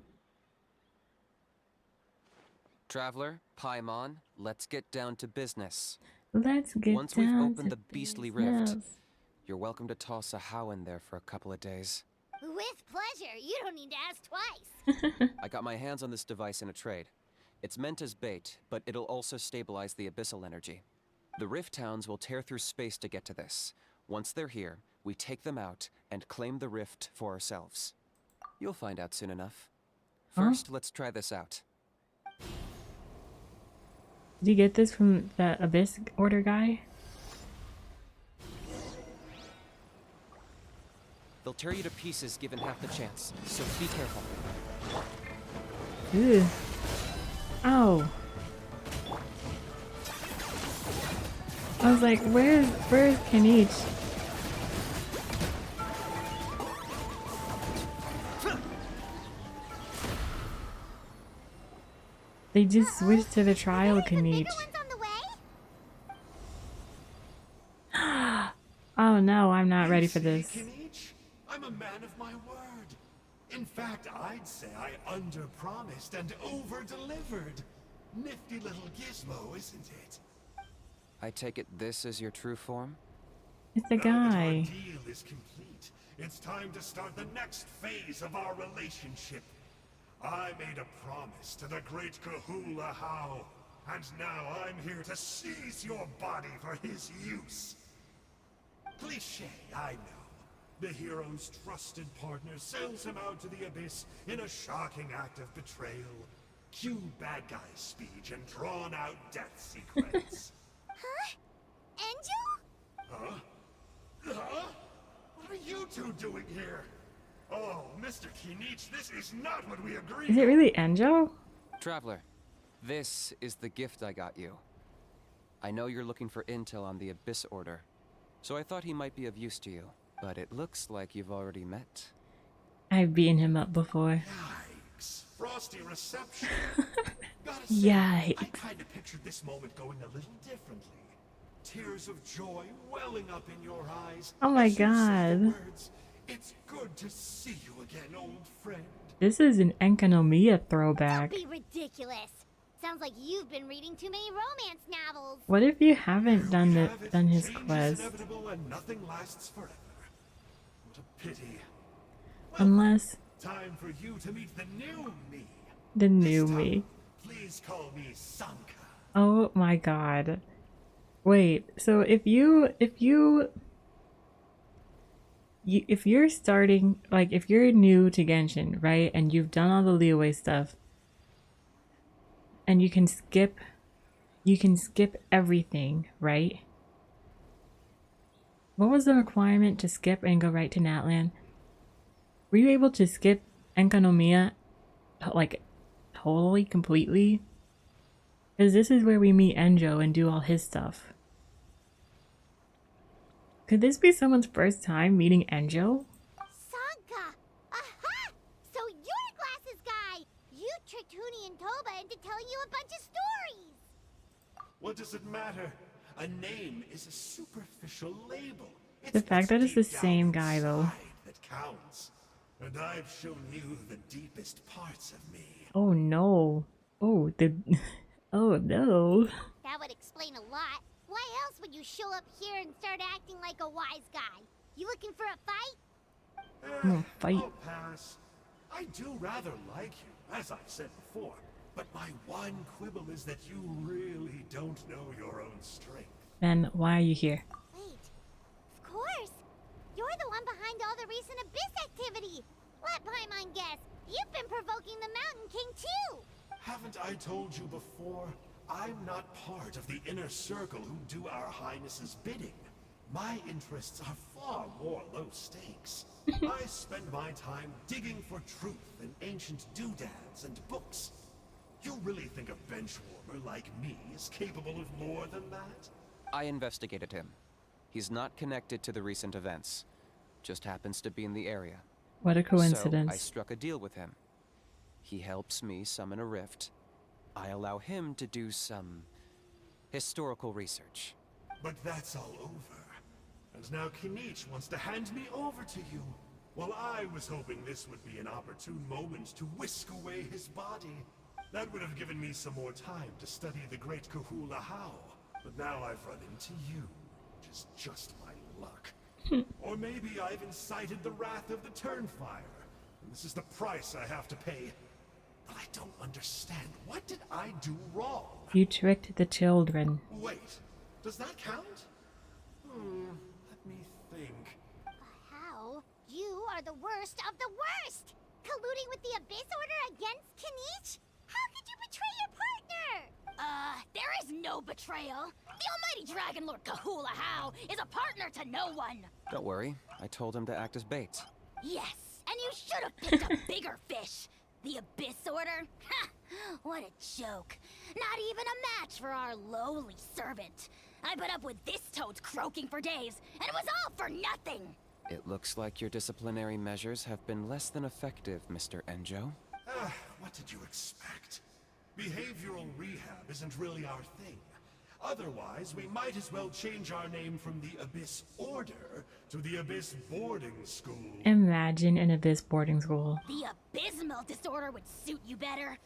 S6: Traveler, Paimon, let's get down to business.
S1: Let's get
S6: Once
S1: down
S6: we've opened
S1: to
S6: the beastly
S1: business.
S6: rift, you're welcome to toss a How in there for a couple of days.
S3: With pleasure. You don't need to ask twice.
S6: I got my hands on this device in a trade. It's meant as bait, but it'll also stabilize the abyssal energy. The rift towns will tear through space to get to this. Once they're here, we take them out and claim the rift for ourselves. You'll find out soon enough. First, let's try this out.
S1: Did you get this from the Abyss order guy?
S6: They'll tear you to pieces given half the chance, so be careful.
S1: Ew. Oh. I was like, where's Kinich? They just switched to the trial Kinich.
S3: Bigger one's on the way?
S1: Oh no, I'm not ready for this.
S7: Kinich, I'm a man of my word. In fact, I'd say I under-promised and over-delivered. Nifty little gizmo, isn't it?
S6: I take it this is your true form?
S1: It's a
S7: Now that our
S1: guy.
S7: deal is complete, it's time to start the next phase of our relationship. I made a promise to the great Kahula How, and now I'm here to seize your body for his use. Cliché, I know. The hero's trusted partner sells him out to the abyss in a shocking act of betrayal. Cue bad guy speech and drawn-out death sequence.
S3: Huh? Angel?
S7: Huh? Huh? What are you two doing here? Oh, Mr. Kinich, this is not what we agreed
S1: Is it really Enjo?
S6: Traveler, this is the gift I got you. I know you're looking for intel on the Abyss Order, so I thought he might be of use to you. But it looks like you've already met.
S1: I've beaten him up before.
S7: Yikes. Frosty reception. Gotta say,
S1: Yikes.
S7: I kind of pictured this moment going a little differently. Tears of joy welling up in your eyes.
S1: Oh my
S7: as you say the
S1: god.
S7: words, "It's good to see you again, old friend."
S1: This is an Enkanomiya throwback.
S3: Don't be ridiculous. Sounds like you've been reading too many romance novels.
S1: What if you haven't done
S7: There we
S1: it,
S7: have it.
S1: done his
S7: Change is
S1: quest?
S7: inevitable and nothing lasts forever. What a pity. Well,
S1: Unless
S7: time for you to meet the new me.
S1: the new
S7: This time,
S1: me.
S7: please call me Sanka.
S1: Oh my god. Wait, so if you're starting, like, if you're new to Genshin, right, and you've done all the leeway stuff, and you can skip everything, right? What was the requirement to skip and go right to Natlan? Were you able to skip Enkanomiya, like, totally, completely? Because this is where we meet Enjo and do all his stuff. Could this be someone's first time meeting Enjo?
S3: Sanka! Aha! So you're the glasses guy! You tricked Huni and Toba into telling you a bunch of stories!
S7: What does it matter? A name is a superficial label.
S1: The fact that it's the
S7: deep down
S1: same guy, though.
S7: inside that counts. And I've shown you the deepest parts of me.
S1: Oh no. Oh, the... Oh no.
S3: That would explain a lot. Why else would you show up here and start acting like a wise guy? You looking for a fight?
S1: Fight.
S7: I'll pass. I do rather like you, as I've said before. But my one quibble is that you really don't know your own strength.
S1: Then why are you here?
S3: Wait. Of course. You're the one behind all the recent Abyss activity. Let Paimon guess. You've been provoking the Mountain King too.
S7: Haven't I told you before? I'm not part of the inner circle who do our highnesses' bidding. My interests are far more low stakes. I spend my time digging for truth in ancient doodads and books. You really think a benchwarmer like me is capable of more than that?
S6: I investigated him. He's not connected to the recent events. Just happens to be in the area.
S1: What a
S6: So I
S1: coincidence.
S6: struck a deal with him. He helps me summon a rift. I allow him to do some historical research.
S7: But that's all over. And now Kinich wants to hand me over to you. Well, I was hoping this would be an opportune moment to whisk away his body. That would have given me some more time to study the great Kahula How. But now I've run into you, which is just my luck. Or maybe I've incited the wrath of the Turnfire, and this is the price I have to pay. But I don't understand. What did I do wrong?
S1: You tricked the children.
S7: Wait, does that count? Let me think.
S3: How? You are the worst of the worst! Colluding with the Abyss Order against Kinich? How could you betray your partner?
S5: There is no betrayal. The almighty Dragon Lord Kahula How is a partner to no one.
S6: Don't worry, I told him to act as bait.
S5: Yes, and you should have picked a bigger fish. The Abyss Order? Ha! What a joke. Not even a match for our lowly servant. I put up with this toad's croaking for days, and it was all for nothing.
S6: It looks like your disciplinary measures have been less than effective, Mr. Enjo.
S7: What did you expect? Behavioral rehab isn't really our thing. Otherwise, we might as well change our name from the Abyss Order to the Abyss Boarding School.
S1: Imagine an Abyss boarding school.
S5: The abysmal disorder would suit you better.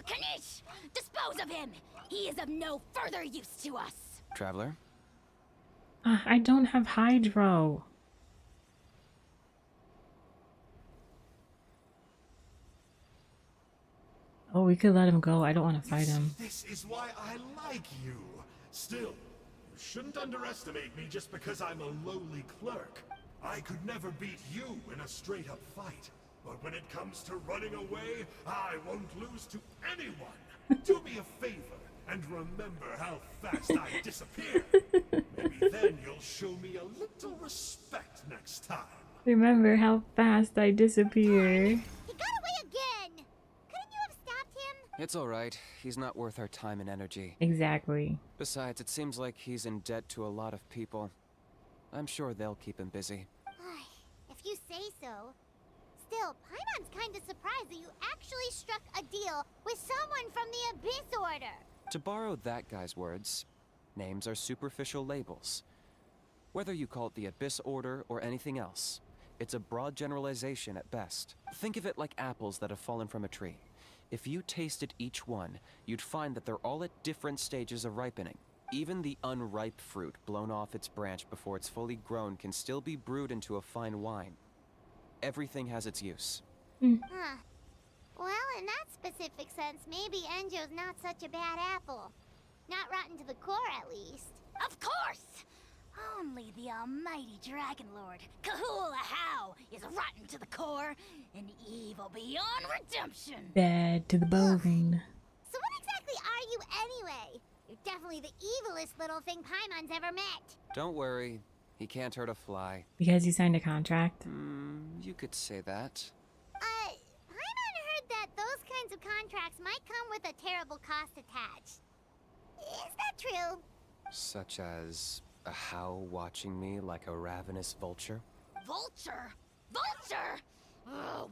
S5: Kinich! Dispose of him! He is of no further use to us!
S6: Traveler?
S1: I don't have Hydro. Oh, we could let him go. I don't want to fight him.
S7: This is why I like you. Still, you shouldn't underestimate me just because I'm a lowly clerk. I could never beat you in a straight-up fight. But when it comes to running away, I won't lose to anyone. Do me a favor and remember how fast I disappear. Maybe then you'll show me a little respect next time.
S1: Remember how fast I disappear.
S3: He got away again! Couldn't you have stopped him?
S6: It's alright. He's not worth our time and energy.
S1: Exactly.
S6: Besides, it seems like he's in debt to a lot of people. I'm sure they'll keep him busy.
S3: If you say so. Still, Paimon's kinda surprised that you actually struck a deal with someone from the Abyss Order.
S6: To borrow that guy's words, names are superficial labels. Whether you call it the Abyss Order or anything else, it's a broad generalization at best. Think of it like apples that have fallen from a tree. If you tasted each one, you'd find that they're all at different stages of ripening. Even the unripe fruit blown off its branch before it's fully grown can still be brewed into a fine wine. Everything has its use.
S3: Huh. Well, in that specific sense, maybe Enjo's not such a bad apple. Not rotten to the core, at least.
S5: Of course! Only the almighty Dragon Lord, Kahula How, is rotten to the core and evil beyond redemption.
S1: Bad to the bone.
S3: So what exactly are you anyway? You're definitely the evilest little thing Paimon's ever met.
S6: Don't worry, he can't hurt a fly.
S1: Because you signed a contract?
S6: You could say that.
S3: Paimon heard that those kinds of contracts might come with a terrible cost attached. Is that true?
S6: Such as a How watching me like a ravenous vulture?
S5: Vulture? Vulture?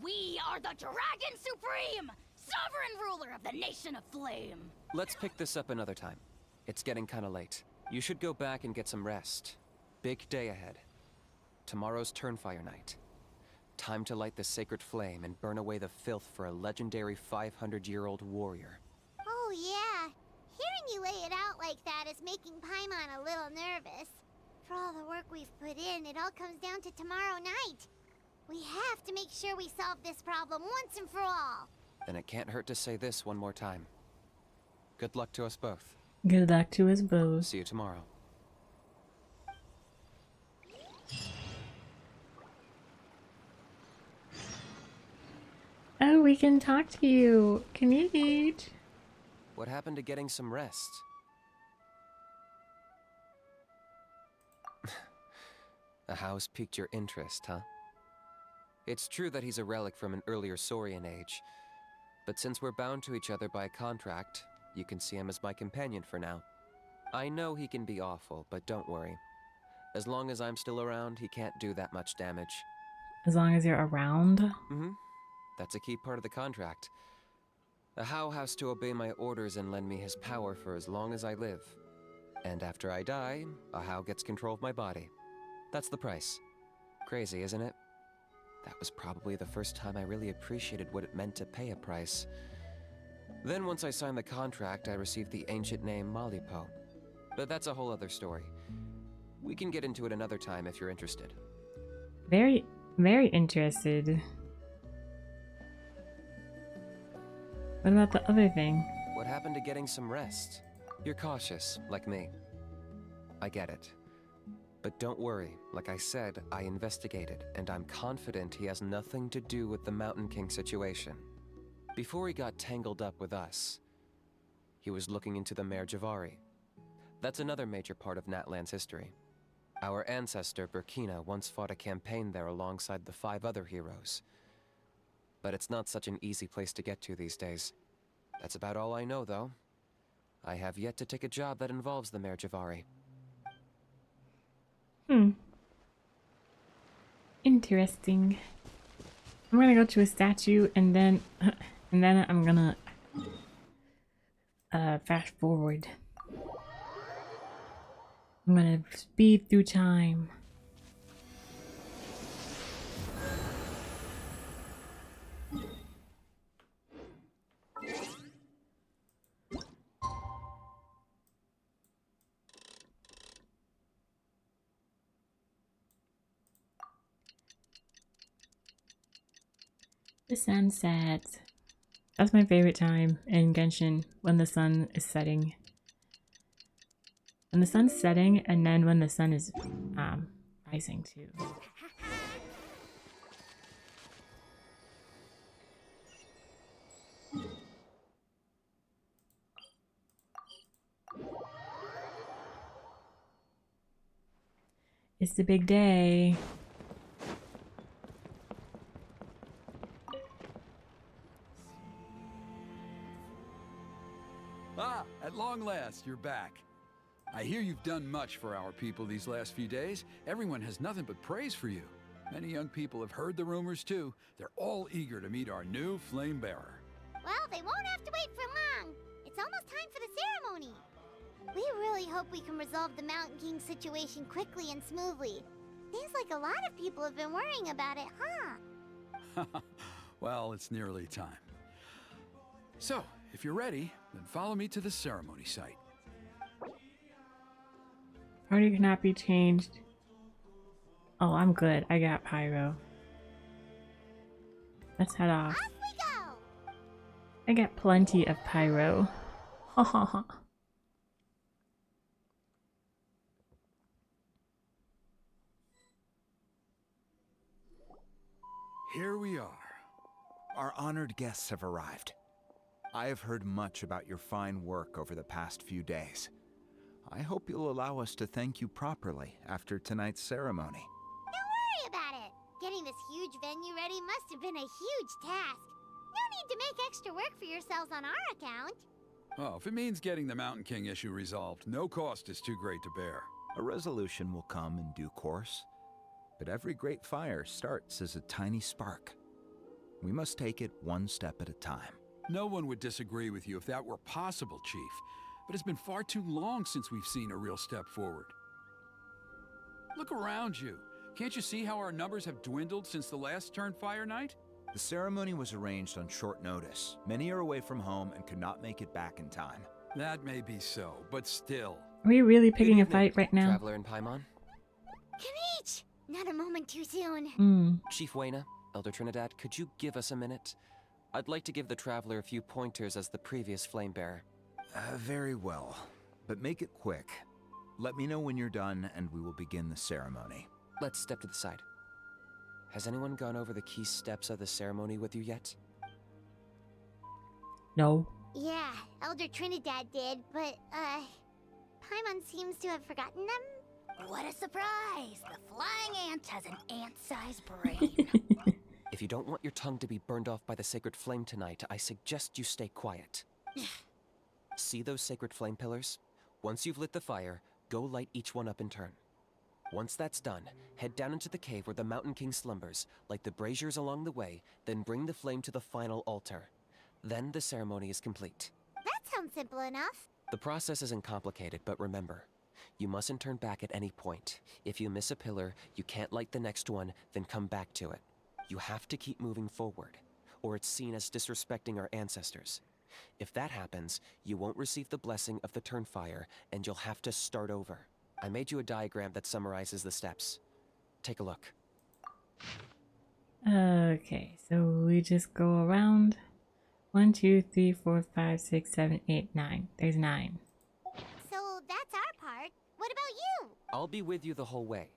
S5: We are the Dragon Supreme! Sovereign ruler of the Nation of Flame!
S6: Let's pick this up another time. It's getting kinda late. You should go back and get some rest. Big day ahead. Tomorrow's Turnfire night. Time to light the sacred flame and burn away the filth for a legendary 500-year-old warrior.
S3: Oh yeah. Hearing you lay it out like that is making Paimon a little nervous. For all the work we've put in, it all comes down to tomorrow night. We have to make sure we solve this problem once and for all.
S6: Then it can't hurt to say this one more time. Good luck to us both.
S1: Good luck to us both.
S6: See you tomorrow.
S1: Oh, we can talk to you. Kinich.
S6: What happened to getting some rest? A house piqued your interest, huh? It's true that he's a relic from an earlier Saurian age, but since we're bound to each other by a contract, you can see him as my companion for now. I know he can be awful, but don't worry. As long as I'm still around, he can't do that much damage.
S1: As long as you're around?
S6: That's a key part of the contract. A How has to obey my orders and lend me his power for as long as I live. And after I die, a How gets control of my body. That's the price. Crazy, isn't it? That was probably the first time I really appreciated what it meant to pay a price. Then once I signed the contract, I received the ancient name Malipo. But that's a whole other story. We can get into it another time if you're interested.
S1: Very, very interested. What about the other thing?
S6: What happened to getting some rest? You're cautious, like me. I get it. But don't worry, like I said, I investigated, and I'm confident he has nothing to do with the Mountain King situation. Before he got tangled up with us, he was looking into the Mare Javari. That's another major part of Natlan's history. Our ancestor, Burkina, once fought a campaign there alongside the 5 other heroes. But it's not such an easy place to get to these days. That's about all I know, though. I have yet to take a job that involves the Mare Javari.
S1: Interesting. I'm gonna go to a statue and then I'm gonna fast forward. I'm gonna speed through time. The sunset. That's my favorite time in Genshin, when the sun is setting. When the sun's setting, and then when the sun is rising too. It's the big day.
S8: Ah, at long last, you're back. I hear you've done much for our people these last few days. Everyone has nothing but praise for you. Many young people have heard the rumors too. They're all eager to meet our new flame bearer.
S3: Well, they won't have to wait for long. It's almost time for the ceremony. We really hope we can resolve the Mountain King situation quickly and smoothly. Seems like a lot of people have been worrying about it, huh?
S8: Well, it's nearly time. So, if you're ready, then follow me to the ceremony site.
S1: Party cannot be changed. Oh, I'm good. I got pyro. Let's head off.
S3: Off we go!
S1: I got plenty of pyro. Ha ha ha.
S8: Here we are.
S9: Our honored guests have arrived. I have heard much about your fine work over the past few days. I hope you'll allow us to thank you properly after tonight's ceremony.
S3: Don't worry about it. Getting this huge venue ready must have been a huge task. No need to make extra work for yourselves on our account.
S8: Oh, if it means getting the Mountain King issue resolved, no cost is too great to bear.
S9: A resolution will come in due course, but every great fire starts as a tiny spark. We must take it one step at a time.
S8: No one would disagree with you if that were possible, Chief. But it's been far too long since we've seen a real step forward. Look around you. Can't you see how our numbers have dwindled since the last Turnfire night?
S9: The ceremony was arranged on short notice. Many are away from home and could not make it back in time.
S8: That may be so, but still.
S1: Are we really
S6: Good
S1: picking a
S6: evening,
S1: fight right now?
S6: Traveler and Paimon.
S3: Kinich! Not a moment too soon.
S6: Chief Wayna, Elder Trinidad, could you give us a minute? I'd like to give the Traveler a few pointers as the previous flame bearer.
S9: Very well, but make it quick. Let me know when you're done and we will begin the ceremony.
S6: Let's step to the side. Has anyone gone over the key steps of the ceremony with you yet?
S1: No.
S3: Yeah, Elder Trinidad did, but, Paimon seems to have forgotten them.
S5: What a surprise! The flying ant has an ant-sized brain.
S6: If you don't want your tongue to be burned off by the sacred flame tonight, I suggest you stay quiet. See those sacred flame pillars? Once you've lit the fire, go light each one up in turn. Once that's done, head down into the cave where the Mountain King slumbers, light the braziers along the way, then bring the flame to the final altar. Then the ceremony is complete.
S3: That sounds simple enough.
S6: The process isn't complicated, but remember, you mustn't turn back at any point. If you miss a pillar, you can't light the next one, then come back to it. You have to keep moving forward, or it's seen as disrespecting our ancestors. If that happens, you won't receive the blessing of the Turnfire, and you'll have to start over. I made you a diagram that summarizes the steps. Take a look.
S1: Okay, so we just go around. 1, 2, 3, 4, 5, 6, 7, 8, 9. There's 9.
S3: So that's our part. What about you?
S6: I'll be with you the whole way,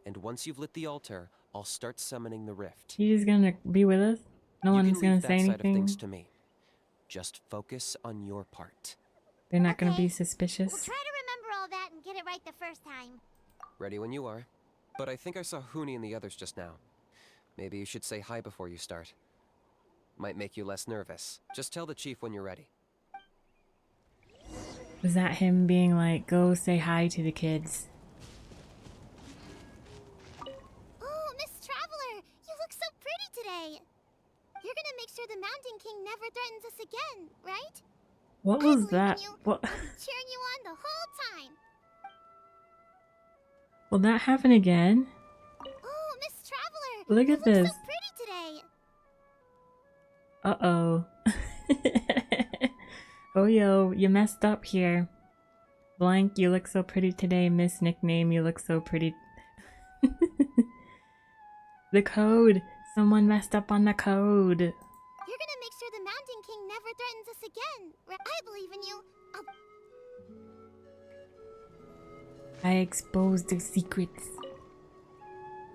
S6: and once you've lit the altar, I'll start summoning the rift.
S1: He's gonna be with us? No
S6: You
S1: one's
S6: can
S1: gonna
S6: leave
S1: say
S6: that side of
S1: anything?
S6: things to me. Just focus on your part.
S1: They're not gonna be
S3: Okay.
S1: suspicious?
S3: We'll try to remember all that and get it right the first time.
S6: Ready when you are. But I think I saw Huni and the others just now. Maybe you should say hi before you start. Might make you less nervous. Just tell the chief when you're ready.
S1: Was that him being like, go say hi to the kids?
S3: Oh, Miss Traveler, you look so pretty today. You're gonna make sure the Mountain King never threatens us again, right?
S1: What
S3: I
S1: was
S3: believe in
S1: that?
S3: you.
S1: What?
S3: I'll be cheering you on the whole time.
S1: Will that happen again?
S3: Oh, Miss Traveler!
S1: Look
S3: You
S1: at this.
S3: so pretty
S1: Uh-oh.
S3: today.
S1: Oh, yo, you messed up here. Blank, you look so pretty today. Miss Nickname, you look so pretty. The code. Someone messed up on the code.
S3: You're gonna make sure the Mountain King never threatens us again. I believe in you.
S1: I exposed the secrets.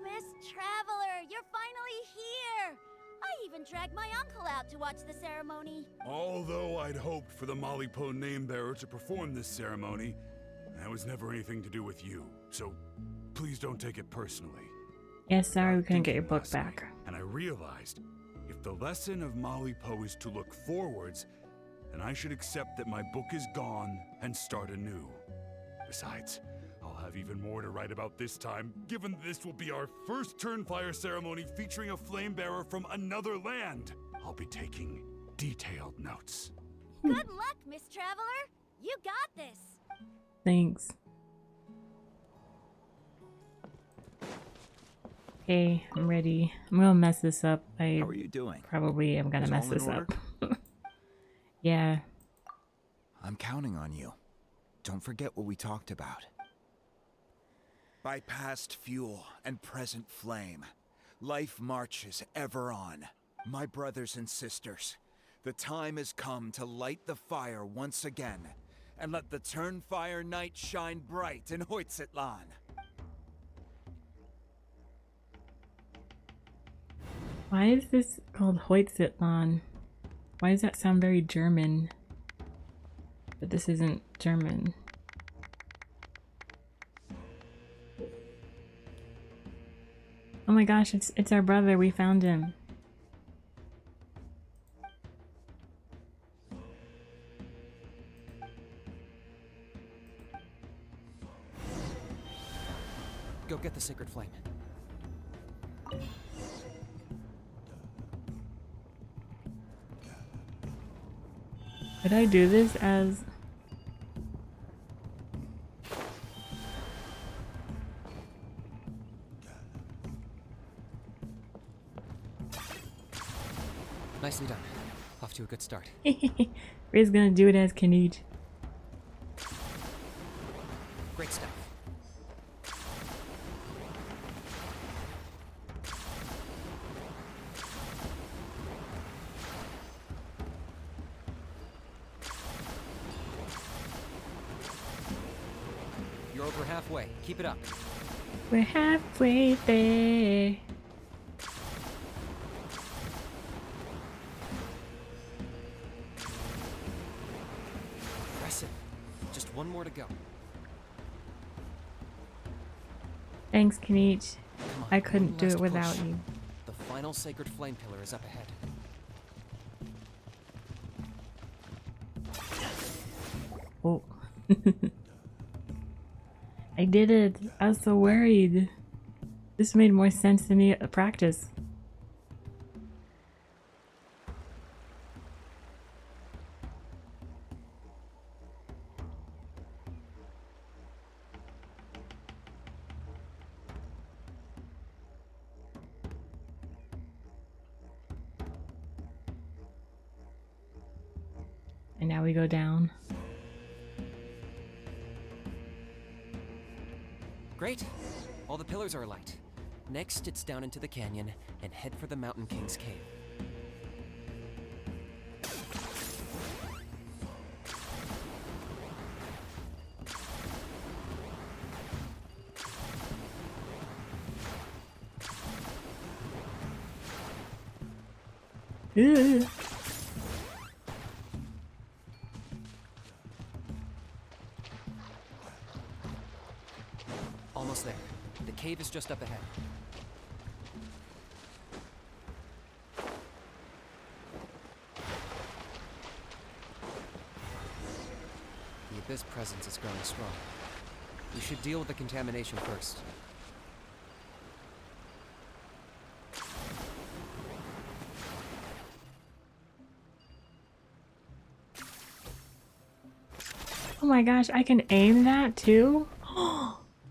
S5: Miss Traveler, you're finally here! I even dragged my uncle out to watch the ceremony.
S4: Although I'd hoped for the Malipo name bearer to perform this ceremony, that was never anything to do with you. So please don't take it personally.
S1: Yeah, sorry we couldn't get your
S4: Thinking
S1: book
S4: last
S1: back.
S4: night, and I realized if the lesson of Malipo is to look forwards, then I should accept that my book is gone and start anew. Besides, I'll have even more to write about this time, given this will be our first Turnfire ceremony featuring a flame bearer from another land. I'll be taking detailed notes.
S5: Good luck, Miss Traveler! You got this!
S1: Thanks. Okay, I'm ready. I'm gonna mess this up.
S9: How are you doing?
S1: Probably am gonna
S9: Is
S1: mess
S9: all in
S1: this
S9: order?
S1: up. Yeah.
S9: I'm counting on you. Don't forget what we talked about. By past fuel and present flame, life marches ever on. My brothers and sisters, the time has come to light the fire once again, and let the Turnfire night shine bright in Hoytzitlan.
S1: Why is this called Hoytzitlan? Why does that sound very German? But this isn't German. Oh my gosh, it's our brother. We found him.
S6: Go get the sacred flame.
S1: Could I do this as...
S6: Nicely done. Off to a good start.
S1: Ray's gonna do it as Kinich.
S6: Great stuff. You're over halfway. Keep it up.
S1: We're halfway there.
S6: Impressive. Just one more to go.
S1: Thanks, Kinich.
S6: Come on,
S1: I couldn't
S6: one
S1: do
S6: last
S1: it without
S6: push.
S1: you.
S6: The final sacred flame pillar is up ahead.
S1: Oh. I did it. I was so worried. This made more sense than the practice. And now we go down.
S6: Great. All the pillars are alight. Next, it's down into the canyon and head for the Mountain King's cave.
S1: Ugh.
S6: Almost there. The cave is just up ahead. The Abyss presence is growing strong. We should deal with the contamination first.
S1: Oh my gosh, I can aim that too?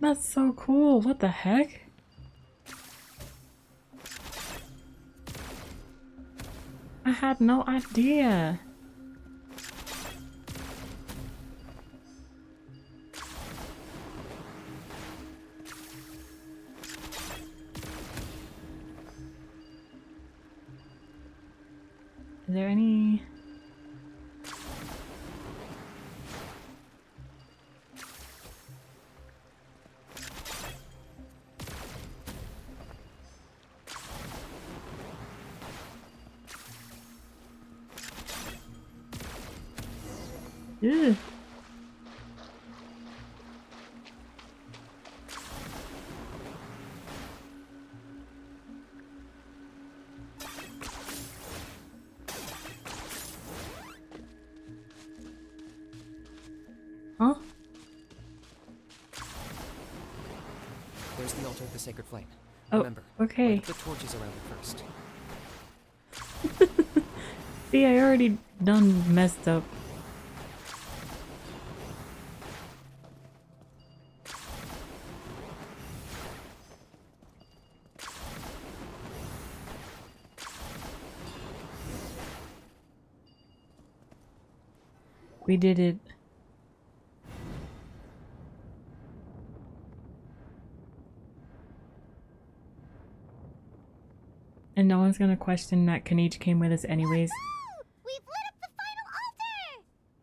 S1: That's so cool. What the heck? I had no idea. Is there any... Ugh. Huh?
S6: There's the altar of the sacred flame.
S1: Oh,
S6: Remember,
S1: okay.
S6: light the torches around it first.
S1: See, I already done messed up. We did it. And no one's gonna question that Kinich came with us anyways.
S3: Whoa! We've lit up the final altar!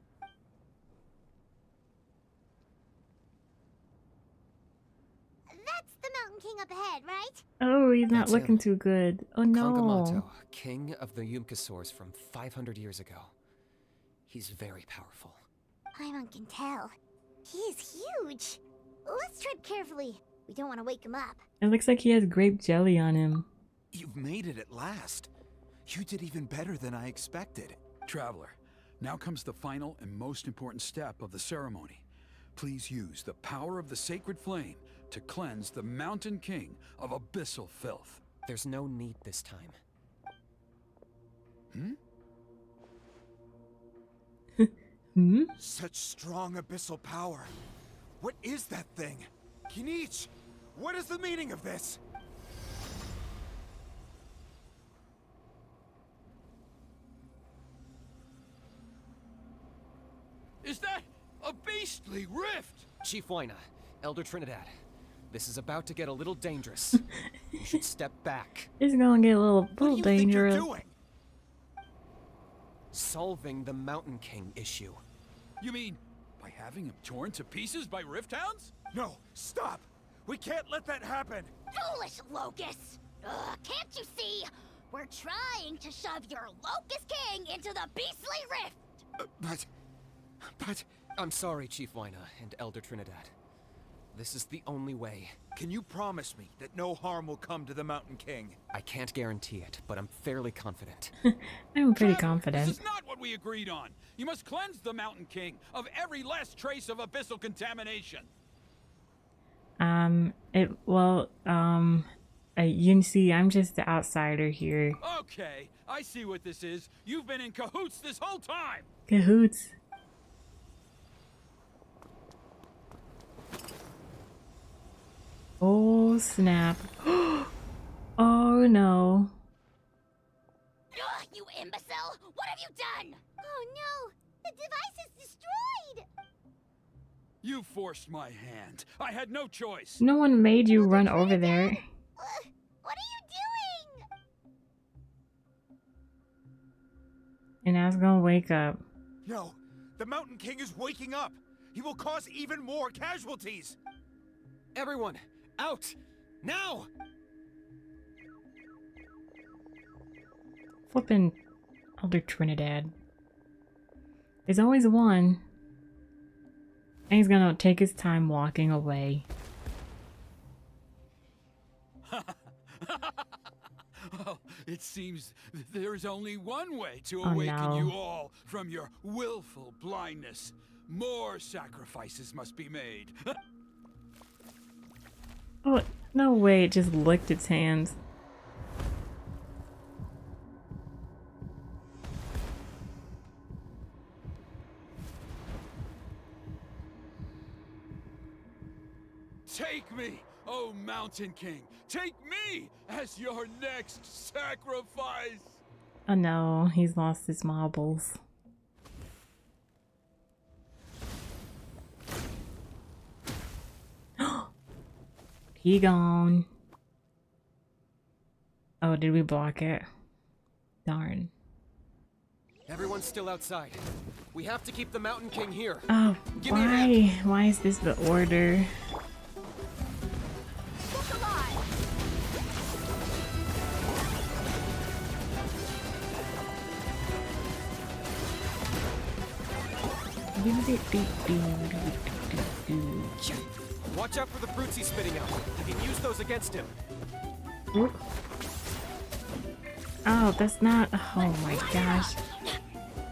S3: That's the Mountain King up ahead, right?
S1: Oh, he's not
S6: That's
S1: looking
S6: him.
S1: too good. Oh no.
S6: Kangamato, king of the Yumkasaurs from 500 years ago. He's very powerful.
S3: Paimon can tell. He is huge. Let's tread carefully. We don't want to wake him up.
S1: It looks like he has grape jelly on him.
S9: You've made it at last. You did even better than I expected.
S8: Traveler, now comes the final and most important step of the ceremony. Please use the power of the sacred flame to cleanse the Mountain King of abyssal filth.
S6: There's no need this time.
S1: Hmm?
S9: Such strong abyssal power. What is that thing? Kinich, what is the meaning of this?
S8: Is that a beastly rift?
S6: Chief Wyna, Elder Trinidad, this is about to get a little dangerous. You should step back.
S1: It's gonna get a little
S9: What do you think
S1: dangerous.
S9: you're doing?
S6: Solving the Mountain King issue.
S8: You mean by having him torn to pieces by rift hounds?
S9: No, stop! We can't let that happen!
S5: Foolish Locust! Ugh, can't you see? We're trying to shove your Locust King into the beastly rift!
S9: But...
S6: I'm sorry, Chief Wyna and Elder Trinidad. This is the only way.
S9: Can you promise me that no harm will come to the Mountain King?
S6: I can't guarantee it, but I'm fairly confident.
S1: I'm pretty
S8: Traveler,
S1: confident.
S8: This is not what we agreed on. You must cleanse the Mountain King of every last trace of abyssal contamination.
S1: You can see I'm just the outsider here.
S8: Okay, I see what this is. You've been in cahoots this whole time.
S1: Cahoots. Oh snap. Oh no.
S5: Ugh, you imbecile! What have you done?
S3: Oh no! The device is destroyed!
S8: You forced my hand. I had no choice.
S1: No one made you run over there.
S3: What are you doing?
S1: And I was gonna wake up.
S9: No, the Mountain King is waking up! He will cause even more casualties!
S6: Everyone, out! Now!
S1: Flippin' Elder Trinidad. There's always one. And he's gonna take his time walking away.
S8: Oh, it seems there is only one way to
S1: Oh,
S8: awaken
S1: no.
S8: you all from your willful blindness. More sacrifices must be made.
S1: Oh, no way, it just licked its hands.
S8: Take me, oh Mountain King! Take me as your next sacrifice!
S1: Oh no, he's lost his marbles. He gone. Oh, did we block it? Darn.
S6: Everyone's still outside. We have to keep the Mountain King here.
S1: Oh,
S6: Give me a hand.
S1: why is this the order?
S5: Look alive!
S6: Watch out for the fruits he's spitting out. You can use those against him.
S1: Oh, that's not. Oh my gosh.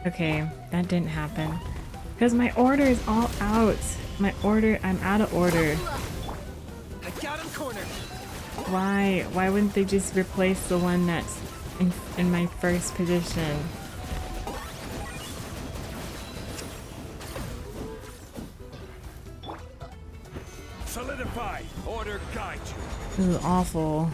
S1: Okay, that didn't happen. Because my order is all out. I'm out of order.
S6: I got him cornered.
S1: Why? Why wouldn't they just replace the one that's in my first position?
S4: Solidify. Order guide you.
S1: Ooh, awful.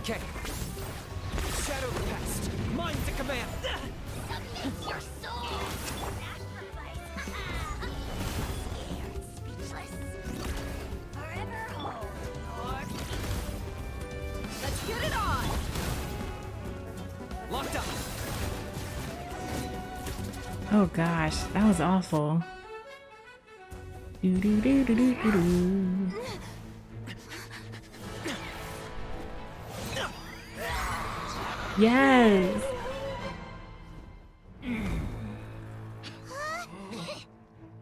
S6: Okay. Shadow the pest. Mind to command.
S5: Submit your soul! Sacrifice! Scared, speechless. Forever hold your peace. Let's get it on!
S6: Locked up.
S1: Oh gosh, that was awful. Do do do do do do do. Yes.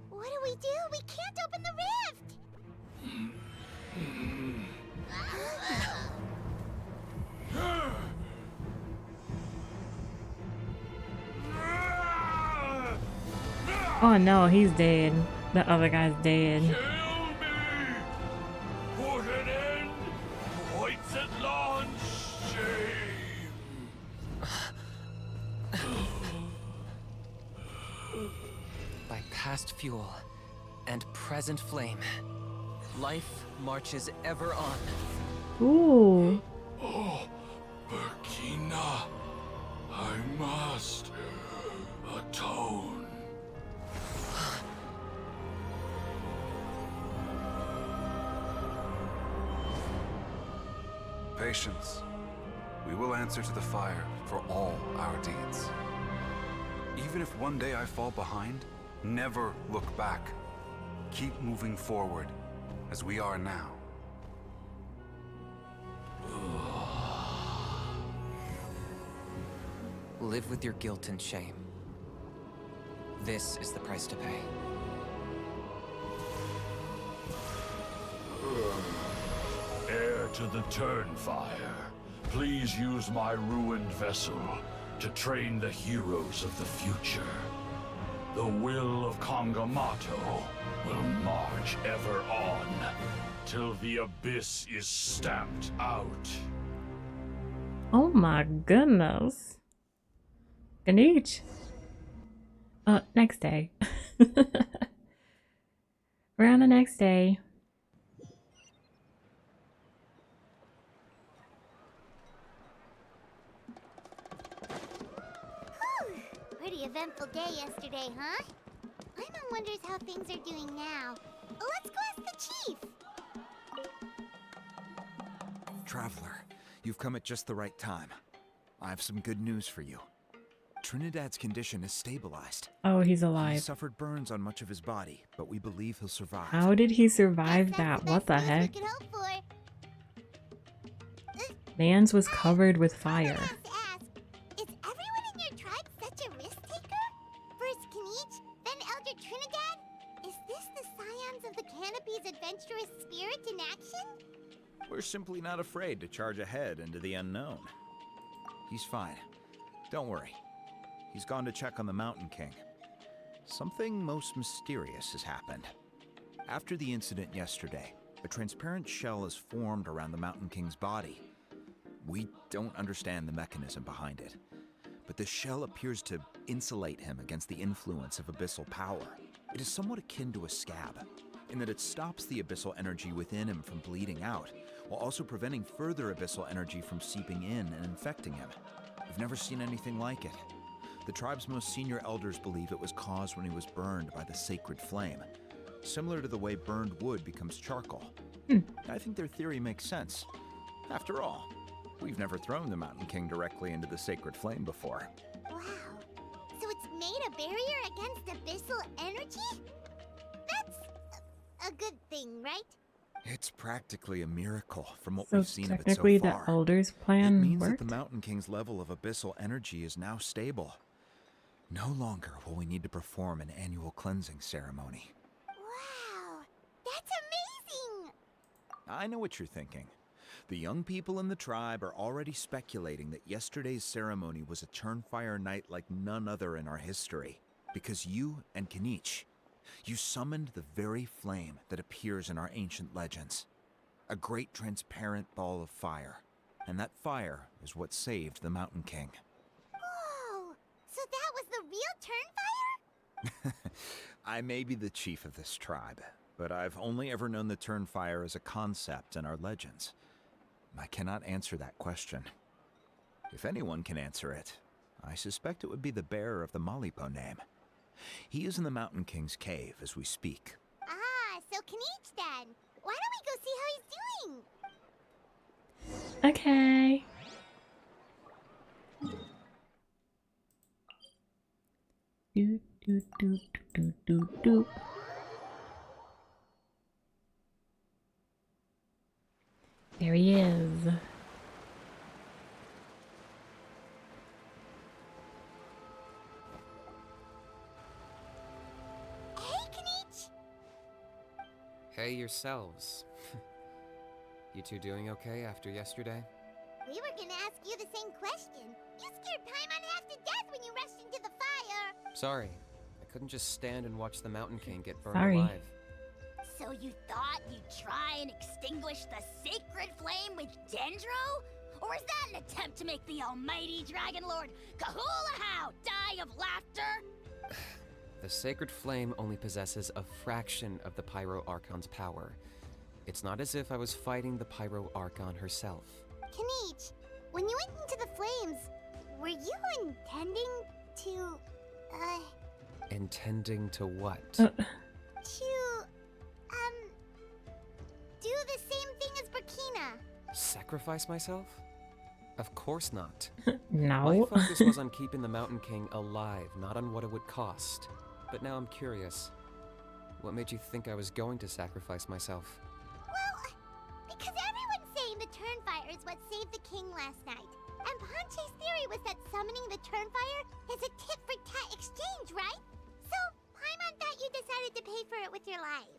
S3: What do we do? We can't open the rift!
S1: Oh no, he's dead. The other guy's dead.
S4: Kill me! Put an end! Points at launch! Shame!
S6: By past fuel and present flame, life marches ever on.
S1: Ooh.
S4: Oh, Burkina, I must atone.
S11: Patience. We will answer to the fire for all our deeds. Even if one day I fall behind, never look back. Keep moving forward, as we are now.
S6: Live with your guilt and shame. This is the price to pay.
S4: Heir to the Turnfire, please use my ruined vessel to train the heroes of the future. The will of Kangamato will march ever on, till the abyss is stamped out.
S1: Oh my goodness. Kinich. Next day. We're on the next day.
S3: Pretty eventful day yesterday, huh? Paimon wonders how things are doing now. Let's go ask the chief!
S9: Traveler, you've come at just the right time. I have some good news for you. Trinidad's condition is stabilized.
S1: Oh, he's
S9: He
S1: alive.
S9: suffered burns on much of his body, but we believe he'll survive.
S1: How did he survive
S3: That's
S1: that?
S3: the
S1: What the
S3: best news we
S1: heck?
S3: could hope for.
S1: Mans was covered with fire.
S3: I have to ask, is everyone in your tribe such a risk taker? First Kinich, then Elder Trinidad? Is this the scions of the Canopy's adventurous spirit in action?
S9: We're simply not afraid to charge ahead into the unknown. He's fine. Don't worry. He's gone to check on the Mountain King. Something most mysterious has happened. After the incident yesterday, a transparent shell has formed around the Mountain King's body. We don't understand the mechanism behind it, but the shell appears to insulate him against the influence of abyssal power. It is somewhat akin to a scab, in that it stops the abyssal energy within him from bleeding out, while also preventing further abyssal energy from seeping in and infecting him. We've never seen anything like it. The tribe's most senior elders believe it was caused when he was burned by the sacred flame, similar to the way burned wood becomes charcoal. I think their theory makes sense. After all, we've never thrown the Mountain King directly into the sacred flame before.
S3: Wow. So it's made a barrier against abyssal energy? That's a good thing, right?
S9: It's practically a miracle from what
S1: So
S9: we've seen of it so
S1: technically, the
S9: far.
S1: Elder's
S9: It
S1: plan
S9: means
S1: worked.
S9: that the Mountain King's level of abyssal energy is now stable. No longer will we need to perform an annual cleansing ceremony.
S3: Wow. That's amazing!
S9: I know what you're thinking. The young people in the tribe are already speculating that yesterday's ceremony was a Turnfire night like none other in our history. Because you and Kinich, you summoned the very flame that appears in our ancient legends. A great transparent ball of fire. And that fire is what saved the Mountain King.
S3: Whoa! So that was the real Turnfire?
S9: I may be the chief of this tribe, but I've only ever known the Turnfire as a concept in our legends. I cannot answer that question. If anyone can answer it, I suspect it would be the bearer of the Malipo name. He is in the Mountain King's cave as we speak.
S3: Ah, so Kinich then. Why don't we go see how he's doing?
S1: Okay. Do do do do do do. There he is.
S3: Hey, Kinich!
S6: Hey yourselves. You two doing okay after yesterday?
S3: We were gonna ask you the same question. You scared Paimon half to death when you rushed into the fire.
S6: Sorry, I couldn't just stand and watch the Mountain King get burned
S1: Sorry.
S6: alive.
S5: So you thought you'd try and extinguish the sacred flame with Dendro? Or is that an attempt to make the almighty Dragon Lord Kahulahau die of laughter?
S6: The sacred flame only possesses a fraction of the Pyro Archon's power. It's not as if I was fighting the Pyro Archon herself.
S3: Kinich, when you went into the flames, were you intending to,
S6: Intending to what?
S3: do the same thing as Burkina?
S6: Sacrifice myself? Of course not.
S1: No.
S6: My focus was on keeping the Mountain King alive, not on what it would cost. But now I'm curious. What made you think I was going to sacrifice myself?
S3: Well, because everyone's saying the Turnfire is what saved the king last night. And Ponche's theory was that summoning the Turnfire is a tit-for-tat exchange, right? So, Paimon thought you decided to pay for it with your life.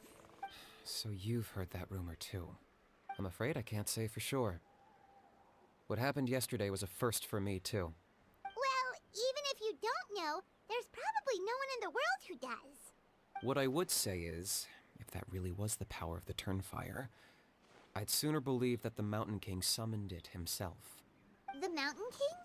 S6: So you've heard that rumor too. I'm afraid I can't say for sure. What happened yesterday was a first for me too.
S3: Well, even if you don't know, there's probably no one in the world who does.
S6: What I would say is, if that really was the power of the Turnfire, I'd sooner believe that the Mountain King summoned it himself.
S3: The Mountain King?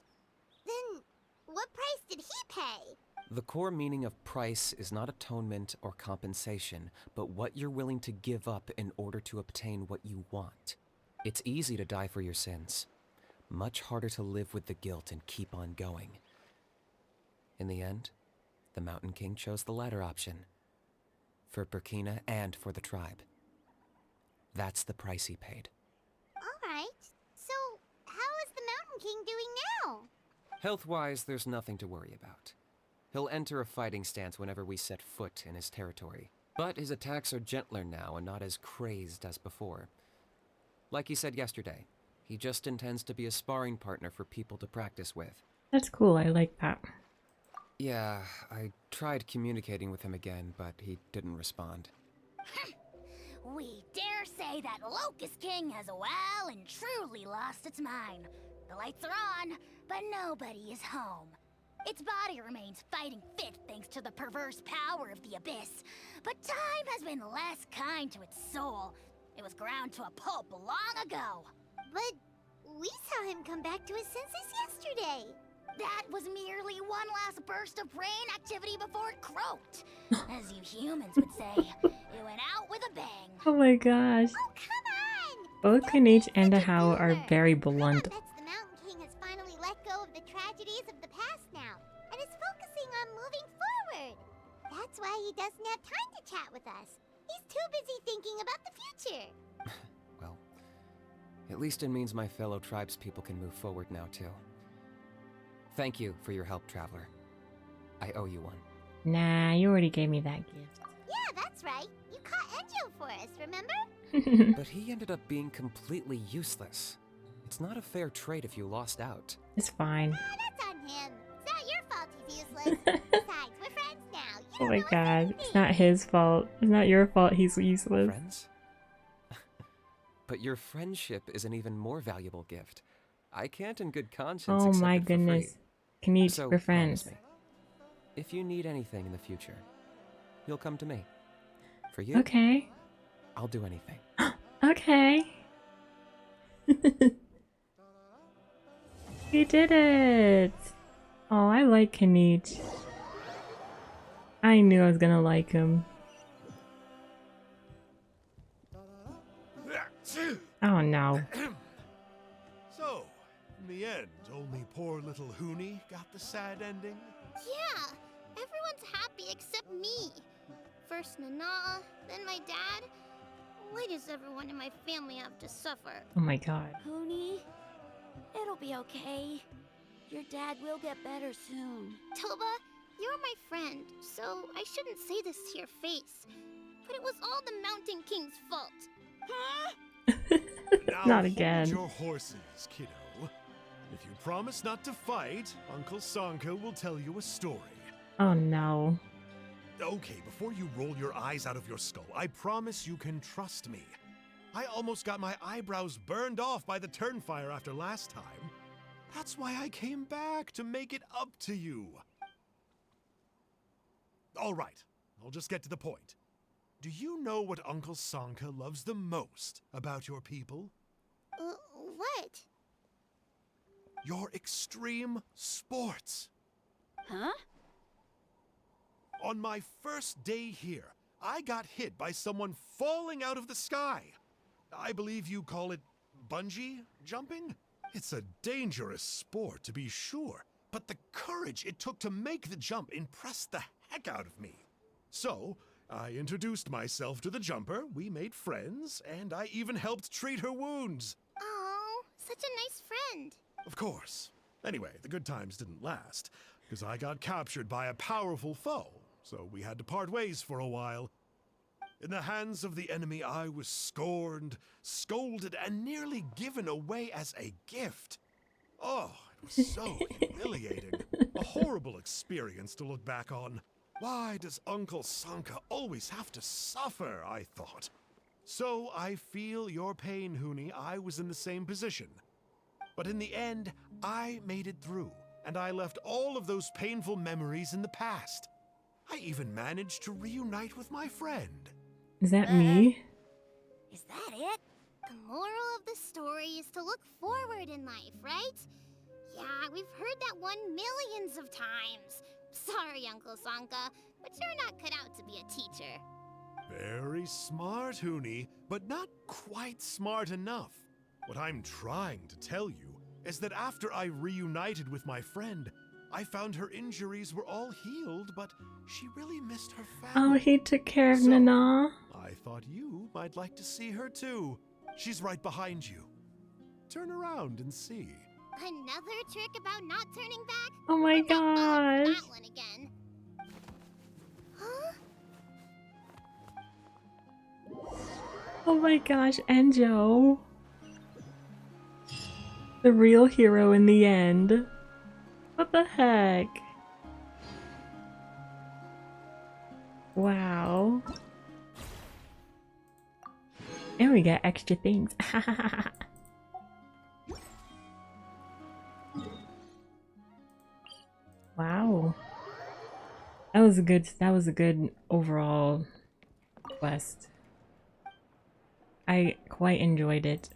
S3: Then, what price did he pay?
S6: The core meaning of price is not atonement or compensation, but what you're willing to give up in order to obtain what you want. It's easy to die for your sins. Much harder to live with the guilt and keep on going. In the end, the Mountain King chose the latter option. For Burkina and for the tribe. That's the price he paid.
S3: Alright, so how is the Mountain King doing now?
S6: Health-wise, there's nothing to worry about. He'll enter a fighting stance whenever we set foot in his territory. But his attacks are gentler now and not as crazed as before. Like he said yesterday, he just intends to be a sparring partner for people to practice with.
S1: That's cool. I like that.
S6: Yeah, I tried communicating with him again, but he didn't respond.
S5: We dare say that Locust King has well and truly lost its mind. The lights are on, but nobody is home. Its body remains fighting fit thanks to the perverse power of the Abyss. But time has been less kind to its soul. It was ground to a pulp long ago.
S3: But we saw him come back to his senses yesterday.
S5: That was merely one last burst of brain activity before it croaked. As you humans would say, it went out with a bang.
S1: Oh my gosh.
S3: Oh, come on!
S1: Both
S3: Don't
S1: Kinich
S3: be
S1: and
S3: such a
S1: Ahau are
S3: boomer.
S1: very
S3: Grandma
S1: blunt.
S3: bets the Mountain King has finally let go of the tragedies of the past now, and is focusing on moving forward. That's why he doesn't have time to chat with us. He's too busy thinking about the future.
S6: Well, at least it means my fellow tribespeople can move forward now, too. Thank you for your help, Traveler. I owe you one.
S1: Nah, you already gave me that gift.
S3: Yeah, that's right. You caught Enjo for us, remember?
S6: But he ended up being completely useless. It's not a fair trade if you lost out.
S1: It's fine.
S3: That's on him. It's not your fault he's useless. Besides, we're friends now. You
S1: Oh
S3: don't
S1: my
S3: know us
S1: god.
S3: anything.
S1: It's not his fault. It's not your fault he's useless.
S6: Friends? But your friendship is an even more valuable gift. I can't in good conscience
S1: Oh
S6: accept
S1: my
S6: it for free.
S1: goodness. Kinich,
S6: So,
S1: we're
S6: promise
S1: friends.
S6: me, if you need anything in the future, you'll come to me. For you,
S1: Okay.
S6: I'll do anything.
S1: Okay. He did it! Oh, I like Kinich. I knew I was gonna like him. Oh no.
S7: So, in the end, only poor little Huni got the sad ending?
S3: Yeah, everyone's happy except me. First Nana, then my dad. Why does everyone in my family have to suffer?
S1: Oh my god.
S5: Huni, it'll be okay. Your dad will get better soon.
S3: Toba, you're my friend, so I shouldn't say this to your face. But it was all the Mountain King's fault.
S5: Huh?
S7: Now
S1: Not
S7: hold
S1: again.
S7: your horses, kiddo. If you promise not to fight, Uncle Sanka will tell you a story.
S1: Oh no.
S7: Okay, before you roll your eyes out of your skull, I promise you can trust me. I almost got my eyebrows burned off by the turnfire after last time. That's why I came back, to make it up to you. All right, I'll just get to the point. Do you know what Uncle Sanka loves the most about your people?
S3: What?
S7: Your extreme sports.
S5: Huh?
S7: On my first day here, I got hit by someone falling out of the sky. I believe you call it bungee jumping? It's a dangerous sport, to be sure, but the courage it took to make the jump impressed the heck out of me. So, I introduced myself to the jumper, we made friends, and I even helped treat her wounds.
S3: Oh, such a nice friend.
S7: Of course. Anyway, the good times didn't last, because I got captured by a powerful foe, so we had to part ways for a while. In the hands of the enemy, I was scorned, scolded, and nearly given away as a gift. Oh, it was so humiliating. A horrible experience to look back on. Why does Uncle Sanka always have to suffer, I thought. So I feel your pain, Huni. I was in the same position. But in the end, I made it through, and I left all of those painful memories in the past. I even managed to reunite with my friend.
S1: Is that me?
S5: Is that it?
S3: The moral of the story is to look forward in life, right? Yeah, we've heard that one millions of times. Sorry, Uncle Sanka, but you're not cut out to be a teacher.
S7: Very smart, Huni, but not quite smart enough. What I'm trying to tell you is that after I reunited with my friend, I found her injuries were all healed, but she really missed her
S1: Oh,
S7: family.
S1: he took care of
S7: So,
S1: Nana.
S7: I thought you might like to see her too. She's right behind you. Turn around and see.
S3: Another trick about not turning back?
S1: Oh my
S3: I'm not falling for
S1: gosh.
S3: that one again. Huh?
S1: Oh my gosh, Enjo. The real hero in the end. What the heck? Wow. And we got extra things. Wow. That was a good overall quest. I quite enjoyed it.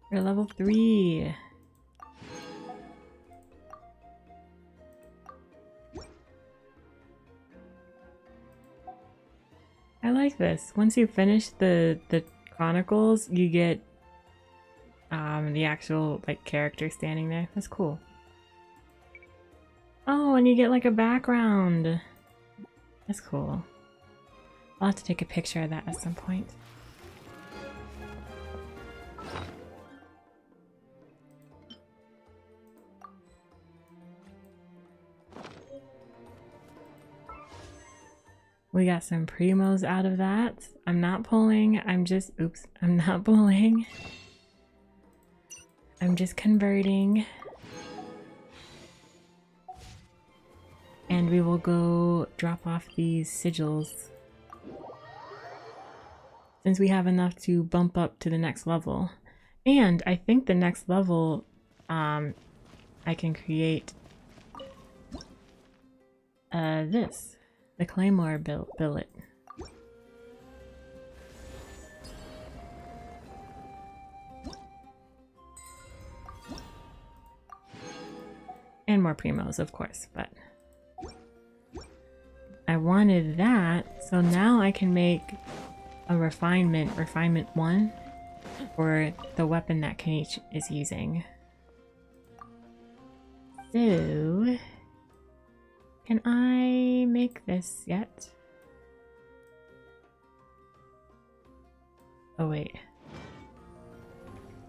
S1: We're level 3. I like this. Once you finish the chronicles, you get the actual like character standing there. That's cool. Oh, and you get like a background. That's cool. I'll have to take a picture of that at some point. We got some primos out of that. I'm not pulling, I'm not pulling. I'm just converting. And we will go drop off these sigils. Since we have enough to bump up to the next level. And I think the next level, I can create this. The Claymore billet. And more primos, of course, but I wanted that, so now I can make a refinement 1 for the weapon that Kinich is using. So, can I make this yet? Oh wait.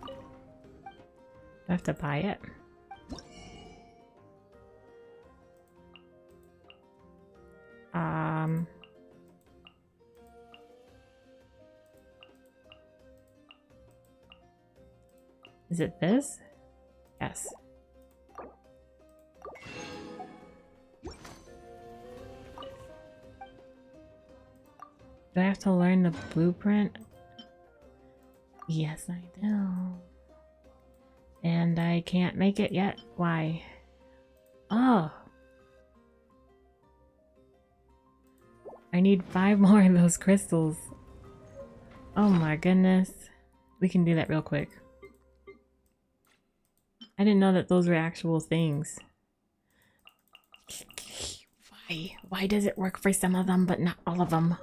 S1: Do I have to buy it? Is it this? Yes. Do I have to learn the blueprint? Yes, I do. And I can't make it yet. Why? Oh. I need 5 more of those crystals. Oh my goodness. We can do that real quick. I didn't know that those were actual things. Why? Why does it work for some of them but not all of them?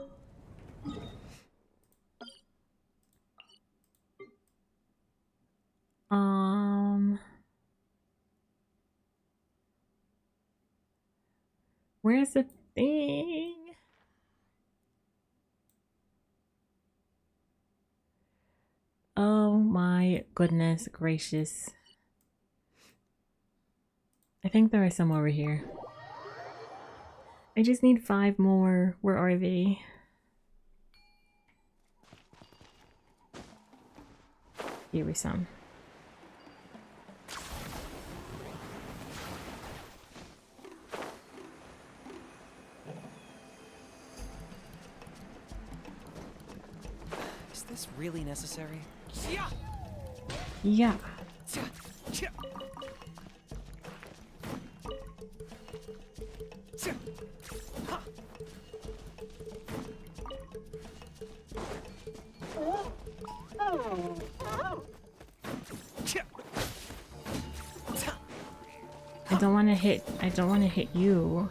S1: Where's the thing? Oh my goodness gracious. I think there are some over here. I just need 5 more. Where are they? Here we some.
S10: Is this really necessary?
S1: Yeah. I don't want to hit you.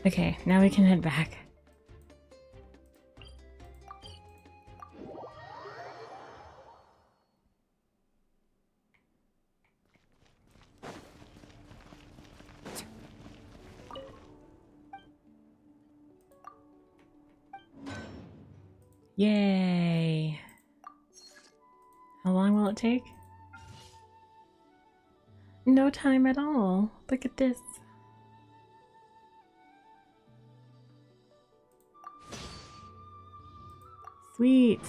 S1: Okay, now we can head back. Yay! How long will it take? no time at all. Look at this. Sweet.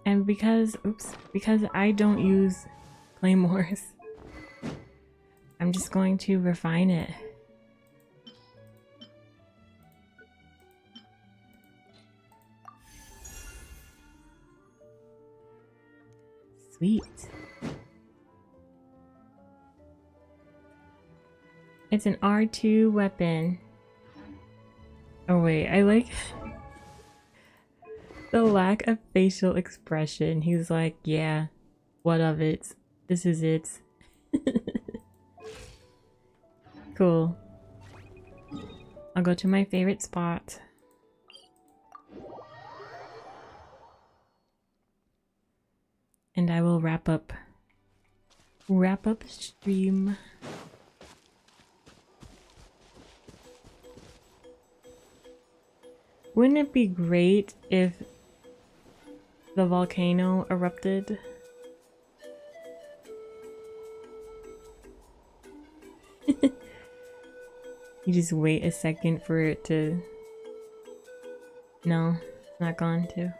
S1: And because I don't use claymores, I'm just going to refine it. Sweet. It's an R2 weapon. Oh wait, I like the lack of facial expression. He's like, yeah, what of it? This is it. Cool. I'll go to my favorite spot. And I will wrap up stream. Wouldn't it be great if the volcano erupted? You just wait a second for it to... No, it's not gone to.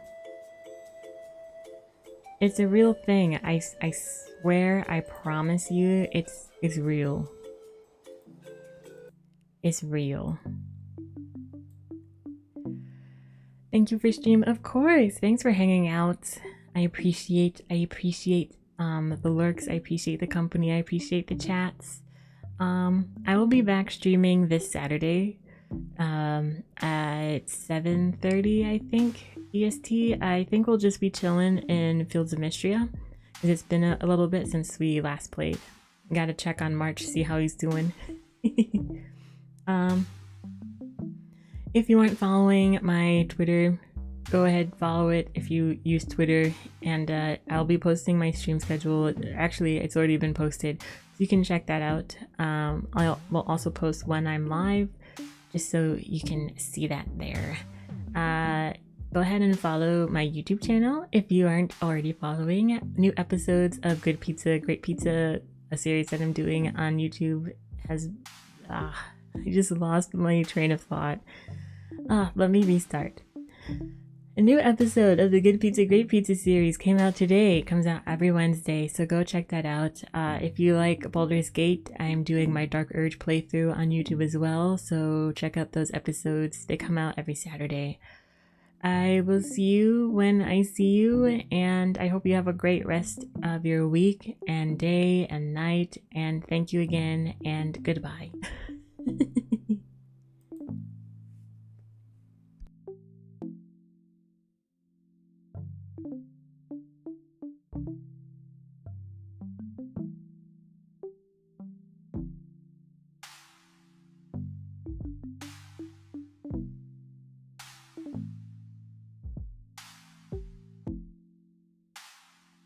S1: It's a real thing. I swear, I promise you, it's real. It's real. Thank you for stream, of course. Thanks for hanging out. I appreciate the lurks. I appreciate the company. I appreciate the chats. I will be back streaming this Saturday at 7:30, I think, EST. I think we'll just be chilling in Fields of Mystria, because it's been a little bit since we last played. Gotta check on March, see how he's doing. If you aren't following my Twitter, go ahead, follow it if you use Twitter, and I'll be posting my stream schedule. Actually, it's already been posted, so you can check that out. I will also post when I'm live, just so you can see that there. Go ahead and follow my YouTube channel if you aren't already following. New episodes of Good Pizza, Great Pizza, a series that I'm doing on YouTube, has... I just lost my train of thought. Let me restart. A new episode of the Good Pizza, Great Pizza series came out today. It comes out every Wednesday, so go check that out. If you like Baldur's Gate, I'm doing my Dark Urge playthrough on YouTube as well, so check out those episodes. They come out every Saturday. I will see you when I see you, and I hope you have a great rest of your week and day and night, and thank you again, and goodbye.